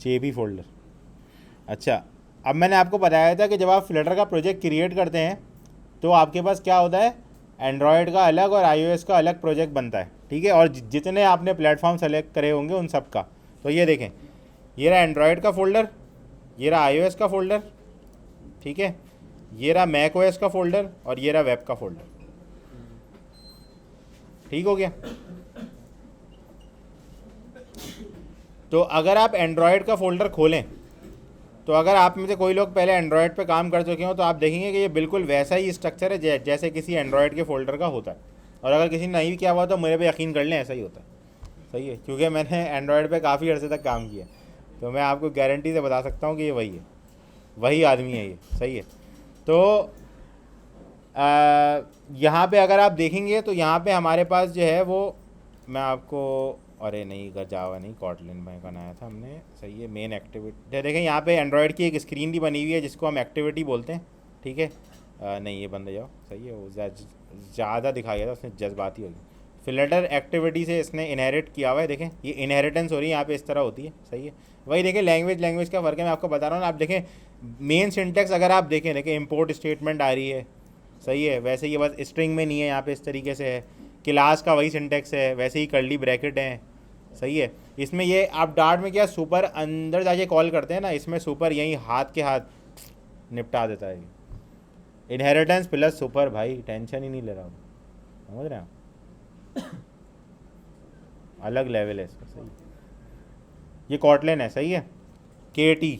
Speaker 1: चेपी फोल्डर। अच्छा, अब मैंने आपको बताया था कि जब आप फ्लटर का प्रोजेक्ट क्रिएट करते हैं तो आपके पास क्या होता है, एंड्रॉयड का अलग और iOS का अलग प्रोजेक्ट बनता है, ठीक है? और जितने आपने प्लेटफॉर्म सेलेक्ट करे होंगे उन सब का। तो ये देखें, ये रहा एंड्रॉयड का फ़ोल्डर, ये रहा iOS का फ़ोल्डर, ठीक है? ये रहा मैक OS का फ़ोल्डर और ये रहा वेब का फ़ोल्डर, ठीक हो गया? तो अगर आप एंड्रॉयड का फ़ोल्डर खोलें, तो अगर आप में से कोई लोग पहले एंड्रॉयड पे काम कर चुके हो तो आप देखेंगे कि ये बिल्कुल वैसा ही स्ट्रक्चर है जैसे किसी एंड्रॉयड के फ़ोल्डर का होता है। और अगर किसी ने नहीं भी किया हुआ तो मेरे पे यकीन कर लें, ऐसा ही होता है, सही है? क्योंकि मैंने एंड्रॉयड पे काफ़ी अर्से तक काम किया, तो मैं आपको गारंटी से बता सकता हूँ कि ये वही है, वही आदमी है ये, सही है? तो यहाँ पे अगर आप देखेंगे तो यहाँ पे हमारे पास जो है वो, मैं आपको, अरे नहीं जावा नहीं, कॉटलिन में बनाया था हमने, सही है? मेन एक्टिविटी देखें, यहाँ पे एंड्रॉयड की एक स्क्रीन भी बनी हुई है जिसको हम एक्टिविटी बोलते हैं, ठीक है? नहीं ये बंद जाओ, सही है? वो ज़्यादा दिखा गया था, उसने जज्बाती होगी। फ्लटर एक्टिविटी से इसने इनहेरिट किया हुआ है, देखें ये इनहेरिटेंस हो रही है यहाँ पे, इस तरह होती है, सही है? वही देखें, लैंग्वेज का फ़र्क है, मैं आपको बता रहा हूँ ना। आप देखें मेन सिंटेक्स अगर आप देखें इंपोर्ट स्टेटमेंट आ रही है, सही है? वैसे ये बस स्ट्रिंग में नहीं है, यहाँ पे इस तरीके से है। क्लास का वही सिंटेक्स है, वैसे ही कर्ली ब्रैकेट हैं, सही है? इसमें ये आप डार्ट में क्या सुपर अंदर जाके कॉल करते हैं ना, इसमें सुपर यहीं हाथ के हाथ निपटा देता है। इनहेरिटेंस प्लस सुपर, भाई टेंशन ही नहीं ले रहा हूँ, समझ रहे हैं? अलग लेवल है इसका, सही। ये कॉटलिन है, सही है? KT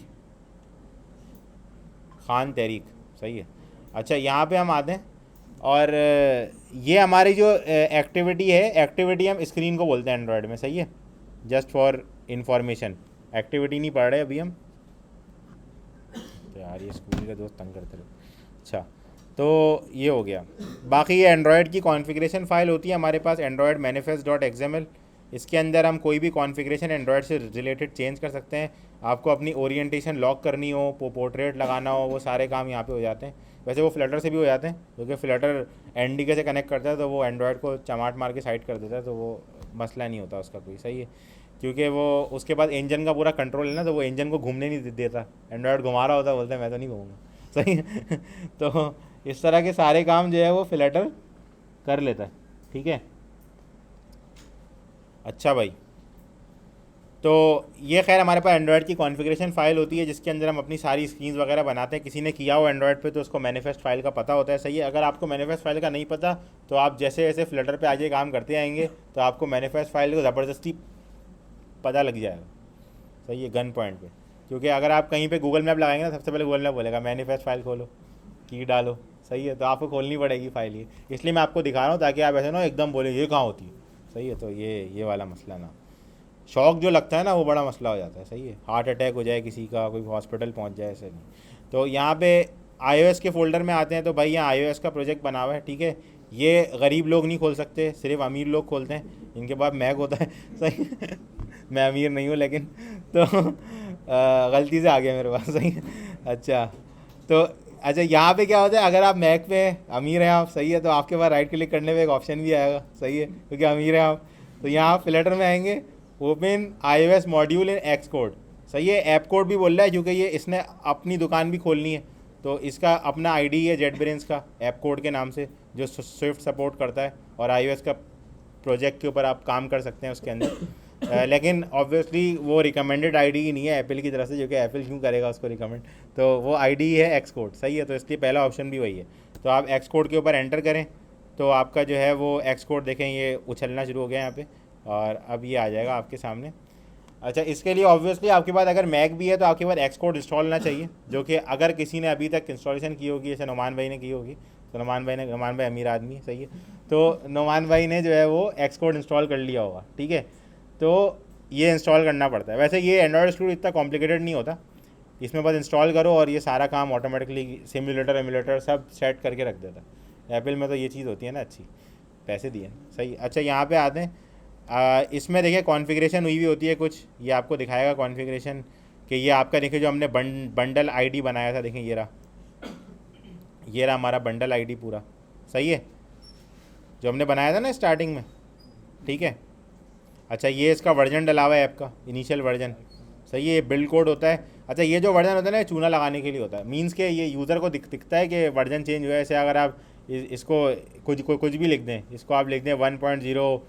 Speaker 1: खान तहरीक, सही है? अच्छा, यहाँ पे हम आते हैं और ये हमारी जो एक्टिविटी है, एक्टिविटी हम स्क्रीन को बोलते हैं एंड्रॉयड में, सही है, जस्ट फॉर इंफॉर्मेशन। एक्टिविटी नहीं पढ़ रहे अभी हम, तो यार ये स्कूल के दोस्त तंग करते रहे। अच्छा, तो ये हो गया। बाकी ये एंड्रॉयड की कॉन्फ़िगरेशन फ़ाइल होती है हमारे पास, एंड्रॉयड मैनिफेस्ट डॉट एक्सएमएल। इसके अंदर हम कोई भी कॉन्फ़िगरेशन एंड्रॉयड से रिलेटेड चेंज कर सकते हैं। आपको अपनी ओरिएंटेशन लॉक करनी हो, पोर्ट्रेट लगाना हो, वो सारे काम यहाँ पे हो जाते हैं। वैसे वो फ्लटर से भी हो जाते हैं, क्योंकि फ्लटर एनडीके से कनेक्ट करता है तो वो एंड्रॉयड को चमाट मार के साइड कर देता है, तो वो मसला नहीं होता उसका कोई, सही है। क्योंकि वो उसके बाद इंजन का पूरा कंट्रोल है ना, तो वो इंजन को घूमने नहीं देता। एंड्रॉयड घुमा रहा होता है, बोलते हैं मैं तो नहीं घूमूंगा, सही है। तो इस तरह के सारे काम जो है वो फ्लटर कर लेता है, ठीक है। अच्छा भाई, तो ये खैर हमारे पास एंड्रॉयड की कॉन्फ़िगरेशन फ़ाइल होती है, जिसके अंदर हम अपनी सारी स्क्रीन्स वगैरह बनाते हैं। किसी ने किया हो एंड्रॉयड पे तो उसको मैनिफेस्ट फ़ाइल का पता होता है, सही है। अगर आपको मैनिफेस्ट फ़ाइल का नहीं पता तो आप जैसे जैसे फ्लटर पे आगे काम करते आएंगे तो आपको मैनिफेस्ट फ़ाइल को ज़बरदस्ती पता लग जाएगा, सही है, गन पॉइंट पे। क्योंकि अगर आप कहीं पे गूगल मैप लगाएंगे ना, सबसे पहले गूगल मैप बोलेगा मैनिफेस्ट फ़ाइल खोलो, की डालो, सही है। तो आपको खोलनी पड़ेगी फ़ाइल, ये इसलिए मैं आपको दिखा रहा हूँ, ताकि आप ऐसे ना एकदम बोले ये कहाँ होती है, सही है। तो ये वाला मसला ना, शौक जो लगता है ना वो बड़ा मसला हो जाता है, सही है। हार्ट अटैक हो जाए किसी का, कोई हॉस्पिटल पहुंच जाए, ऐसे नहीं। तो यहाँ पे iOS के फ़ोल्डर में आते हैं, तो भाई यहाँ iOS का प्रोजेक्ट बना हुआ है, ठीक है। ये गरीब लोग नहीं खोल सकते, सिर्फ अमीर लोग खोलते हैं, इनके पास मैक होता है, सही। मैं अमीर नहीं हूँ लेकिन, तो गलती से आ गया मेरे पास, सही है। अच्छा, तो अच्छा यहाँ पे क्या होता है, अगर आप मैक पे अमीर हैं आप, सही है, तो आपके पास राइट क्लिक करने पे एक ऑप्शन भी आएगा, सही है, क्योंकि अमीर हैं आप। तो यहाँ फ्लटर में आएंगे, open iOS module in x code, सही है। ऐप कोड भी बोल रहा है, क्योंकि ये इसने अपनी दुकान भी खोलनी है, तो इसका अपना आईडी है JetBrains का, ऐप कोड के नाम से, जो स्विफ्ट सपोर्ट करता है, और iOS का प्रोजेक्ट के ऊपर आप काम कर सकते हैं उसके अंदर। लेकिन ऑब्वियसली वो रिकमेंडेड आईडी ही नहीं है एप्पल की तरफ से, जो कि एप्पल क्यों करेगा उसको रिकमेंड, तो वो आईडी है एक्स कोड, सही है। तो इसलिए पहला ऑप्शन भी वही है। तो आप एक्स कोड के ऊपर एंटर करें, तो आपका जो है वो एक्स कोड देखें, ये उछलना शुरू हो गया यहाँ पे, और अब ये आ जाएगा आपके सामने। अच्छा, इसके लिए ऑब्वियसली आपके पास अगर मैक भी है तो आपके पास एक्स कोड इंस्टॉल होना चाहिए, जो कि अगर किसी ने अभी तक इंस्टॉलेशन की होगी, जैसे नुमान भाई ने की होगी, तो नुमान भाई अमीर आदमी है, सही है। तो नुमान भाई ने जो है वो एक्स कोड इंस्टॉल कर लिया होगा, ठीक है। तो ये इंस्टॉल करना पड़ता है। वैसे ये एंड्रॉयड स्टूडियो इतना कॉम्प्लिकेटेड नहीं होता, इसमें बस इंस्टॉल करो और ये सारा काम ऑटोमेटिकली सिम्युलेटर एमुलेटर सब सेट करके रख देता है। एप्पल में तो ये चीज़ होती है ना अच्छी, पैसे दिए, सही। अच्छा, यहाँ पे आते हैं, इसमें देखिए कॉन्फ़िगरेशन हुई भी होती है कुछ, ये आपको दिखाएगा कॉन्फ़िगरेशन, कि ये आपका देखिए जो हमने बंडल आईडी बनाया था, देखें ये रहा हमारा बंडल आईडी पूरा, सही है, जो हमने बनाया था ना स्टार्टिंग में, ठीक है। अच्छा, ये इसका वर्जन डला हुआ है ऐप का, इनिशियल वर्जन, सही है। ये बिल्ड कोड होता है। अच्छा, ये जो वर्जन होता है ना, चूना लगाने के लिए होता है, मीन्स के ये यूज़र को दिखता है कि वर्जन चेंज हुआ है। ऐसे अगर आप इसको कुछ भी लिख दें, इसको आप लिख दें 1.0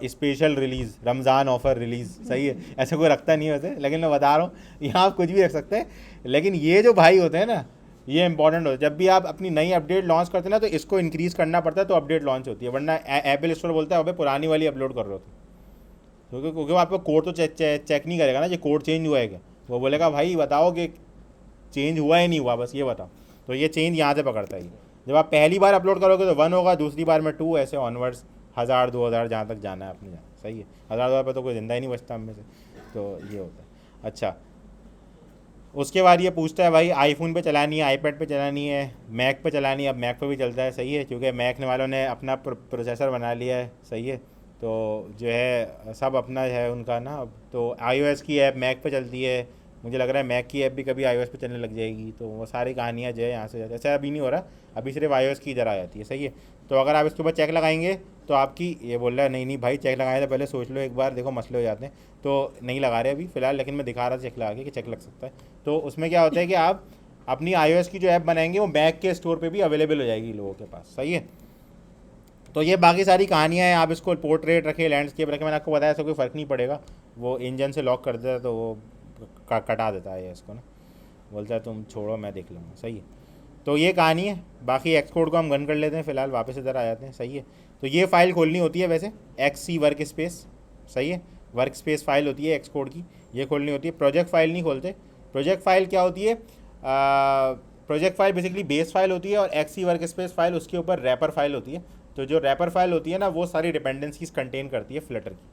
Speaker 1: special release, Ramzan offer release, सही है। ऐसे कोई रखता नहीं होता, लेकिन मैं बता रहा हूँ यहाँ आप कुछ भी रख सकते हैं। लेकिन ये जो भाई होते हैं ना, ये इंपॉर्टेंट होता है। जब भी आप अपनी नई अपडेट लॉन्च करते हैं ना, तो इसको इंक्रीज़ करना पड़ता है, तो अपडेट लॉन्च होती है। वरना एप्पल स्टोर बोलता है अबे पुरानी वाली अपलोड कर रहे हो, क्योंकि वो आपका कोड तो चेक नहीं करेगा ना, ये कोड चेंज हुआ है क्या, वो बोलेगा भाई बताओ कि चेंज हुआ है नहीं हुआ, बस ये बताओ। तो ये चेंज यहाँ से पकड़ता है। जब आप पहली बार अपलोड करोगे तो 1 होगा, दूसरी बार में 2, ऐसे ऑनवर्ड्स 1000 2000 जहाँ तक जाना है अपने, सही है। 1000 2000 पर तो कोई ज़िंदा ही नहीं बचता हम में से, तो ये होता है। अच्छा, उसके बाद ये पूछता है भाई आईफोन पे चलानी है, आईपैड पे चलानी है, मैक पे चलानी है। अब मैक पे भी चलता है, सही है, क्योंकि मैक वालों ने अपना प्रोसेसर बना लिया है, सही है। तो जो है सब अपना है उनका ना। अब तो iOS की ऐप मैक पे चलती है, मुझे लग रहा है मैक की ऐप भी कभी iOS पे चलने लग जाएगी। तो वो सारी कहानियाँ जो है यहाँ से, ऐसा अभी नहीं हो रहा, अभी सिर्फ iOS की इधर आ जाती है, सही है। तो अगर आप इसके ऊपर चेक लगाएंगे तो आपकी, ये बोल रहा है नहीं भाई चेक लगाए तो पहले सोच लो एक बार, देखो मसले हो जाते हैं। तो नहीं लगा रहे अभी फ़िलहाल, लेकिन मैं दिखा रहा था चेक लगा के कि चेक लग सकता है। तो उसमें क्या होता है कि आप अपनी iOS की जो ऐप बनाएंगे वो मैक के स्टोर पर भी अवेलेबल हो जाएगी लोगों के पास, सही है। तो ये बाकी सारी कहानियाँ हैं। आप इसको पोर्ट्रेट रखें, लैंडस्केप रखें, मैंने आपको बताया ऐसा कोई फ़र्क नहीं पड़ेगा। वो इंजन से लॉक कर देता है तो वो कटा देता है इसको ना, बोलता है तुम छोड़ो मैं देख लूँगा, सही है। तो ये कहानी है। बाकी एक्स कोड को हम गन कर लेते हैं फ़िलहाल, वापस इधर आ जाते हैं, सही है। तो ये फ़ाइल खोलनी होती है वैसे, XC वर्क स्पेस, सही है, वर्क स्पेस फ़ाइल होती है एक्स कोड की, ये खोलनी होती है। प्रोजेक्ट फ़ाइल नहीं खोलते। प्रोजेक्ट फ़ाइल क्या होती है, project file basically base file होती है और एक्सी वर्क स्पेस फाइल उसके ऊपर रैपर फाइल होती है। तो जो रैपर फाइल होती है ना वो सारी डिपेंडेंसीज कंटेन करती है फ्लटर की,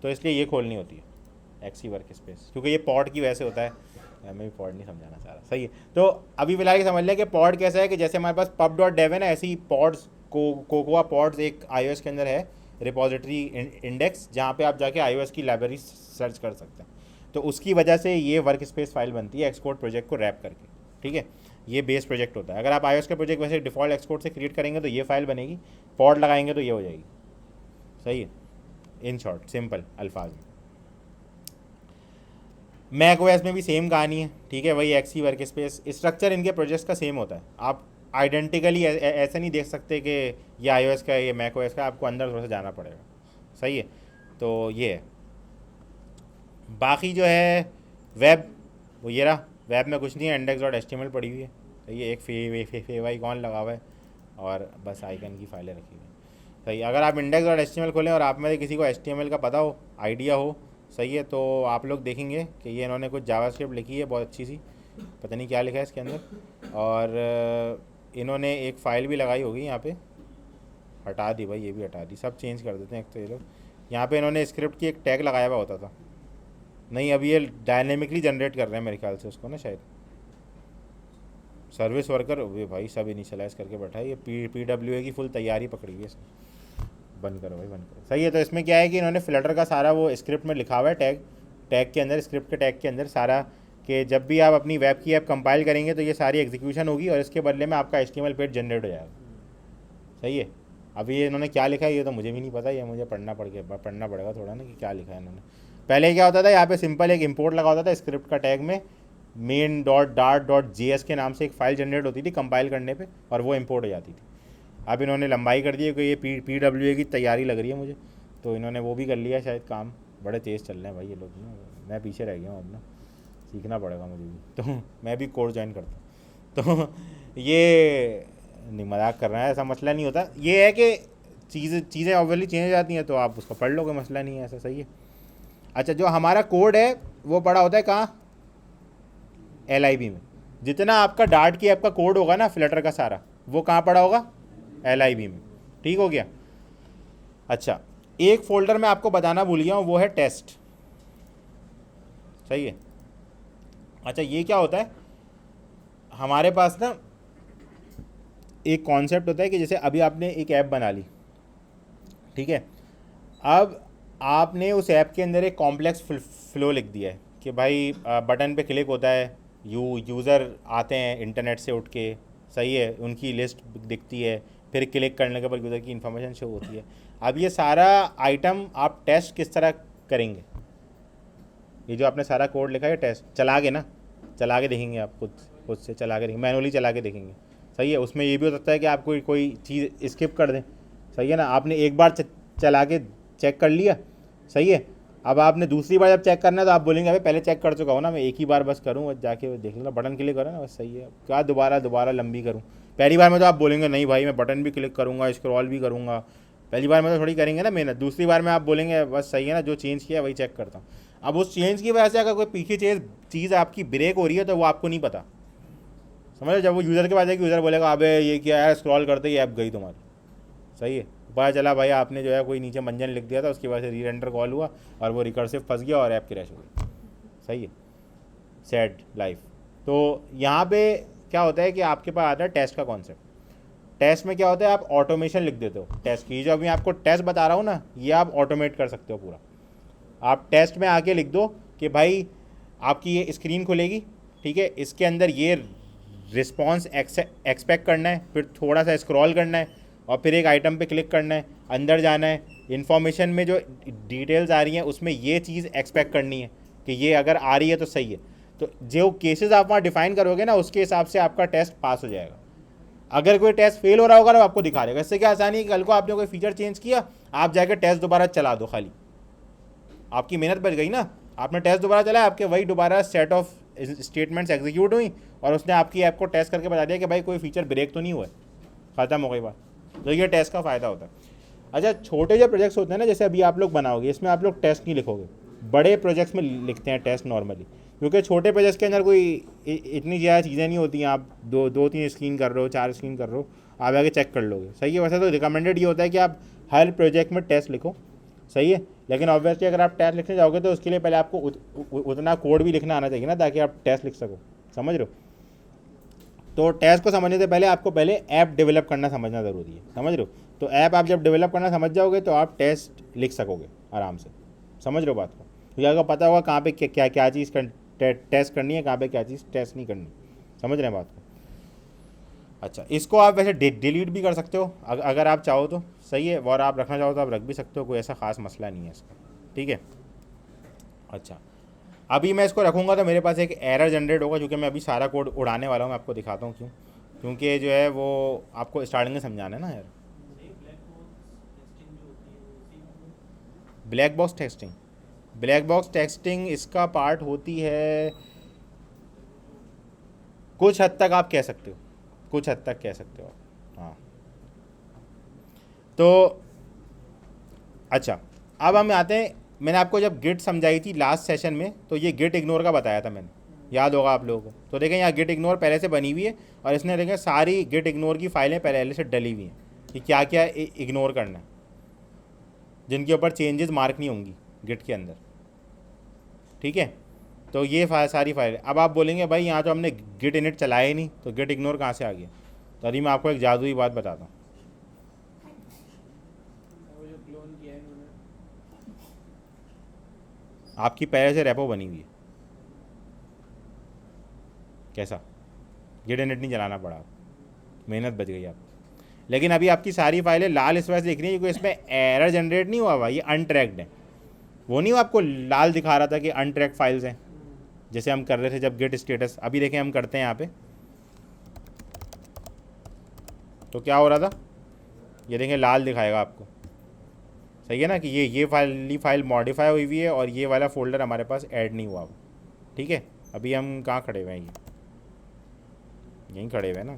Speaker 1: तो इसलिए ये खोलनी होती है एक्सी वर्क स्पेस, क्योंकि ये पॉड की वजह से होता है। मैं भी पॉड नहीं समझाना चाह रहा, सही है। तो अभी फिलहाल ये समझ लें कि पॉड कैसा है कि जैसे हमारे पास pub.dev है ना, ऐसे ही पॉड्स कोकोआ पॉड्स एक iOS के अंदर है रिपोजिटरी इंडेक्स, जहाँ पे आप जाके iOS की लाइब्रेरी सर्च कर सकते हैं। तो उसकी वजह से ये वर्क स्पेस फाइल बनती है एक्सकोड प्रोजेक्ट को रैप करके, ठीक है। ये बेस प्रोजेक्ट होता है। अगर आप iOS का प्रोजेक्ट वैसे डिफ़ॉल्ट एक्सकोड से क्रिएट करेंगे तो ये फाइल बनेगी, पॉड लगाएंगे तो ये हो जाएगी, सही है। इन शॉर्ट सिंपल अल्फाज में मैक ओएस में भी सेम कहानी है, ठीक है। वही एक्सी वर्क स्पेस स्ट्रक्चर इनके प्रोजेक्ट्स का सेम होता है। आप आइडेंटिकली ऐसे नहीं देख सकते कि ये iOS का है ये मैक ओएस का, आपको अंदर थोड़ा सा जाना पड़ेगा, सही है। तो ये है। बाकी जो है वेब, वो ये रहा, वेब में कुछ नहीं है, index.html पड़ी हुई है, सही है। एक फेव आइकॉन लगा हुआ है और बस आइकन की फाइलें रखी हुई हैं, सही। अगर आप index.html खोलें और आप में से किसी को HTML का पता हो, आइडिया हो, सही है, तो आप लोग देखेंगे कि ये इन्होंने कुछ जावास्क्रिप्ट लिखी है बहुत अच्छी सी, पता नहीं क्या लिखा है इसके अंदर। और इन्होंने एक फ़ाइल भी लगाई होगी यहाँ पे, हटा दी भाई, ये भी हटा दी, सब चेंज कर देते हैं। एक तो ये लोग यहाँ पे इन्होंने स्क्रिप्ट की एक टैग लगाया हुआ होता था, नहीं अभी ये डायनेमिकली जनरेट कर रहे हैं मेरे ख्याल से उसको ना, शायद सर्विस वर्कर। वे भाई सब इनिशियलाइज करके बैठा है, ये PWA की फुल तैयारी पकड़ी हुई है इसने। बंद करो भाई, बंद करो, सही है। तो इसमें क्या है कि इन्होंने फ्लटर का सारा वो स्क्रिप्ट में लिखा हुआ है, टैग के अंदर, स्क्रिप्ट के टैग के अंदर सारा, कि जब भी आप अपनी वेब की ऐप कंपाइल करेंगे तो ये सारी एग्जीक्यूशन होगी और इसके बदले में आपका HTML पेज जनरेट हो जाएगा, सही है। अभी ये इन्होंने क्या लिखा है ये तो मुझे भी नहीं पता, ये मुझे पढ़ना पड़ेगा थोड़ा ना कि क्या लिखा है इन्होंने। पहले क्या होता था, यहाँ पे सिंपल एक इंपोर्ट लगा होता था स्क्रिप्ट का टैग में, main.dart.js के नाम से एक फ़ाइल जनरेट होती थी कंपाइल करने पे और वो इंपोर्ट हो जाती थी। अब इन्होंने लंबाई कर दी है कि ये PWA की तैयारी लग रही है मुझे, तो इन्होंने वो भी कर लिया शायद काम। बड़े तेज़ चल रहे हैं भाई ये लोग ना, मैं पीछे रह गया हूँ, अब ना सीखना पड़ेगा मुझे भी, तो मैं भी कोर्स ज्वाइन करता हूँ। तो ये नहीं, मजाक कर रहे हैं, ऐसा मसला नहीं होता। ये है कि चीज़ें ऑब्वियसली चेंज हो जाती हैं तो आप उसको पढ़ लो, कोई मसला नहीं है, ऐसा सही है। अच्छा, जो हमारा कोड है वो पड़ा होता है कहाँ, LIB में। जितना आपका डार्ट की ऐप का कोड होगा ना फ्लटर का सारा, वो कहाँ पड़ा होगा, LIB में, ठीक हो गया। अच्छा, एक फ़ोल्डर में आपको बताना भूल गया हूँ, वो है टेस्ट, सही है। अच्छा, ये क्या होता है, हमारे पास ना एक कॉन्सेप्ट होता है कि जैसे अभी आपने एक ऐप बना ली, ठीक है। अब आपने उस ऐप के अंदर एक कॉम्प्लेक्स फ्लो लिख दिया है कि भाई बटन पे क्लिक होता है, यूज़र आते हैं इंटरनेट से उठ के, सही है, उनकी लिस्ट दिखती है, फिर क्लिक करने के बाद यूज़र की इन्फॉर्मेशन शो होती है। अब ये सारा आइटम आप टेस्ट किस तरह करेंगे, ये जो आपने सारा कोड लिखा है टेस्ट चला के ना, चला के देखेंगे आप, खुद से चला के देखेंगे, मैनुअली चला के देखेंगे, सही है। उसमें ये भी हो सकता है कि आप कोई चीज़ स्किप कर दें, सही है ना। आपने एक बार चला के चेक कर लिया, सही है। अब आपने दूसरी बार जब चेक करना है तो आप बोलेंगे अभी पहले चेक कर चुका हूँ ना, मैं एक ही बार बस करूँ और जाके देख लूँगा, बटन क्लिक करो ना बस, सही है। क्या दोबारा लंबी करूँ, पहली बार में तो आप बोलेंगे नहीं भाई मैं बटन भी क्लिक करूँगा, स्क्रॉल भी करूँगा, पहली बार में तो थोड़ी करेंगे ना मेहनत। दूसरी बार में आप बोलेंगे बस सही है ना, जो चेंज किया वही चेक करता हूँ। अब उस चेंज की वजह से अगर कोई पीछे चीज़ आपकी ब्रेक हो रही है तो वो आपको नहीं पता, समझ लो। जब वो यूज़र के पास है कि यूज़र बोलेगा अबे ये क्या है, स्क्रॉल करते ही ऐप गई तुम्हारी, सही है। पता चला भाई आपने जो है कोई नीचे मंजन लिख दिया था, उसकी वजह से रीरेंडर कॉल हुआ और वो रिकर्सिव फंस गया और ऐप क्रैश हो गई, सही है। Sad life. तो यहाँ पे क्या होता है कि आपके पास आता है टेस्ट का कॉन्सेप्ट। टेस्ट में क्या होता है, आप ऑटोमेशन लिख देते हो टेस्ट की। जो अभी आपको टेस्ट बता रहा हूँ ना, ये आप ऑटोमेट कर सकते हो पूरा। आप टेस्ट में आके लिख दो कि भाई आपकी ये स्क्रीन खुलेगी, ठीक है, इसके अंदर ये रिस्पॉन्स एक्सपेक्ट करना है, फिर थोड़ा सा स्क्रॉल करना है और फिर एक आइटम पे क्लिक करना है, अंदर जाना है, इन्फॉर्मेशन में जो डिटेल्स आ रही हैं उसमें ये चीज़ एक्सपेक्ट करनी है कि ये अगर आ रही है तो सही है। तो जो केसेस आप वहाँ डिफाइन करोगे ना, उसके हिसाब से आपका टेस्ट पास हो जाएगा। अगर कोई टेस्ट फेल हो रहा होगा तो आपको दिखा देगा। इससे क्या आसानी है, कल को आपने कोई फीचर चेंज किया, आप जाकर टेस्ट दोबारा चला दो, खाली आपकी मेहनत बच गई ना। आपने टेस्ट दोबारा चलाया, आपके वही दोबारा सेट ऑफ स्टेटमेंट्स एग्जीक्यूट हुई और उसने आपकी ऐप को टेस्ट करके बता दिया कि भाई कोई फीचर ब्रेक तो नहीं हुआ है, ख़त्म हो गई बात। तो ये टेस्ट का फ़ायदा होता है। अच्छा, छोटे जो प्रोजेक्ट्स होते हैं ना, जैसे अभी आप लोग बनाओगे, इसमें आप लोग टेस्ट नहीं लिखोगे। बड़े प्रोजेक्ट्स में लिखते हैं टेस्ट नॉर्मली, क्योंकि छोटे पेजेस के अंदर कोई इतनी ज़्यादा चीज़ें नहीं होती हैं। आप दो तीन स्क्रीन कर रहे हो, 4 स्क्रीन कर रहे हो, आप आगे चेक कर लोगे। सही है। वैसे तो रिकमेंडेड ये होता है कि आप हर प्रोजेक्ट में टेस्ट लिखो। सही है। लेकिन ऑब्वियसली अगर आप टेस्ट लिखने जाओगे तो उसके लिए पहले आपको उतना कोड भी लिखना आना चाहिए ना, ताकि आप टेस्ट लिख सको। समझ रहे हो? तो टेस्ट को समझने से पहले आपको पहले ऐप डेवलप करना समझना ज़रूरी है। समझ रहे हो? तो ऐप आप जब डेवलप करना समझ जाओगे तो आप टेस्ट लिख सकोगे आराम से। समझ रहे हो बात को? क्योंकि आपको पता होगा कहाँ पे क्या चीज़ टेस्ट करनी है, कहाँ पे क्या चीज़ टेस्ट नहीं करनी। समझ रहे हैं बात को? अच्छा, इसको आप वैसे डिलीट भी कर सकते हो अगर आप चाहो तो। सही है। और आप रखना चाहो तो आप रख भी सकते हो, कोई ऐसा ख़ास मसला नहीं है इसका। ठीक है। अच्छा, अभी मैं इसको रखूँगा तो मेरे पास एक एरर जनरेट होगा, क्योंकि मैं अभी सारा कोड उड़ाने वाला हूँ। मैं आपको दिखाता हूँ क्यों। क्योंकि जो है वो आपको स्टार्टिंग में समझाना है ना यार। Black box testing, black box testing इसका पार्ट होती है, कुछ हद तक आप कह सकते हो, कुछ हद तक कह सकते हो। हाँ, तो अच्छा, अब हम आते हैं। मैंने आपको जब गिट समझाई थी लास्ट सेशन में, तो ये गिट इग्नोर का बताया था मैंने, याद होगा आप लोगों को। तो देखें यहाँ गिट इग्नोर पहले से बनी हुई है, और इसने देखें सारी गिट इग्नोर की फाइलें पहले से डली हुई हैं कि क्या क्या इग्नोर करना है, जिनके ऊपर चेंजेस मार्क नहीं होंगी गिट के अंदर। ठीक है। तो ये सारी फाइलें। अब आप बोलेंगे भाई यहाँ तो हमने गिट इनिट चलाया ही नहीं, तो गिट इग्नोर कहाँ से आ गया? तो अभी मैं आपको एक जादुई बात बताता हूँ।
Speaker 2: वो जो क्लोन किया है इन्होंने,
Speaker 1: आपकी पहले से रेपो बनी हुई है, कैसा? गिट इनिट नहीं चलाना पड़ा, मेहनत बच गई आपको। लेकिन अभी आपकी सारी फाइलें लाल इस वजह से दिख रही है क्योंकि इसमें एरर जनरेट नहीं हुआ हुआ, ये अनट्रैक्ड है। वो नहीं आपको लाल दिखा रहा था कि अनट्रैक्ड फाइल्स हैं, जैसे हम कर रहे थे जब गिट स्टेटस। अभी देखें हम करते हैं यहाँ पे, तो क्या हो रहा था? ये देखें लाल दिखाएगा आपको। सही है ना कि ये फाइल मॉडिफाई हुई हुई है, और ये वाला फोल्डर हमारे पास ऐड नहीं हुआ। ठीक है। अभी हम कहाँ खड़े हुए हैं? यहीं खड़े हुए हैं ना।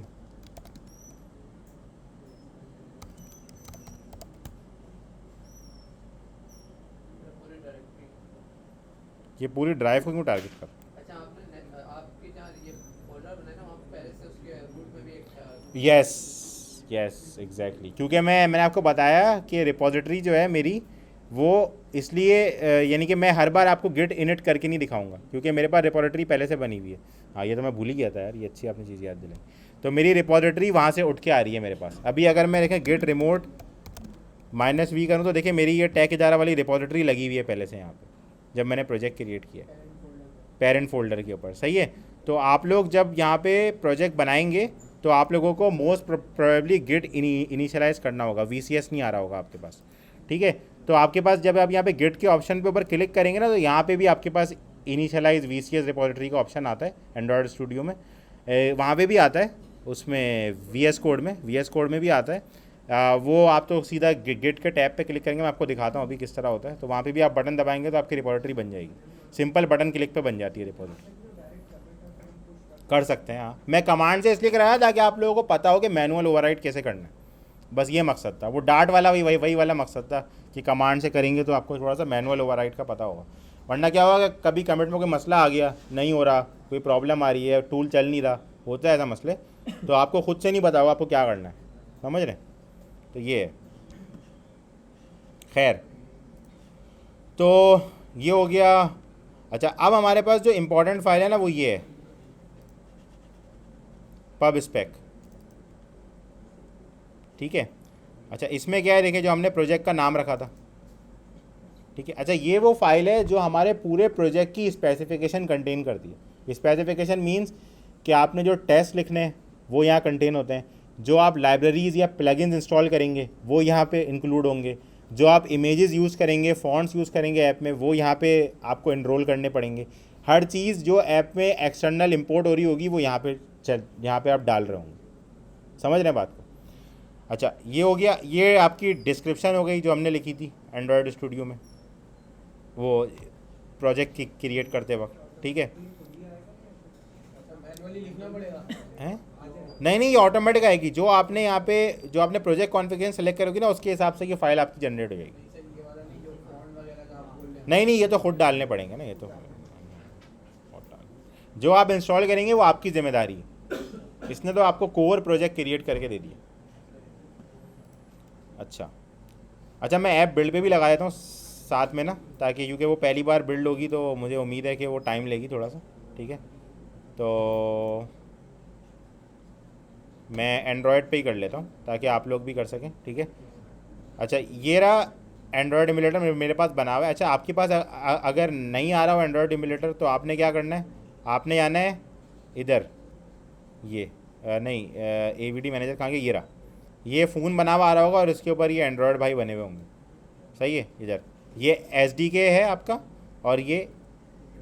Speaker 2: पूरी डायरेक्टरी।
Speaker 1: ये पूरी ड्राइव को क्यों टारगेट कर?
Speaker 2: अच्छा, आपने आपके जहाँ ये फोल्डर बनाया ना, वहाँ पे पहले से उसके रूट में भी एक
Speaker 1: यस एग्जैक्टली। क्योंकि मैंने आपको बताया कि रिपोजिटरी जो है मेरी, वो इसलिए यानी कि मैं हर बार आपको गिट इनिट करके नहीं दिखाऊंगा, क्योंकि मेरे पास रिपोजिटरी पहले से बनी हुई है। हाँ, ये तो मैं भूल ही गया था यार, ये अच्छी आपने चीज़ याद दिलाई। तो मेरी रिपोजिटरी वहाँ से उठ के आ रही है मेरे पास। अभी अगर मैं देखें गिट रिमोट -v करूँ तो देखिए मेरी ये टेक इदारा वाली रिपोजिटरी लगी हुई है पहले से यहाँ पे, जब मैंने प्रोजेक्ट क्रिएट किया पेरेंट फोल्डर के ऊपर। सही है। तो आप लोग जब यहाँ पे प्रोजेक्ट बनाएंगे तो आप लोगों को मोस्ट प्रोबेबली गिट इनिशियलाइज करना होगा, VCS नहीं आ रहा होगा आपके पास। ठीक है। तो आपके पास जब आप यहाँ पे गिट के ऑप्शन पे ऊपर क्लिक करेंगे ना, तो यहाँ पे भी आपके पास इनिशियलाइज VCS रिपोजिटरी का ऑप्शन आता है एंड्रॉयड स्टूडियो में। वहाँ पे भी आता है, उसमें VS कोड में भी आता है। वो आप तो सीधा गिट के टैब पे क्लिक करेंगे, मैं आपको दिखाता हूँ अभी किस तरह होता है। तो वहाँ पे भी आप बटन दबाएंगे तो आपकी रिपोजिटरी बन जाएगी। सिंपल बटन क्लिक पे बन जाती है रिपोजिटरी। कर सकते हैं हाँ। मैं कमांड से इसलिए कराया ताकि आप लोगों को पता हो कि मैनुअल ओवरराइट कैसे करना है, बस ये मकसद था। वो डार्ट वाला वही वाला मकसद था कि कमांड से करेंगे तो आपको थोड़ा सा मैनुअल ओवरराइट का पता होगा। वरना क्या होगा कि कभी कमिट में कोई मसला आ गया, नहीं हो रहा, कोई प्रॉब्लम आ रही है, टूल चल नहीं रहा, होता है ऐसा मसले, तो आपको खुद से नहीं पता होगा आपको क्या करना है। समझ रहे? तो ये है। खैर, तो ये हो गया। अच्छा, अब हमारे पास जो इम्पोर्टेंट फाइल है ना, वो ये है पब स्पेक। ठीक है। अच्छा, इसमें क्या है देखिए, जो हमने प्रोजेक्ट का नाम रखा था। ठीक है। अच्छा, ये वो फाइल है जो हमारे पूरे प्रोजेक्ट की स्पेसिफिकेशन कंटेन करती है। स्पेसिफिकेशन मींस कि आपने जो टेस्ट लिखने हैं वो यहाँ कंटेन होते हैं, जो आप लाइब्रेरीज़ या प्लगइन्स इंस्टॉल करेंगे वो यहाँ पे इंक्लूड होंगे, जो आप इमेजेस यूज़ करेंगे, फॉन्ट्स यूज़ करेंगे ऐप में, वो यहाँ पे आपको एनरोल करने पड़ेंगे। हर चीज़ जो ऐप में एक्सटर्नल इंपोर्ट हो रही होगी वो यहाँ पे आप डाल रहे होंगे। समझ रहे हैं बात को? अच्छा, ये हो गया। ये आपकी डिस्क्रिप्शन हो गई जो हमने लिखी थी एंड्रॉयड स्टूडियो में वो प्रोजेक्ट की क्रिएट करते वक्त। ठीक है।
Speaker 2: मैनुअली लिखना पड़ेगा
Speaker 1: हैं? नहीं, ये ऑटोमेटिक आएगी। जो आपने यहाँ पे जो आपने प्रोजेक्ट कॉन्फ़िगरेशन सेलेक्ट करोगे ना, उसके हिसाब से ये फाइल आपकी जनरेट हो जाएगी।
Speaker 2: ये वाला नहीं, जो फॉन्ट वगैरह का आप बोल रहे हैं।
Speaker 1: नहीं, ये तो खुद डालने पड़ेंगे ना, ये तो जो आप इंस्टॉल करेंगे वो आपकी जिम्मेदारी है। इसने तो आपको कोर प्रोजेक्ट क्रिएट करके दे दिया। अच्छा, मैं ऐप बिल्ड पे भी लगा देता हूँ साथ में ना, ताकि क्योंकि वो पहली बार बिल्ड होगी तो मुझे उम्मीद है कि वो टाइम लेगी थोड़ा सा। ठीक है, तो मैं एंड्रॉयड पे ही कर लेता हूँ ताकि आप लोग भी कर सकें। ठीक है, अच्छा ये रहा एंड्रॉयड एमुलेटर मेरे पास बना हुआ है। अच्छा, आपके पास अगर नहीं आ रहा हो एंड्रॉयड एमुलेटर तो आपने क्या करना है, आपने आना है इधर, ये नहीं AVD मैनेजर कहाँ गया, ये रहा, ये फ़ोन बना हुआ आ रहा होगा और इसके ऊपर ये एंड्रॉयड भाई बने हुए होंगे। सही है, इधर ये SDK है आपका और ये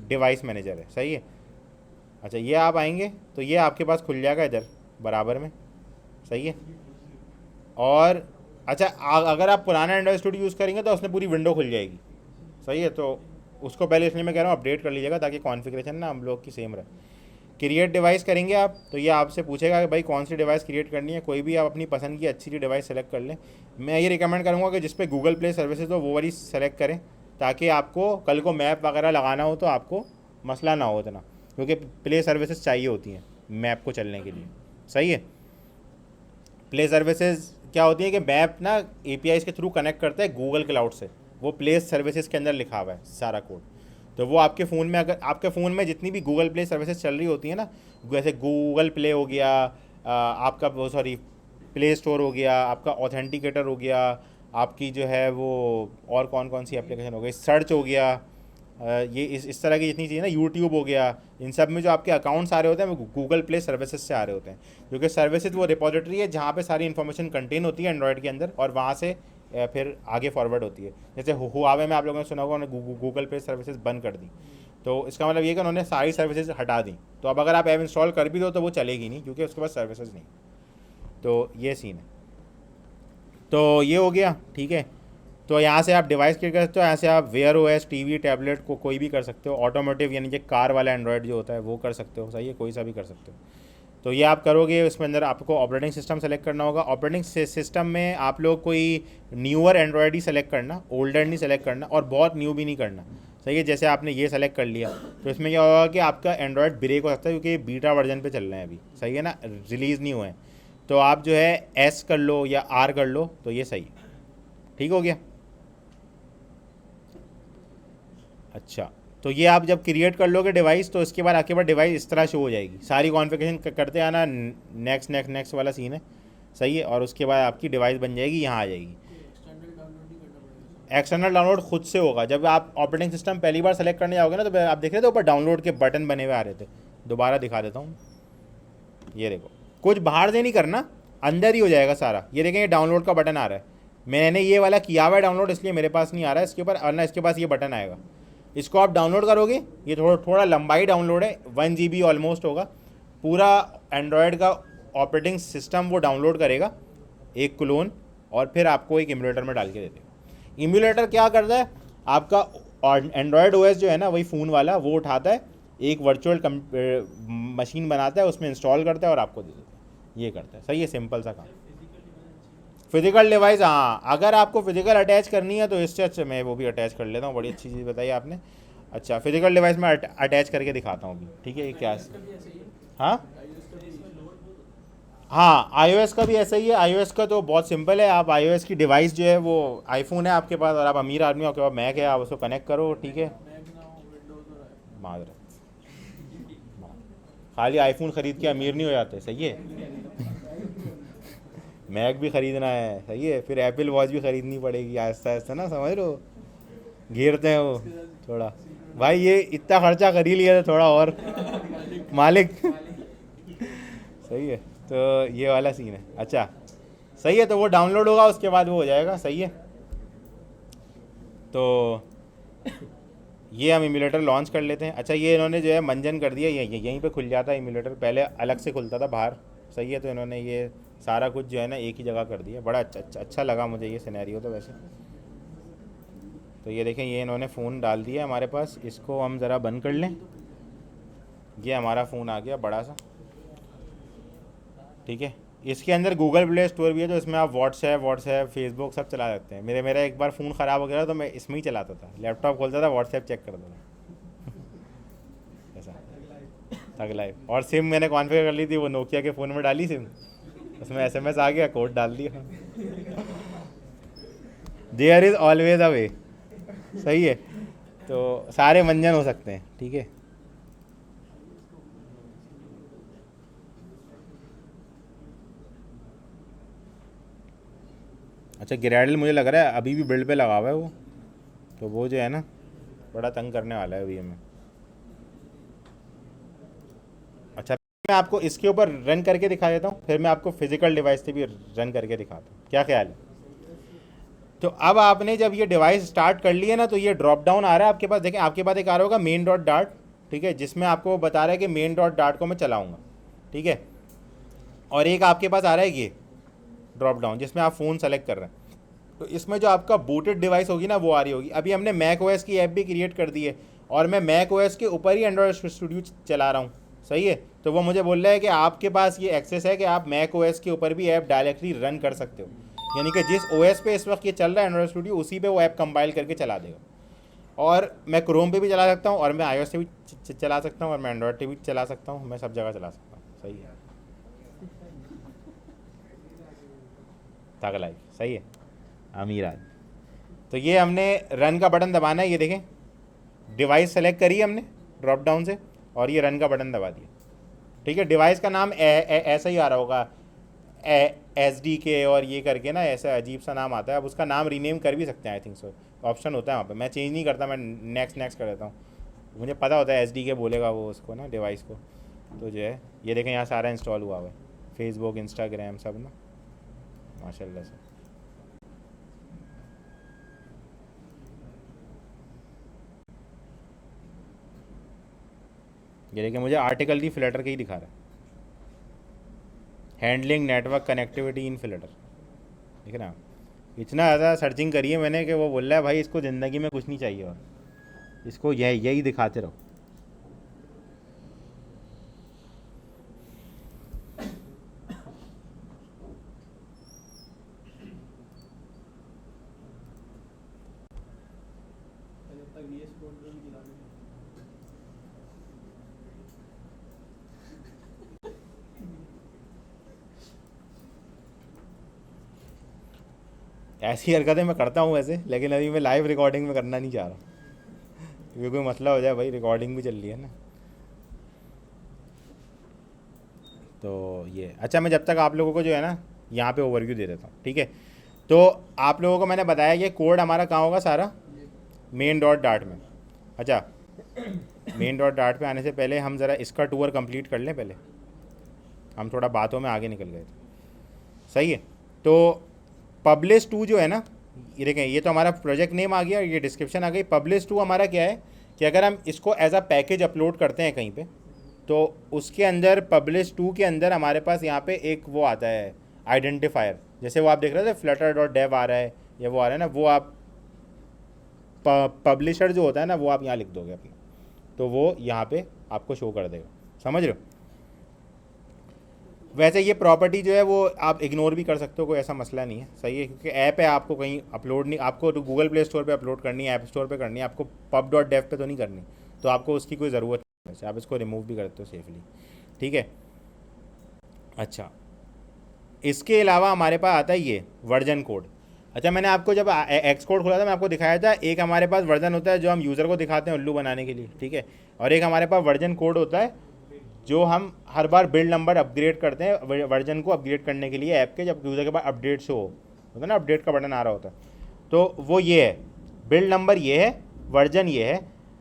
Speaker 1: डिवाइस मैनेजर है। सही है, अच्छा ये आप आएंगे तो ये आपके पास खुल जाएगा इधर बराबर में। सही है, और अच्छा अगर आप पुराना एंड्रॉयड स्टूडियो यूज़ करेंगे तो उसमें पूरी विंडो खुल जाएगी। सही है, तो उसको पहले इसलिए मैं कह रहा हूँ अपडेट कर लीजिएगा ताकि कॉन्फ़िगरेशन ना हम लोग की सेम रहे। क्रिएट डिवाइस करेंगे आप तो ये आपसे पूछेगा कि भाई कौन सी डिवाइस क्रिएट करनी है। कोई भी आप अपनी पसंद की अच्छी सी डिवाइस सेलेक्ट कर लें। मैं ये रिकमेंड करूँगा कि जिस पे गूगल प्ले सर्विसेज हो वो वाली सेलेक्ट करें, ताकि आपको कल को मैप वगैरह लगाना हो तो आपको मसला ना हो इतना, क्योंकि प्ले सर्विसेज चाहिए होती हैं मैप को चलने के लिए। सही है, प्ले सर्विसेज क्या होती है कि मैप ना APIs के थ्रू कनेक्ट करता है गूगल क्लाउड से, वो प्ले सर्विसेज के अंदर लिखा हुआ है सारा कोड। तो वो आपके फ़ोन में, अगर आपके फ़ोन में जितनी भी गूगल प्ले सर्विसेज चल रही होती है ना, जैसे गूगल प्ले हो गया, आपका वो सॉरी प्ले स्टोर हो गया, आपका ऑथेंटिकेटर हो गया, आपकी जो है वो और कौन कौन सी एप्लीकेशन हो गई, सर्च हो गया, ये इस तरह की जितनी चीज़ें ना, यूट्यूब हो गया, इन सब में जो आपके अकाउंट्स आ रहे होते हैं वो गूगल प्ले सर्विसेज से आ रहे होते हैं। क्योंकि सर्विसेज वो रिपोजिटरी है जहाँ पे सारी इन्फॉर्मेशन कंटेन होती है एंड्रॉयड के अंदर, और वहाँ से फिर आगे फॉरवर्ड होती है। जैसे हुआवे में आप लोगों ने सुना होगा उन्होंने गूगल प्ले सर्विसेज बंद कर दी, तो इसका मतलब ये कि उन्होंने सारी सर्विसेज हटा दी। तो अब अगर आप ऐप इंस्टॉल कर भी दो तो वो चलेगी नहीं, क्योंकि उसके पास सर्विसेज नहीं। तो ये सीन है, तो ये हो गया। ठीक है, तो यहाँ से आप डिवाइस क्रिएट कर सकते हो, यहाँ से आप वेयर OS TV टैबलेट को कोई भी कर सकते हो। ऑटोमोटिव यानी कि कार वाला एंड्रॉयड जो होता है वो कर सकते हो। सही है, कोई सा भी कर सकते हो। तो ये आप करोगे, उसमें अंदर आपको ऑपरेटिंग सिस्टम सेलेक्ट करना होगा। ऑपरेटिंग सिस्टम में आप लोग कोई न्यूअर एंड्रॉयड ही सेलेक्ट करना, ओल्डर नहीं सेलेक्ट करना और बहुत न्यू भी नहीं करना। सही है, जैसे आपने ये सेलेक्ट कर लिया तो इसमें क्या होगा कि आपका एंड्रॉयड ब्रेक हो सकता है, क्योंकि ये बीटा वर्जन पे चल रहे हैं अभी। सही है ना, रिलीज़ नहीं हुए हैं। तो आप जो है S कर लो या R कर लो तो ये सही है। ठीक हो गया। अच्छा, तो ये आप जब क्रिएट कर लोगे डिवाइस तो इसके बाद आपके पास डिवाइस इस तरह शो हो जाएगी। सारी कॉन्फ़िगरेशन करते आना, नेक्स्ट नेक्स्ट नेक्स्ट वाला सीन है। सही है, और उसके बाद आपकी डिवाइस बन जाएगी, यहाँ आ जाएगी। एक्सटर्नल डाउनलोड खुद से होगा। जब आप ऑपरेटिंग सिस्टम पहली बार सेलेक्ट करने जाओगे ना, तो आप देख रहे थे ऊपर डाउनलोड के बटन बने हुए आ रहे थे। दोबारा दिखा देता हूँ, ये देखो, कुछ बाहर से नहीं करना, अंदर ही हो जाएगा सारा। ये देखें, ये डाउनलोड का बटन आ रहा है। मैंने ये वाला किया हुआ है डाउनलोड, इसलिए मेरे पास नहीं आ रहा है इसके ऊपर, वरना इसके पास ये बटन आएगा। इसको आप डाउनलोड करोगे, ये थोड़ा लंबाई डाउनलोड है, 1 GB ऑलमोस्ट होगा। पूरा एंड्रॉयड का ऑपरेटिंग सिस्टम वो डाउनलोड करेगा, एक क्लोन, और फिर आपको एक इम्यूलेटर में डाल के दे देगा। इम्यूलेटर क्या करता है, आपका एंड्रॉयड OS जो है ना, वही फ़ोन वाला, वो उठाता है, एक वर्चुअल मशीन बनाता है, उसमें इंस्टॉल करता है और आपको दे देता है। ये करता है। सही है, सिंपल सा काम। फिजिकल डिवाइस, हाँ, अगर आपको फिजिकल अटैच करनी है तो इससे अच्छा मैं वो भी अटैच कर लेता हूँ। बड़ी अच्छी चीज़ बताई आपने। अच्छा, फिजिकल डिवाइस में अटैच करके दिखाता हूँ अभी। ठीक है, ये क्या है? हाँ, iOS का भी ऐसा ही है। iOS का तो बहुत सिंपल है। आप iOS की डिवाइस जो है, वो आईफोन है आपके पास और आप अमीर आदमी हो, आपके पास मैक है, आप उसको कनेक्ट करो। ठीक है, माजरत, खाली आईफोन ख़रीद के अमीर नहीं हो जाते। सही है, मैक भी ख़रीदना है। सही है, फिर एप्पल वॉच भी ख़रीदनी पड़ेगी आहिस्ता आहिस्ता ना, समझ लो, घेरते हैं वो थोड़ा। भाई ये इतना खर्चा कर ही लिया था, थोड़ा और मालिक। सही है, तो ये वाला सीन है। अच्छा, सही है, तो वो डाउनलोड होगा, उसके बाद वो हो जाएगा। सही है, तो ये हम इम्यूलेटर लॉन्च कर लेते हैं। अच्छा, ये इन्होंने जो है मंजन कर दिया, यहीं पे खुल जाता है इम्यूलेटर, पहले अलग से खुलता था बाहर। सही है, तो इन्होंने ये सारा कुछ जो है ना एक ही जगह कर दिया। बड़ा अच्छा लगा मुझे ये सिनेरियो तो वैसे। तो ये देखें, ये इन्होंने फ़ोन डाल दिया हमारे पास। इसको हम ज़रा बंद कर लें। ये हमारा फ़ोन आ गया बड़ा सा। ठीक है, इसके अंदर गूगल प्ले स्टोर भी है, तो इसमें आप व्हाट्सएप फेसबुक सब चला सकते हैं। मेरा एक बार फ़ोन ख़राब हो गया तो मैं इसमें ही चलाता था, लैपटॉप खोलता था, व्हाट्सएप चेक करता था ऐसा। अगला है। और सिम मैंने कॉन्फ़िगर कर ली थी, वो नोकिया के फ़ोन में डाली सिम, उसमें SMS आ गया, कोड डाल दिया। देयर इज़ ऑलवेज अ वे। सही है, तो सारे मंजन हो सकते हैं, ठीक है। अच्छा, ग्रेडल मुझे लग रहा है अभी भी बिल्ड पे लगा हुआ है वो, तो वो जो है ना बड़ा तंग करने वाला है अभी हमें। अच्छा, मैं आपको इसके ऊपर रन करके दिखा देता हूँ, फिर मैं आपको फिजिकल डिवाइस से भी रन करके दिखाता हूँ, क्या ख्याल है? तो अब आपने जब ये डिवाइस स्टार्ट कर लिया ना, तो ये ड्रॉप डाउन आ रहा है आपके पास, देखें आपके पास एक आ रहा होगा मेन डॉट डार्ट, ठीक है, जिसमें आपको बता रहा है कि मेन डॉट डार्ट को मैं चलाऊँगा, ठीक है। और एक आपके पास आ रहा है ये ड्रॉप डाउन, जिसमें आप फ़ोन सेलेक्ट कर रहे हैं। तो इसमें जो आपका बूटेड डिवाइस होगी ना, वो आ रही होगी। अभी हमने मैक ओएस की ऐप भी क्रिएट कर दी है, और मैं मैक ओएस के ऊपर ही एंड्रॉयड स्टूडियो चला रहा हूँ, सही है। तो वो मुझे बोल रहा है कि आपके पास ये एक्सेस है कि आप मैक ओएस के ऊपर भी ऐप डायरेक्टली रन कर सकते हो, यानी कि जिस ओएस पे इस वक्त ये चल रहा है एंड्रॉयड स्टूडियो, उसी पे वो ऐप कंपाइल करके चला देगा। और मैं क्रोम पे भी चला सकता हूँ, और मैं iOS से भी चला सकता हूँ, और मैं एंड्रॉयड पे भी चला सकता हूँ, मैं सब जगह चला सकता हूँ, सही है। तगड़ा है, सही है, अमीर आदमी। तो ये हमने रन का बटन दबाना है, ये देखें डिवाइस सेलेक्ट करी है हमने ड्रॉप डाउन से, और ये रन का बटन दबा दिया, ठीक है। डिवाइस का नाम ऐसा ही आ रहा होगा, SDK और ये करके ना, ऐसा अजीब सा नाम आता है। अब उसका नाम रीनेम कर भी सकते हैं, आई थिंक सो, ऑप्शन होता है वहाँ पे। मैं चेंज नहीं करता, मैं नेक्स्ट कर देता हूँ, मुझे पता होता है SDK बोलेगा वो उसको ना, डिवाइस को। तो जो है ये देखें यहाँ सारा इंस्टॉल हुआ हुआ है, फेसबुक, इंस्टाग्राम, सब ना, माशाल्लाह से। ये देखिए मुझे आर्टिकल दी फ्लटर के ही दिखा रहा है, हैंडलिंग नेटवर्क कनेक्टिविटी इन फ्लटर, देख रहे हैं आप। इतना ज़्यादा सर्चिंग करी है मैंने कि वो बोल रहा है भाई इसको ज़िंदगी में कुछ नहीं चाहिए, और इसको यही दिखाते रहो।
Speaker 3: जब तक VS कोड भी दिला दें।
Speaker 1: ऐसी हरकतें मैं करता हूँ वैसे, लेकिन अभी मैं लाइव रिकॉर्डिंग में करना नहीं चाह रहा, क्योंकि कोई मसला हो जाए भाई, रिकॉर्डिंग भी चल रही है ना। तो ये अच्छा, मैं जब तक आप लोगों को जो है ना यहाँ पे ओवरव्यू दे देता हूँ, ठीक है। तो आप लोगों को मैंने बताया कि कोड हमारा कहाँ होगा सारा, मेन डॉट डार्ट में। अच्छा, मेन डॉट डार्ट पे आने से पहले हम ज़रा इसका टूर कंप्लीट कर लें पहले, हम थोड़ा बातों में आगे निकल गए थे, सही है। तो पब्लिश टू जो है ना, ये देखें ये तो हमारा प्रोजेक्ट नेम आ गया, ये डिस्क्रिप्शन आ गई। पब्लिश टू हमारा क्या है कि अगर हम इसको एज अ पैकेज अपलोड करते हैं कहीं पे, तो उसके अंदर पब्लिश टू के अंदर हमारे पास यहाँ पे एक वो आता है आइडेंटिफायर, जैसे वो आप देख रहे थे flutter.dev आ रहा है, या वो आ रहा है ना, वो आप पब्लिशर जो होता है ना, वो आप यहाँ लिख दोगे अपना, तो वो यहाँ पे आपको शो कर देगा, समझ रहे हो। वैसे ये प्रॉपर्टी जो है वो आप इग्नोर भी कर सकते हो, कोई ऐसा मसला नहीं है, सही है, क्योंकि ऐप है, आपको कहीं अपलोड नहीं, आपको तो गूगल प्ले स्टोर पे अपलोड करनी है, ऐप स्टोर पे करनी है, आपको pub.dev पे तो नहीं करनी, तो आपको उसकी कोई ज़रूरत नहीं है, वैसे आप इसको रिमूव भी करते हो सेफली, ठीक है। अच्छा, इसके अलावा हमारे पास आता है ये वर्जन कोड। अच्छा, मैंने आपको जब एक्स कोड खोला था, मैं आपको दिखाया था, एक हमारे पास वर्जन होता है जो हम यूज़र को दिखाते हैं उल्लू बनाने के लिए, ठीक है, और एक हमारे पास वर्जन कोड होता है जो हम हर बार बिल्ड नंबर अपग्रेड करते हैं वर्जन को अपग्रेड करने के लिए ऐप के, जब यूज़र के पास अपडेट शो होता है ना, अपडेट का बटन आ रहा होता है, तो वो ये है, बिल्ड नंबर ये है, वर्जन ये है।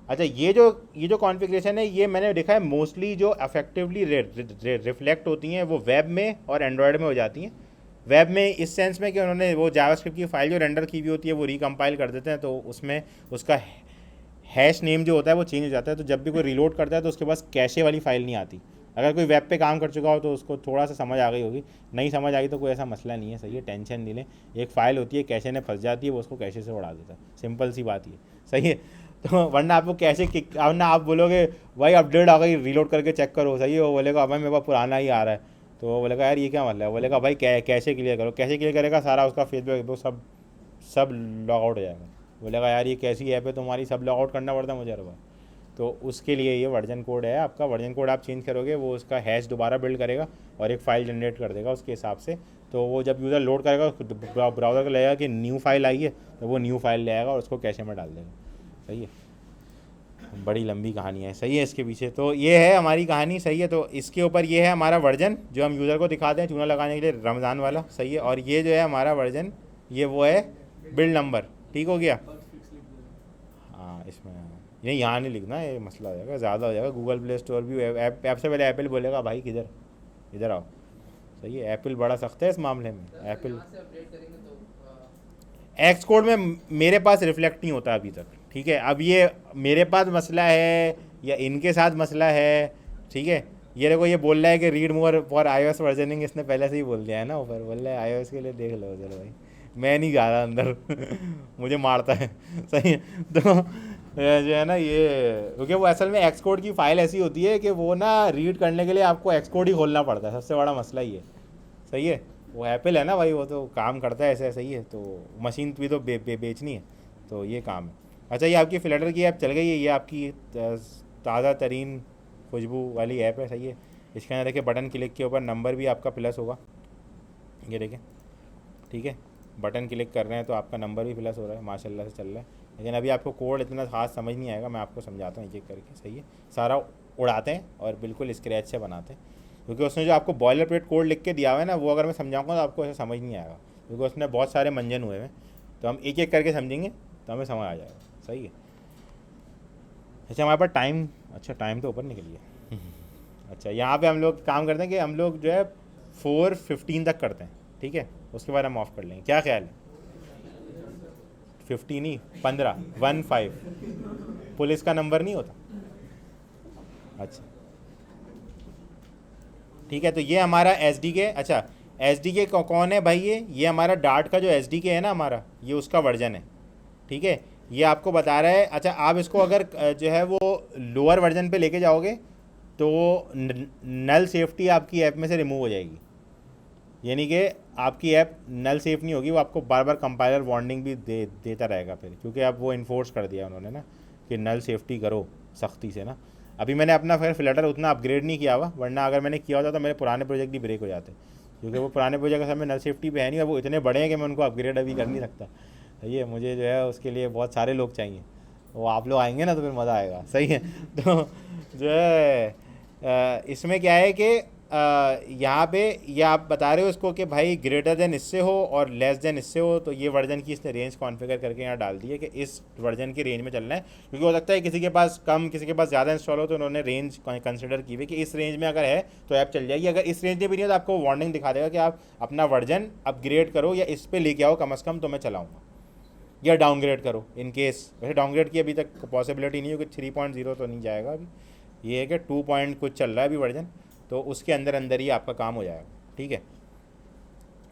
Speaker 1: अच्छा, ये जो कॉन्फ़िगरेशन है, ये मैंने देखा है मोस्टली जो अफेक्टिवली रिफ्लेक्ट होती हैं वो वेब में और एंड्रॉयड में हो जाती हैं। वेब में इस सेंस में कि उन्होंने वो जावास्क्रिप्ट की फाइल जो रेंडर की हुई होती है वो रिकम्पाइल कर देते हैं, तो उसमें उसका हैश नेम जो होता है वो चेंज हो जाता है, तो जब भी कोई रीलोड करता है तो उसके पास कैशे वाली फ़ाइल नहीं आती। अगर कोई वेब पे काम कर चुका हो तो उसको थोड़ा सा समझ आ गई होगी, नहीं समझ आई तो कोई ऐसा मसला नहीं है, सही है, टेंशन नहीं लें। एक फ़ाइल होती है कैशे में फंस जाती है, वो उसको कैशे से उड़ा देता है, सिंपल सी बात ये, सही है। तो वरना आपको कैशे वरना आप बोलोगे भाई अपडेट आ गई, रीलोड करके चेक करो, सही है, वो बोलेगा भाई मेरे पास पुराना ही आ रहा है, तो वो बोलेगा यार ये क्या मतलब है, बोलेगा भाई कैशे क्लियर करो, कैशे क्लियर करेगा सारा उसका फेसबुक वो सब लॉग आउट हो जाएगा, बोलेगा यार ये कैसी ऐप है तुम्हारी, सब लॉग आउट करना पड़ता है मुझे हर बार, तो उसके लिए ये वर्जन कोड है आपका। वर्जन कोड आप चेंज करोगे वो उसका हैश दोबारा बिल्ड करेगा और एक फ़ाइल जनरेट कर देगा उसके हिसाब से। तो वो जब यूज़र लोड करेगा ब्राउज़र को लगेगा कि न्यू फाइल आई है, तो वो न्यू फाइल ले आएगा और उसको कैशे में डाल देगा। सही है, बड़ी लंबी कहानी है, सही है इसके पीछे। तो ये है हमारी कहानी, सही है। तो इसके ऊपर ये है हमारा वर्जन जो हम यूज़र को दिखाते हैं चूना लगाने के लिए, रमज़ान वाला, सही है। और ये जो है हमारा वर्जन, ये वो है बिल्ड नंबर, ठीक हो गया।
Speaker 3: बग फिक्स लिख दो।
Speaker 1: हाँ इसमें ये यहाँ नहीं लिखना, ये मसला हो जाएगा, ज़्यादा हो जाएगा। गूगल प्ले स्टोर भी ऐप से पहले एप्पल बोलेगा भाई किधर, इधर आओ। सही है, एप्पल बड़ा सख्त है इस मामले में। एप्पल
Speaker 2: यहाँ से अपडेट करेंगे तो
Speaker 1: एक्स कोड में मेरे पास रिफ्लेक्ट नहीं होता अभी तक, ठीक है। अब ये मेरे पास मसला है या इनके साथ मसला है, ठीक है। ये देखो ये बोल रहा है कि read more for iOS versioning, इसने पहले से ही बोल दिया है ना ऊपर, बोल रहा है iOS के लिए देख लो। चलो भाई मैं नहीं जा रहा अंदर मुझे मारता है, सही है। तो जो है ना ये, क्योंकि वो असल में एक्स कोड की फ़ाइल ऐसी होती है कि वो ना रीड करने के लिए आपको एक्स कोड ही खोलना पड़ता है, सबसे बड़ा मसला ही है, सही है। वो एप्पल है ना भाई, वो तो काम करता है ऐसे, सही है। तो मशीन भी तो बेचनी है, तो ये काम है। अच्छा ये आपकी फ्लटर की ऐप चल गई है, ये आपकी ताज़ा तरीन खुशबू वाली ऐप है, सही है। इसके अंदर देखिए बटन क्लिक के ऊपर नंबर भी आपका प्लस होगा, ये देखें, ठीक है। बटन क्लिक कर रहे हैं तो आपका नंबर भी प्लस हो रहा है, माशाल्लाह से चल रहा है। लेकिन अभी आपको कोड इतना खास समझ नहीं आएगा, मैं आपको समझाता हूँ एक एक करके, सही है। सारा उड़ाते हैं और बिल्कुल स्क्रैच से बनाते हैं, क्योंकि उसने जो आपको बॉयलर प्लेट कोड लिख के दिया हुआ है ना, वो अगर मैं समझाऊंगा तो आपको ऐसे समझ नहीं आएगा, क्योंकि उसमें बहुत सारे मंजन हुए हैं। तो हम एक एक करके समझेंगे तो हमें समझ आ जाएगा, सही है। अच्छा हमारे पास टाइम, अच्छा टाइम तो ऊपर निकल गया अच्छा यहाँ पे हम लोग काम करते हैं कि हम लोग जो है 4:15 तक करते हैं, ठीक है। उसके बाद हम ऑफ कर लेंगे, क्या ख्याल है? 15 नहीं 15 पुलिस का नंबर नहीं होता, अच्छा ठीक है। तो ये हमारा एस डी के, अच्छा एस डी के कौन है भाई? ये हमारा डार्ट का जो एस डी के है ना हमारा, ये उसका वर्जन है, ठीक है। ये आपको बता रहा है। अच्छा आप इसको अगर जो है वो लोअर वर्जन पे लेके जाओगे तो नल सेफ्टी आपकी ऐप में से रिमूव हो जाएगी, यानी कि आपकी ऐप नल सेफ नहीं होगी, वो आपको बार बार कंपाइलर वार्निंग भी देता रहेगा फिर, क्योंकि अब वो इन्फोर्स कर दिया उन्होंने ना कि नल सेफ्टी करो सख्ती से ना। अभी मैंने अपना फिर फ्लटर उतना अपग्रेड नहीं किया हुआ, वरना अगर मैंने किया होता तो मेरे पुराने प्रोजेक्ट ही ब्रेक हो जाते, क्योंकि वो पुराने प्रोजेक्ट असल में नल सेफ्टी पे है नहीं, और वो इतने बड़े हैं कि मैं उनको अपग्रेड अभी कर नहीं सकता। ये मुझे जो है उसके लिए बहुत सारे लोग चाहिए, वो आप लोग आएंगे ना तो फिर मज़ा आएगा, सही है। तो जो है इसमें क्या है कि यहाँ पे ये आप बता रहे हो इसको कि भाई ग्रेटर देन इससे हो और लेस देन इससे हो, तो ये वर्जन की इसने रेंज कॉन्फ़िगर करके यहाँ डाल दी है कि इस वर्जन की रेंज में चलना है, क्योंकि हो सकता है किसी के पास कम किसी के पास ज़्यादा इंस्टॉल हो, तो उन्होंने रेंज कंसिडर की हुई कि इस रेंज में अगर है तो ऐप चल जाएगी। अगर इस रेंज में भी नहीं है तो आपको वार्निंग दिखा देगा कि आप अपना वर्जन अपग्रेड करो या इस पर लेके आओ कम अज़ कम, तो मैं चलाऊँगा, या डाउनग्रेड करो इन केस। वैसे डाउनग्रेड की अभी तक पॉसिबिलिटी नहीं है, क्योंकि 3.0 तो नहीं जाएगा अभी, ये है कि 2 पॉइंट कुछ चल रहा है अभी वर्जन, तो उसके अंदर अंदर ही आपका काम हो जाएगा, ठीक है।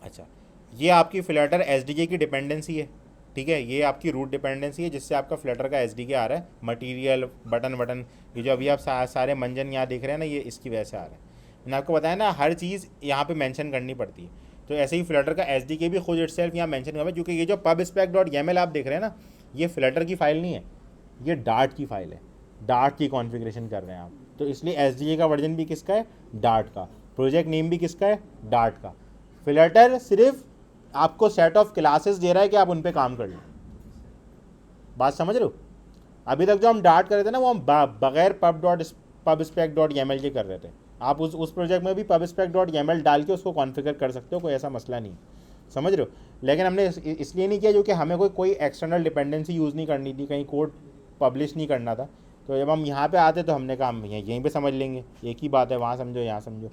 Speaker 1: अच्छा ये आपकी फ्लटर एसडीके की डिपेंडेंसी है, ठीक है। ये आपकी रूट डिपेंडेंसी है जिससे आपका फ्लटर का एसडीके आ रहा है। मटेरियल बटन ये जो अभी आप सारे मंजन यहाँ देख रहे हैं ना, ये इसकी वजह से आ रहा है। मैंने आपको बताया ना हर चीज़ यहाँ पे मेंशन करनी पड़ती है, तो ऐसे ही फ्लटर का एसडीके भी खुद इटसेल्फ यहाँ मेंशन हुआ है, क्योंकि ये जो pubspec.yaml आप देख रहे हैं ना, ये फ्लटर की फ़ाइल नहीं है, ये डार्ट की फ़ाइल है, डार्ट की कॉन्फ़िगरेशन कर रहे हैं आप, तो इसलिए एसडीके का वर्जन भी किसका है? डार्ट का। प्रोजेक्ट नेम भी किसका है? डार्ट का। फ्लटर सिर्फ आपको सेट ऑफ क्लासेस दे रहा है कि आप उन पे काम कर लो, बात समझ रहे हो? अभी तक जो हम डार्ट कर रहे थे ना, वो हम बगैर pubspec.yaml के कर रहे थे। आप उस प्रोजेक्ट में भी pubspec.yaml डाल के उसको कॉन्फ़िगर कर सकते हो, कोई ऐसा मसला नहीं, समझ रहे हो? लेकिन हमने इसलिए नहीं किया क्योंकि हमें कोई एक्सटर्नल डिपेंडेंसी यूज़ नहीं करनी थी, कहीं कोड पब्लिश नहीं करना था। तो जब हम यहाँ पे आते तो हमने कहा यहीं पे समझ लेंगे, एक ही बात है, वहाँ समझो यहाँ समझो।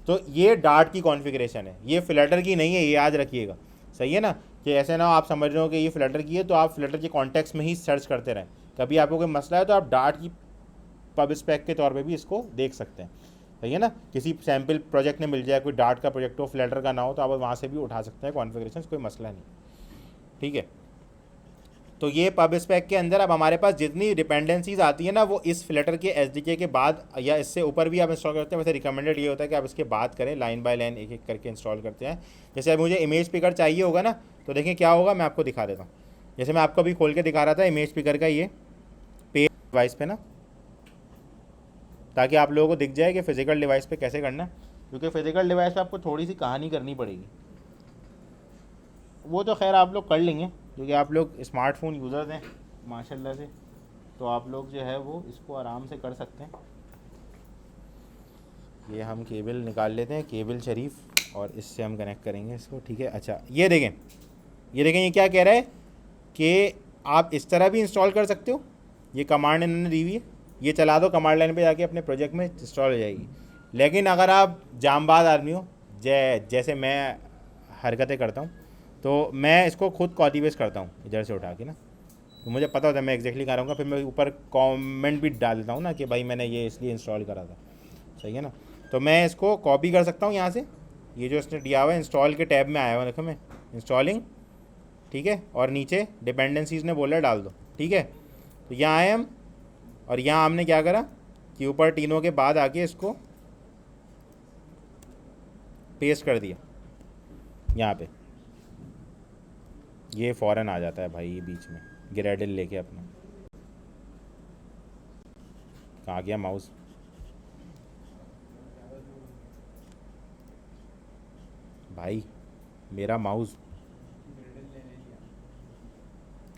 Speaker 1: तो ये डार्ट की कॉन्फ़िगरेशन है, ये फ्लटर की नहीं है, ये याद रखिएगा, सही है ना। कि ऐसे ना आप समझ रहे हो कि ये फ्लटर की है तो आप फ्लटर के कॉन्टेक्स्ट में ही सर्च करते रहें। कभी आपको कोई मसला है तो आप डार्ट की pubspec के तौर पे भी इसको देख सकते हैं, सही है ना। किसी सैम्पल प्रोजेक्ट में मिल जाए, कोई डार्ट का प्रोजेक्ट हो, फ्लटर का ना हो, तो आप वहाँ से भी उठा सकते हैं कॉन्फ़िगरेशन, कोई मसला नहीं, ठीक है। तो ये pubspec के अंदर अब हमारे पास जितनी डिपेंडेंसीज आती है ना, वो इस फ्लटर के एसडीके के बाद या इससे ऊपर भी आप इंस्टॉल करते हैं। वैसे रिकमेंडेड ये होता है कि आप इसके बाद करें, लाइन बाय लाइन एक एक करके इंस्टॉल करते हैं। जैसे अब मुझे इमेज पिकर चाहिए होगा ना, तो देखें क्या होगा, मैं आपको दिखा देता हूँ। जैसे मैं आपको अभी खोल के दिखा रहा था इमेज पिकर का, ये पेज डिवाइस पे ना, ताकि आप लोगों को दिख जाए कि फ़िज़िकल डिवाइस पे कैसे करना है, क्योंकि फ़िज़िकल डिवाइस पे आपको थोड़ी सी कहानी करनी पड़ेगी। वो तो खैर आप लोग कर लेंगे क्योंकि आप लोग स्मार्टफोन यूज़र्स हैं माशाल्लाह से, तो आप लोग जो है वो इसको आराम से कर सकते हैं। ये हम केबल निकाल लेते हैं, केबल शरीफ, और इससे हम कनेक्ट करेंगे इसको, ठीक है। अच्छा ये देखें, ये क्या कह रहा है कि आप इस तरह भी इंस्टॉल कर सकते हो। ये कमांड इन्होंने दी हुई है, ये चला दो, कमांड लाइन पे जाके अपने प्रोजेक्ट में इंस्टॉल हो जाएगी। लेकिन अगर आप जामबाज आदमी हो, जैसे मैं हरकतें करता हूँ, तो मैं इसको खुद कॉपी पेस्ट करता हूँ इधर से उठा के ना, तो मुझे पता होता है मैं एग्जैक्टली कहाँ रहूँगा, फिर मैं ऊपर कमेंट भी डाल देता हूँ ना कि भाई मैंने ये इसलिए इंस्टॉल करा था, सही है ना। तो मैं इसको कॉपी कर सकता हूँ यहाँ से, ये जो इसने दिया हुआ है इंस्टॉल के टैब में आया हुआ देखो मैं इंस्टॉलिंग, ठीक है, और नीचे डिपेंडेंसीज ने बोला डाल दो, ठीक है। तो यहाँ आए हम, और यहाँ हमने क्या करा कि ऊपर तीनों के बाद आके इसको पेस्ट कर दिया यहाँ पे, ये फ़ौरन आ जाता है भाई ये बीच में ग्रेडल लेके अपना। कहाँ गया माउस? भाई मेरा माउस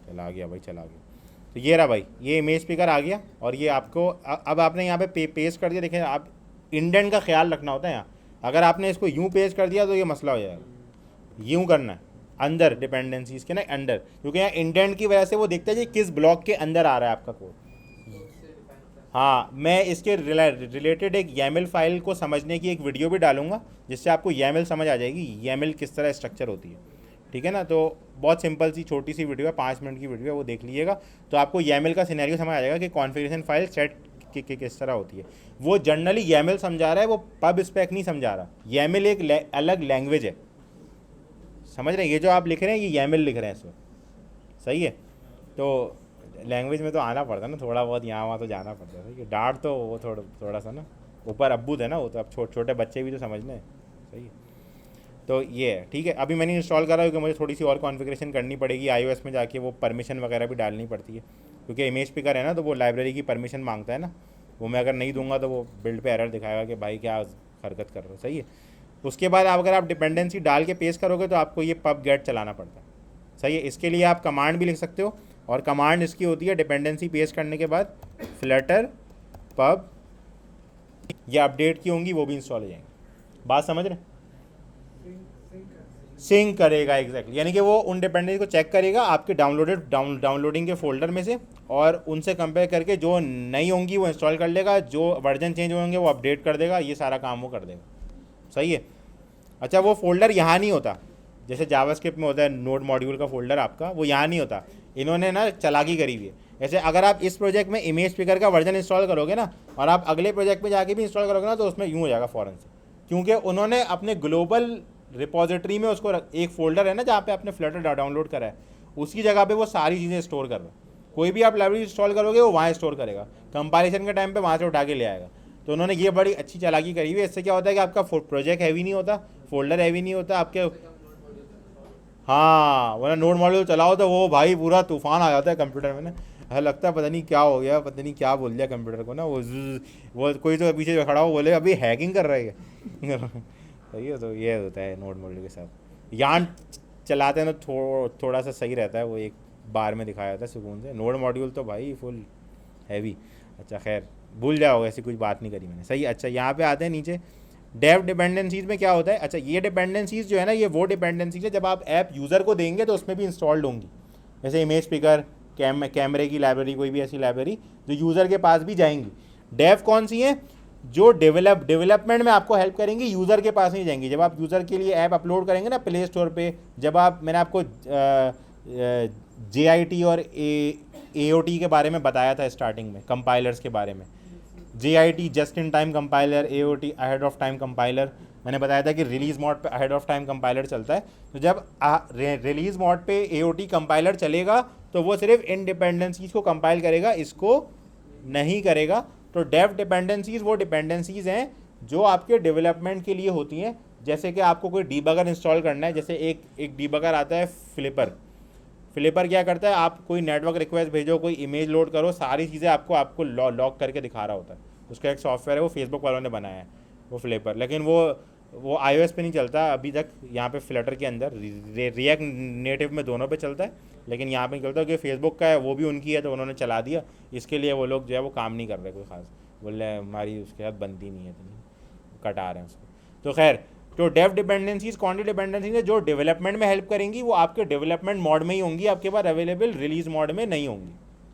Speaker 1: चला गया भाई, चला गया। तो ये रहा भाई, ये इमेज स्पीकर आ गया, और ये आपको अब आपने यहाँ पे पेस्ट कर दिया। देखें आप इंडेंट का ख्याल रखना होता है यहाँ, अगर आपने इसको यूँ पेस्ट कर दिया तो ये मसला हो जाएगा। यूँ करना है अंदर डिपेंडेंसीज के ना अंदर, क्योंकि यहाँ इंडेंट की वजह से वो देखता है कि किस ब्लॉक के अंदर आ रहा है आपका कोड। हाँ, मैं इसके रिलेटेड एक YAML फाइल को समझने की एक वीडियो भी डालूंगा, जिससे आपको YAML समझ आ जाएगी, YAML किस तरह स्ट्रक्चर होती है, ठीक है ना। तो बहुत सिंपल सी छोटी सी वीडियो है, 5 मिनट की वीडियो है, वो देख लीजिएगा तो आपको YAML का सिनेरियो समझ आ जाएगा कि कॉन्फ़िगरेशन फाइल सेट किस तरह होती है। वो जनरली YAML समझा रहा है, वो पब स्पेक नहीं समझा रहा। YAML एक अलग लैंग्वेज है, समझ रहे हैं। ये जो आप लिख रहे हैं ये YAML लिख रहे हैं इसमें, सही है। तो लैंग्वेज में तो आना पड़ता है ना, थोड़ा बहुत यहाँ वहाँ तो जाना पड़ता है, सही है। डांट तो वो थोड़ा सा ना ऊपर अब्बू थे ना, वो तो अब छोटे बच्चे भी तो समझने हैं, सही है। तो ये है, ठीक है। अभी मैंने इंस्टॉल करा क्योंकि मुझे थोड़ी सी और कॉन्फ़िगरेशन करनी पड़ेगी, iOS में जाके वो परमिशन वगैरह भी डालनी पड़ती है, क्योंकि इमेज स्पीकर है ना, तो वो लाइब्रेरी की परमिशन मांगता है ना, वो मैं अगर नहीं दूंगा तो वो बिल्ड पे एरर दिखाएगा कि भाई क्या हरकत कर रहे हो, सही है। उसके बाद अगर आप डिपेंडेंसी डाल के पेस्ट करोगे तो आपको ये पब गेट चलाना पड़ता है, सही है। इसके लिए आप कमांड भी लिख सकते हो, और कमांड इसकी होती है डिपेंडेंसी पेस्ट करने के बाद फ्लटर पब या अपडेट की होंगी, वो भी इंस्टॉल हो जाएंगे। बात समझ रहे हैं? सिंक करेगा एग्जैक्टली, यानी कि वो उन डिपेंडेंसी को चेक करेगा आपके डाउनलोडिंग के फोल्डर में से, और उनसे कंपेयर करके जो नहीं होंगी वो इंस्टॉल कर लेगा, जो वर्जन चेंज होंगे वो अपडेट कर देगा, ये सारा काम वो कर देगा, सही है। अच्छा, वो फोल्डर यहाँ नहीं होता, जैसे जावास्क्रिप्ट में होता है नोड मॉड्यूल का फोल्डर आपका, वो यहाँ नहीं होता। इन्होंने ना चालाकी करी हुई है। जैसे अगर आप इस प्रोजेक्ट में इमेज स्पीकर का वर्जन इंस्टॉल करोगे ना, और आप अगले प्रोजेक्ट में जाके भी इंस्टॉल करोगे ना, तो उसमें यूँ हो जाएगा फ़ौरन से, क्योंकि उन्होंने अपने ग्लोबल रिपोजिटरी में उसको एक फ़ोल्डर है ना जहाँ पे आपने फ्लटर डाउनलोड करा है, उसकी जगह पे वो सारी चीज़ें स्टोर कर रहा है। कोई भी आप लाइब्रेरी इंस्टॉल करोगे वो वहाँ स्टोर करेगा, कंपाइलेशन के टाइम पे वहाँ से उठा के ले आएगा। तो उन्होंने ये बड़ी अच्छी चालाकी करी हुई है। इससे क्या होता है कि आपका प्रोजेक्ट हैवी नहीं होता, फोल्डर हैवी नहीं होता आपके। हाँ, वरना नोड मॉड्यूल चलाओ तो वो भाई पूरा तूफान आ जाता है कंप्यूटर में ना, ऐसा लगता है पता नहीं क्या हो गया, पता नहीं क्या बोल दिया कंप्यूटर को ना, वो कोई तो पीछे खड़ा हो बोले अभी हैकिंग कर रहा है सही है। तो ये होता है नोड मॉड्यूल के साथ। यान चलाते हैं तो थोड़ा सा सही रहता है, वो एक बार में दिखाया जाता है सुकून से। नोड मॉड्यूल तो भाई फुल हैवी। अच्छा खैर भूल जाओगे, ऐसी कुछ बात नहीं करी मैंने, सही। अच्छा यहाँ पे आते हैं नीचे, डेव डिपेंडेंसीज में क्या होता है। अच्छा ये डिपेंडेंसीज जो है ना, ये वो डिपेंडेंसीज है जब आप ऐप यूज़र को देंगे तो उसमें भी इंस्टॉल्ड होंगी, जैसे इमेज स्पीकर, कैमरे की लाइब्रेरी, कोई भी ऐसी लाइब्रेरी जो यूज़र के पास भी जाएंगी। डेव कौन सी है? जो डेवलपमेंट में आपको हेल्प करेंगी, यूज़र के पास नहीं जाएंगी। जब आप यूज़र के लिए ऐप अपलोड करेंगे ना प्ले स्टोर पे, जब आप, मैंने आपको JIT और AOT के बारे में बताया था स्टार्टिंग में, कंपाइलर्स के बारे में। JIT just in time compiler, AOT ahead of time compiler. मैंने बताया था कि रिलीज़ मोड पे अहेड ऑफ टाइम कंपाइलर चलता है। तो जब रिलीज़ मोड पे AOT कंपाइलर चलेगा तो वो सिर्फ इन डिपेंडेंसीज को कंपाइल करेगा, इसको नहीं करेगा। तो डेव डिपेंडेंसीज वो डिपेंडेंसीज हैं जो आपके डेवलपमेंट के लिए होती हैं। जैसे कि आपको कोई डीबगर इंस्टॉल करना है, जैसे एक डीबगर आता है फ्लिपर क्या करता है, आप कोई नेटवर्क रिक्वेस्ट भेजो, कोई इमेज लोड करो, सारी चीज़ें आपको लॉक करके दिखा रहा होता है। उसका एक सॉफ्टवेयर है, वो फेसबुक वालों ने बनाया है, वो फ्लिपर, लेकिन वो iOS पे नहीं चलता अभी तक, यहाँ पे फ्लटर के अंदर रिएक्ट नेटिव में दोनों पे चलता है, लेकिन यहाँ पे नहीं चलता क्योंकि फेसबुक का है, वो भी उनकी है तो उन्होंने चला दिया, इसके लिए वो लोग जो है वो काम नहीं कर रहे कोई ख़ास, बोल रहे हैं हमारी उसके साथ बनती नहीं है, तो कटा रहे हैं उसको। तो खैर, तो डेव डिपेंडेंसीज क्वांटिटी डिपेंडेंसीज है जो डेवलपमेंट में हेल्प करेंगी, वो आपके डेवलपमेंट मोड में ही होंगी, आपके पास अवेलेबल रिलीज़ मोड में नहीं होंगी,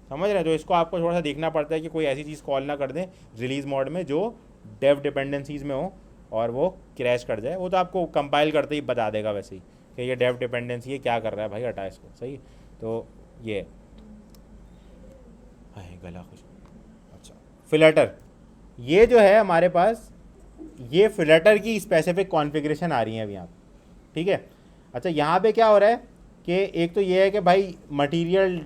Speaker 1: समझ रहे हैं। तो इसको आपको थोड़ा सा देखना पड़ता है कि कोई ऐसी चीज़ कॉल ना कर दें रिलीज़ मोड में जो डेव डिपेंडेंसीज में हो और वो क्रैश कर जाए। वो तो आपको कंपाइल करते ही बता देगा वैसे ही कि ये डेव डिपेंडेंसी है, क्या कर रहा है भाई, हटा इसको, सही। तो ये हाय गला खुश। अच्छा, फिल्टर, ये जो है हमारे पास, ये फिल्टर की स्पेसिफिक कॉन्फ़िगरेशन आ रही है अभी यहाँ, ठीक है। अच्छा, यहाँ पे क्या हो रहा है कि एक तो ये है कि भाई मटेरियल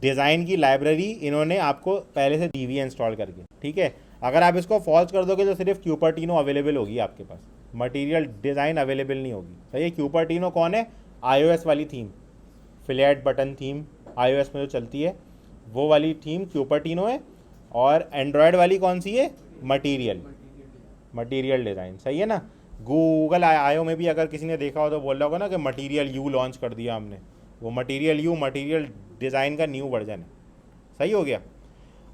Speaker 1: डिज़ाइन की लाइब्रेरी इन्होंने आपको पहले से दी हुई है इंस्टॉल करके, ठीक है। अगर आप इसको फॉल्स कर दोगे तो सिर्फ क्यूपर्टिनो अवेलेबल होगी आपके पास, मटेरियल डिज़ाइन अवेलेबल नहीं होगी, सही है। क्यूपर्टिनो कौन है? iOS वाली theme, flat button theme iOS में जो चलती है वो वाली थीम क्यूपर्टिनो है, और एंड्रॉयड वाली कौन सी है? मटीरियल डिज़ाइन, सही है ना। गूगल आयो में भी अगर किसी ने देखा हो तो बोल रहा होगा ना कि मटीरियल यू लॉन्च कर दिया हमने, वो मटीरियल यू मटीरियल डिज़ाइन का न्यू वर्जन है, सही हो गया।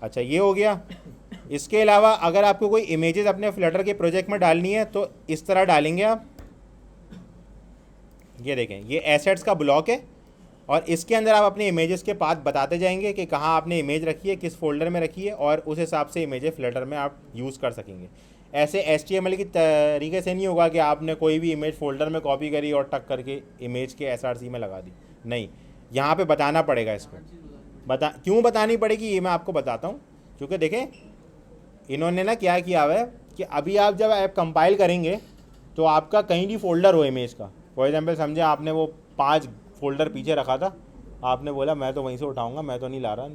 Speaker 1: अच्छा, ये हो गया। इसके अलावा अगर आपको कोई इमेजेस अपने फ्लटर के प्रोजेक्ट में डालनी है तो इस तरह डालेंगे आप, ये देखें, ये एसेट्स का ब्लॉक है और इसके अंदर आप अपने इमेजेस के पाथ बताते जाएंगे कि कहाँ आपने इमेज रखी है, किस फोल्डर में रखी है, और उस हिसाब से इमेजेस फ्लटर में आप यूज़ कर सकेंगे। ऐसे HTML की तरीके से नहीं होगा कि आपने कोई भी इमेज फोल्डर में कॉपी करी और टक करके इमेज के SRC में लगा दी, नहीं, यहाँ पे बताना पड़ेगा इसको। क्यों बतानी पड़ेगी ये मैं आपको बताता हूँ, क्योंकि देखें इन्होंने ना क्या किया हुआ है कि अभी आप जब ऐप कंपाइल करेंगे तो आपका कहीं भी फोल्डर हो इमेज का, फॉर एग्जांपल समझे आपने वो 5 फोल्डर पीछे रखा था, आपने बोला मैं तो वहीं से उठाऊंगा, मैं तो नहीं ला रहा,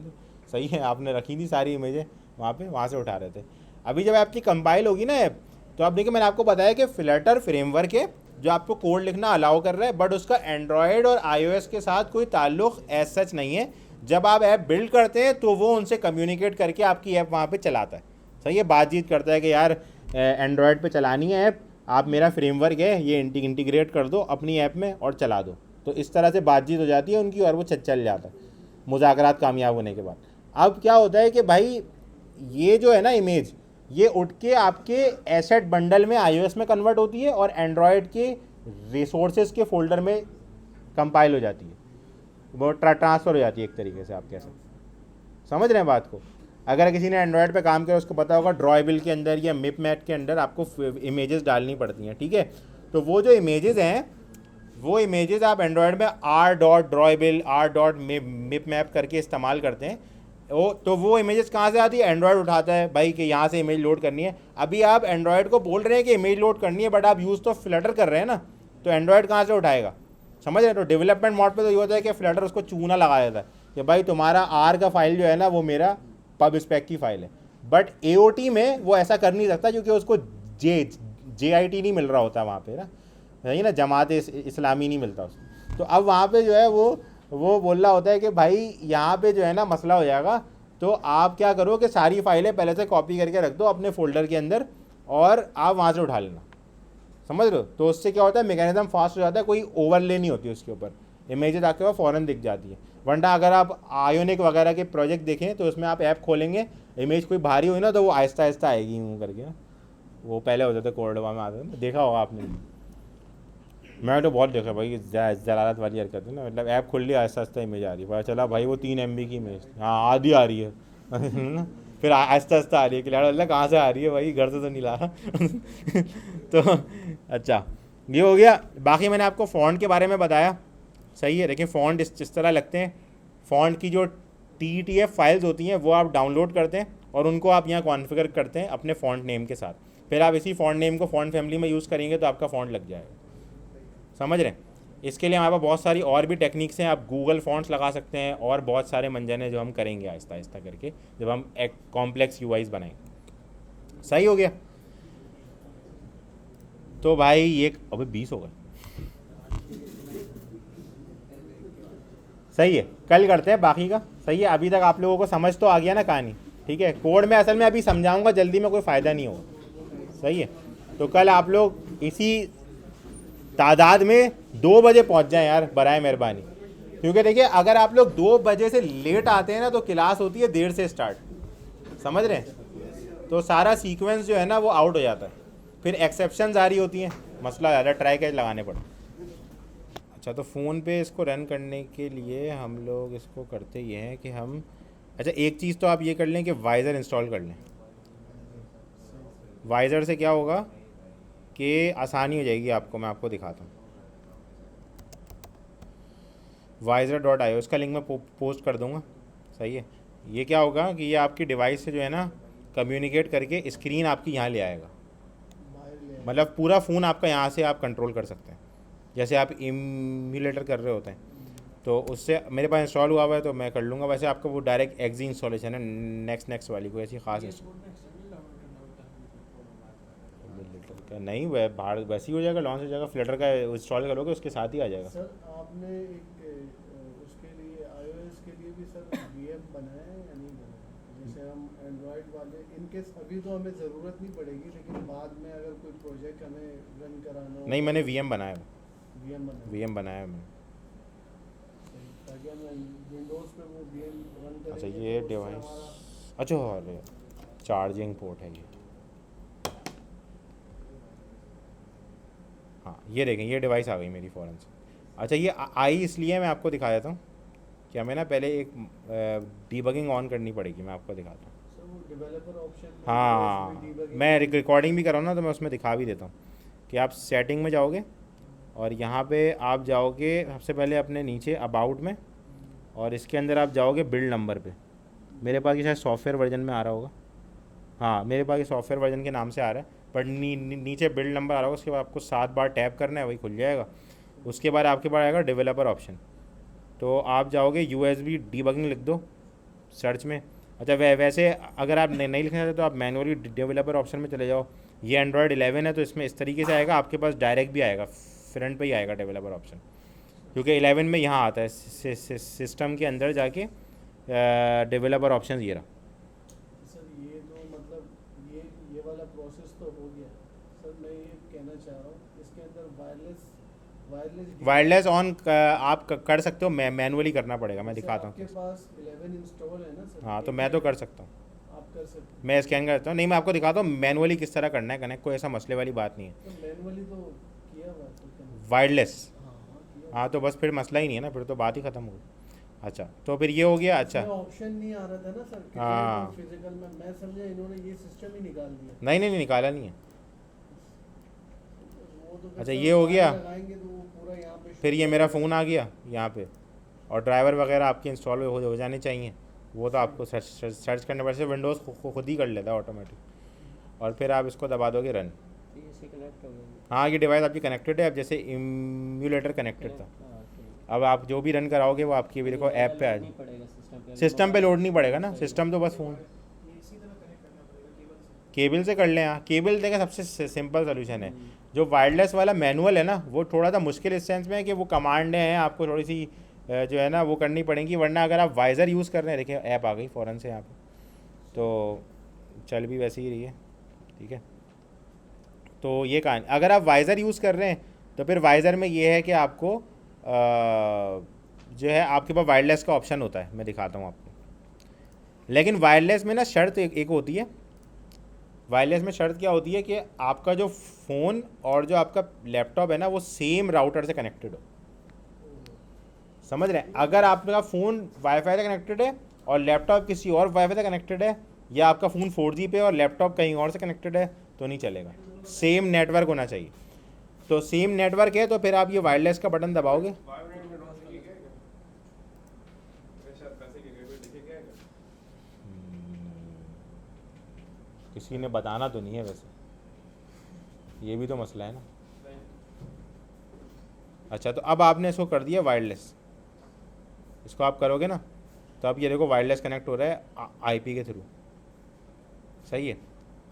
Speaker 1: सही है, आपने रखी थी सारी इमेजें वहाँ से उठा रहे थे। अभी जब आपकी कंपाइल होगी ना ऐप, तो आप देखिए मैंने आपको बताया कि फ्लटर फ्रेमवर्क है जो आपको कोड लिखना अलाउ कर रहा है, बट उसका एंड्रॉयड और iOS के साथ कोई ताल्लुक एज सच नहीं है। जब आप ऐप बिल्ड करते हैं तो वो उनसे कम्युनिकेट करके आपकी ऐप वहाँ पे चलाता है, सही है, बातचीत करता है कि यार एंड्रॉयड पे चलानी है ऐप, आप मेरा फ्रेमवर्क है ये इंटीग्रेट कर दो अपनी ऐप में और चला दो। तो इस तरह से बातचीत हो जाती है उनकी और वो चल जाता है मुज़ाकरात कामयाब होने के बाद। अब क्या होता है कि भाई ये जो है ना इमेज, ये उठ के आपके एसेट बंडल में iOS में कन्वर्ट होती है और एंड्रॉयड के रिसोर्सेज के फोल्डर में कंपाइल हो जाती है, वो ट्रांसफ़र हो जाती है एक तरीके से, आप कह सकते समझ रहे हैं बात को। अगर किसी ने एंड्रॉयड पे काम किया उसको पता होगा ड्रॉयबिल के अंदर या मिपमैट के अंदर आपको इमेजेस डालनी पड़ती हैं, ठीक है। तो वो जो इमेजेस हैं वो इमेजेस आप एंड्रॉयड में r.drawable r.mipmap करके इस्तेमाल करते हैं। तो वो इमेजेस कहाँ से आती है? एंड्रॉयड उठाता है भाई कि यहाँ से इमेज लोड करनी है। अभी आप एंड्रॉयड को बोल रहे हैं कि इमेज लोड करनी है, बट आप यूज़ तो फ्लटर कर रहे हैं ना, तो एंड्रॉयड कहाँ से उठाएगा? समझ रहे हैं। तो डेवलपमेंट मोड पे तो ये होता है कि फ्लटर उसको चूना लगा देता है कि भाई तुम्हारा आर का फाइल जो है ना वो मेरा पब स्पेक की फाइल है, बट AOT में वो ऐसा कर नहीं सकता क्योंकि उसको JIT नहीं मिल रहा होता वहाँ पे ना, सही ना, जमात इस्लामी नहीं मिलता उसको। तो अब वहाँ पे जो है वो बोल रहा होता है कि भाई यहाँ पे जो है ना मसला हो जाएगा, तो आप क्या करो कि सारी फाइलें पहले से कॉपी करके रख दो अपने फोल्डर के अंदर और आप वहाँ से उठा लेना, समझ रहे हो। तो उससे क्या होता है, मैकेनिज्म फास्ट हो जाता है, कोई ओवरले नहीं होती उसके ऊपर, इमेजेस आके वो फ़ौरन दिख जाती है। वरना अगर आप आयोनिक वगैरह के प्रोजेक्ट देखें तो उसमें आप ऐप खोलेंगे, इमेज कोई भारी हुई ना तो वो आहिस्ता आहिस्ता आएगी यूँ करके ना, वो पहले होते थे कोरडवा में आते थे, देखा होगा आपने। मैं तो बहुत देखा भाई, जलालत वाली हरकत है ना, मतलब ऐप खुल लिया आहिस्ता आहिस्ता इमेज आ रही है, पता चला भाई वो 3 MB की इमेज, हाँ आधी आ रही है फिर आहिस्ता आहिस्ता आ रही है कि अल्लाह कहाँ से आ रही है भाई, घर से तो नहीं ला रहा तो अच्छा ये हो गया। बाकी मैंने आपको फ़ॉन्ट के बारे में बताया, सही है। देखिए फ़ॉन्ट इस तरह लगते हैं, फ़ॉन्ट की जो TTF फाइल्स होती हैं वो आप डाउनलोड करते हैं और उनको आप यहाँ कॉन्फ़िगर करते हैं अपने फ़ॉन्ट नेम के साथ, फिर आप इसी फ़ॉन्ट नेम को फ़ॉन्ट फैमिली में यूज़ करेंगे तो आपका फ़ॉन्ट लग जाएगा, समझ रहे हैं। इसके लिए हमारे पास बहुत सारी और भी टेक्निक्स हैं, आप गूगल फॉन्ट्स लगा सकते हैं और बहुत सारे मंजने जो हम करेंगे आहिस्ता आहिस्ता करके जब हम एक कॉम्प्लेक्स UIs बनाएंगे। सही हो गया। तो भाई ये अबे 20 हो गए, सही है, कल करते हैं बाकी का, सही है। अभी तक आप लोगों को समझ तो आ गया ना कहानी, ठीक है, कोड में असल में अभी समझाऊंगा, जल्दी में कोई फ़ायदा नहीं होगा, सही है। तो कल आप लोग इसी तादाद में 2 बजे पहुंच जाएं यार, बराए मेहरबानी, क्योंकि देखिए अगर आप लोग 2 बजे से लेट आते हैं ना तो क्लास होती है देर से स्टार्ट, समझ रहे हैं, तो सारा सीक्वेंस जो है ना वो आउट हो जाता है, फिर एक्सेप्शन आ रही होती हैं, मसला ज़्यादा ट्राई कैच लगाने पड़े। अच्छा, तो फ़ोन पे इसको रन करने के लिए हम लोग इसको करते ये हैं कि हम, अच्छा एक चीज़ तो आप ये कर लें कि वाइज़र इंस्टॉल कर लें। वाइज़र से क्या होगा कि आसानी हो जाएगी आपको, मैं आपको दिखाता हूँ। Wiser.io, इसका लिंक मैं पोस्ट कर दूँगा, सही है। ये क्या होगा कि ये आपकी डिवाइस से जो है ना कम्युनिकेट करके स्क्रीन आपकी यहाँ ले आएगा, मतलब पूरा फ़ोन आपका यहाँ से आप कंट्रोल कर सकते हैं, जैसे आप इम्यूलेटर कर रहे होते हैं। तो उससे मेरे पास इंस्टॉल हुआ हुआ है तो मैं कर लूँगा। वैसे आपका वो डायरेक्ट एक्जी इंस्टॉलेशन है, नेक्स्ट वाली कोई ऐसी खास नहीं, वह बाहर वैसे ही हो जाएगा, लॉन्च हो जाएगा, फ्लटर का इंस्टॉल करोगे उसके साथ ही आ जाएगा।
Speaker 3: सर आपने एक उसके लिए iOS के लिए भी सर VM बनाया है या नहीं बनाया? जैसे हम एंड्रॉयड वाले इनकेस अभी तो हमें ज़रूरत नहीं पड़ेगी, लेकिन बाद में अगर कोई प्रोजेक्ट हमें रन कराना हो।
Speaker 1: नहीं, मैंने VM बनाया है,
Speaker 3: VM
Speaker 1: बनाया है मैंने।
Speaker 3: ताकि हम विंडोज़ पे वो VM रन करें।
Speaker 1: अच्छा ये डिवाइस, अच्छा अरे चार्जिंग पोर्ट है ये, हाँ ये देखें, ये डिवाइस आ गई मेरी फ़ौरन से। अच्छा ये आई इसलिए मैं आपको दिखा देता हूँ कि हमें ना पहले एक डीबगिंग ऑन करनी पड़ेगी, मैं आपको दिखाता हूँ।
Speaker 3: डेवलपर ऑप्शन,
Speaker 1: हाँ मैं रिकॉर्डिंग भी कर रहा हूँ ना तो मैं उसमें दिखा भी देता हूँ कि आप सेटिंग में जाओगे और यहाँ पे आप जाओगे सबसे पहले अपने नीचे अबाउट में, और इसके अंदर आप जाओगे बिल्ड नंबर पे। मेरे पास ये शायद सॉफ्टवेयर वर्जन में आ रहा होगा, हाँ मेरे पास ये सॉफ्टवेयर वर्जन के नाम से आ रहा है, पर नीचे बिल्ड नंबर आ रहा होगा। उसके बाद आपको 7 बार टैप करना है, वही खुल जाएगा। उसके बाद आपके पास आएगा डेवलपर ऑप्शन, तो आप जाओगे USB डीबगिंग लिख दो सर्च में। अच्छा वैसे अगर आप नहीं लिखना चाहते तो आप मैनुअली डेवलपर ऑप्शन में चले जाओ। ये एंड्रॉयड 11 है तो इसमें इस तरीके से आएगा, आपके पास डायरेक्ट भी आएगा, फ्रंट पे ही आएगा डेवलपर ऑप्शन, क्योंकि 11 में यहाँ आता है सिस्टम के अंदर जाके डेवलपर ऑप्शन ये रहा।
Speaker 3: सर ये तो मतलब ये वाला प्रोसेस तो हो गया। सर मैं ये कहना चाह रहा हूँ इसके अंदर
Speaker 1: वायरलेस ऑन आप कर सकते हो, मैनुअली करना पड़ेगा, मैं दिखाता हूँ।
Speaker 3: आपके पास 11 इंस्टॉल है ना सर?
Speaker 1: हाँ तो मैं तो कर सकता हूँ,
Speaker 3: आप कर सकते हैं।
Speaker 1: मैं स्कैन करता हूँ। नहीं मैं आपको दिखाता हूँ मैनुअली किस तरह करना है कनेक्ट, कोई ऐसा मसले वाली बात नहीं है।
Speaker 3: तो मैनुअली तो किया हुआ है तो
Speaker 1: वायरलेस,
Speaker 3: किया।
Speaker 1: हाँ तो बस फिर मसला ही नहीं है ना, फिर तो बात ही ख़त्म हो गई। अच्छा तो फिर ये हो गया। अच्छा
Speaker 3: ऑप्शन नहीं आ रहा था ना सर
Speaker 1: हाँ।
Speaker 3: फिजिकल में, मैं समझा इन्होंने ये सिस्टम ही निकाल दिया।
Speaker 1: नहीं निकाला नहीं है।
Speaker 3: वो तो
Speaker 1: अच्छा ये हो गया,
Speaker 3: लगाएंगे तो वो पूरा यहाँ पे
Speaker 1: फिर ये मेरा फ़ोन आ गया यहाँ पे, और ड्राइवर वगैरह आपके इंस्टॉल हो जाने चाहिए, वो तो आपको सर्च करने पड़े, विंडोज़ खुद ही कर लेता है ऑटोमेटिक। और फिर आप इसको दबा दोगे रन। हाँ ये डिवाइस आपकी कनेक्टेड है, अब जैसे इम्यूलेटर कनेक्टेड था, अब आप जो भी रन कराओगे वो आपकी भी देखो ऐप पे आ जाए, सिस्टम पे लोड नहीं पड़ेगा ना, सिस्टम तो बस फ़ोन केबल से कर लें। हाँ केबल देखें सबसे सिंपल सोल्यूशन है। जो वायरलेस वाला मैनुअल है ना वो थोड़ा सा मुश्किल इस सेंस में है कि वो कमांडें हैं, आपको थोड़ी सी जो है ना वो करनी पड़ेंगी, वरना अगर आप वाइज़र यूज़ कर रहे हैं, देखिए ऐप आ गई फ़ौरन से यहाँ पे, तो चल भी वैसे ही रही है, ठीक है। तो ये कहानी, अगर आप वाइज़र यूज़ कर रहे हैं तो फिर वाइज़र में ये है कि आपको जो है आपके पास वायरलेस का ऑप्शन होता है, मैं दिखाता हूँ आपको। लेकिन वायरलेस में ना शर्त एक होती है, वायरलेस में शर्त क्या होती है कि आपका जो फ़ोन और जो आपका लैपटॉप है ना वो सेम राउटर से कनेक्टेड हो, समझ रहे हैं। अगर आपका फ़ोन वाईफाई से कनेक्टेड है और लैपटॉप किसी और वाईफाई से कनेक्टेड है, या आपका फ़ोन 4G पे और लैपटॉप कहीं और से कनेक्टेड है तो नहीं चलेगा, सेम नेटवर्क होना चाहिए। तो सेम नेटवर्क है तो फिर आप ये वायरलेस का बटन दबाओगे, किसी ने बताना तो नहीं है वैसे, ये भी तो मसला है ना। अच्छा तो अब आपने इसको कर दिया वायरलेस, इसको आप करोगे ना तो अब ये देखो वायरलेस कनेक्ट हो रहा है IP के थ्रू, सही है।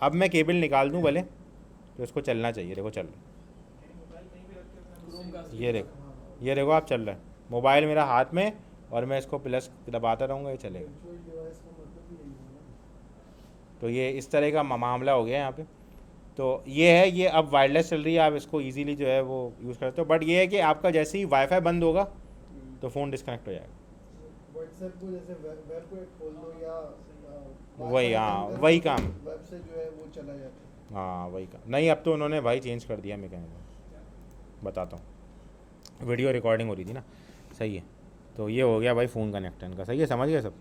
Speaker 1: अब मैं केबल निकाल दूं भले तो इसको चलना चाहिए, देखो चल रहा है, ये देखो आप चल रहा है, मोबाइल मेरा हाथ में और मैं इसको प्लस दबाता रहूँगा, ये चलेगा। तो ये इस तरह का मामला हो गया यहाँ पे। तो ये है, ये अब वायरलेस चल रही है, आप इसको इजीली जो है वो यूज़ करते हो। बट ये है कि आपका जैसे ही वाईफाई बंद होगा तो फ़ोन डिस्कनेक्ट हो जाएगा।
Speaker 3: व्हाट्सएप को जैसे वेब को एक खोल दो या
Speaker 1: वही, हाँ, वही काम।
Speaker 3: वेब से जो है वो चला जाता है।
Speaker 1: हाँ वही काम। नहीं, अब तो उन्होंने भाई चेंज कर दिया मैकेनिज्म, बताता हूँ। वीडियो रिकॉर्डिंग हो रही थी ना, सही है। तो ये हो गया भाई फ़ोन कनेक्ट इनका, सही है, समझ गए सब।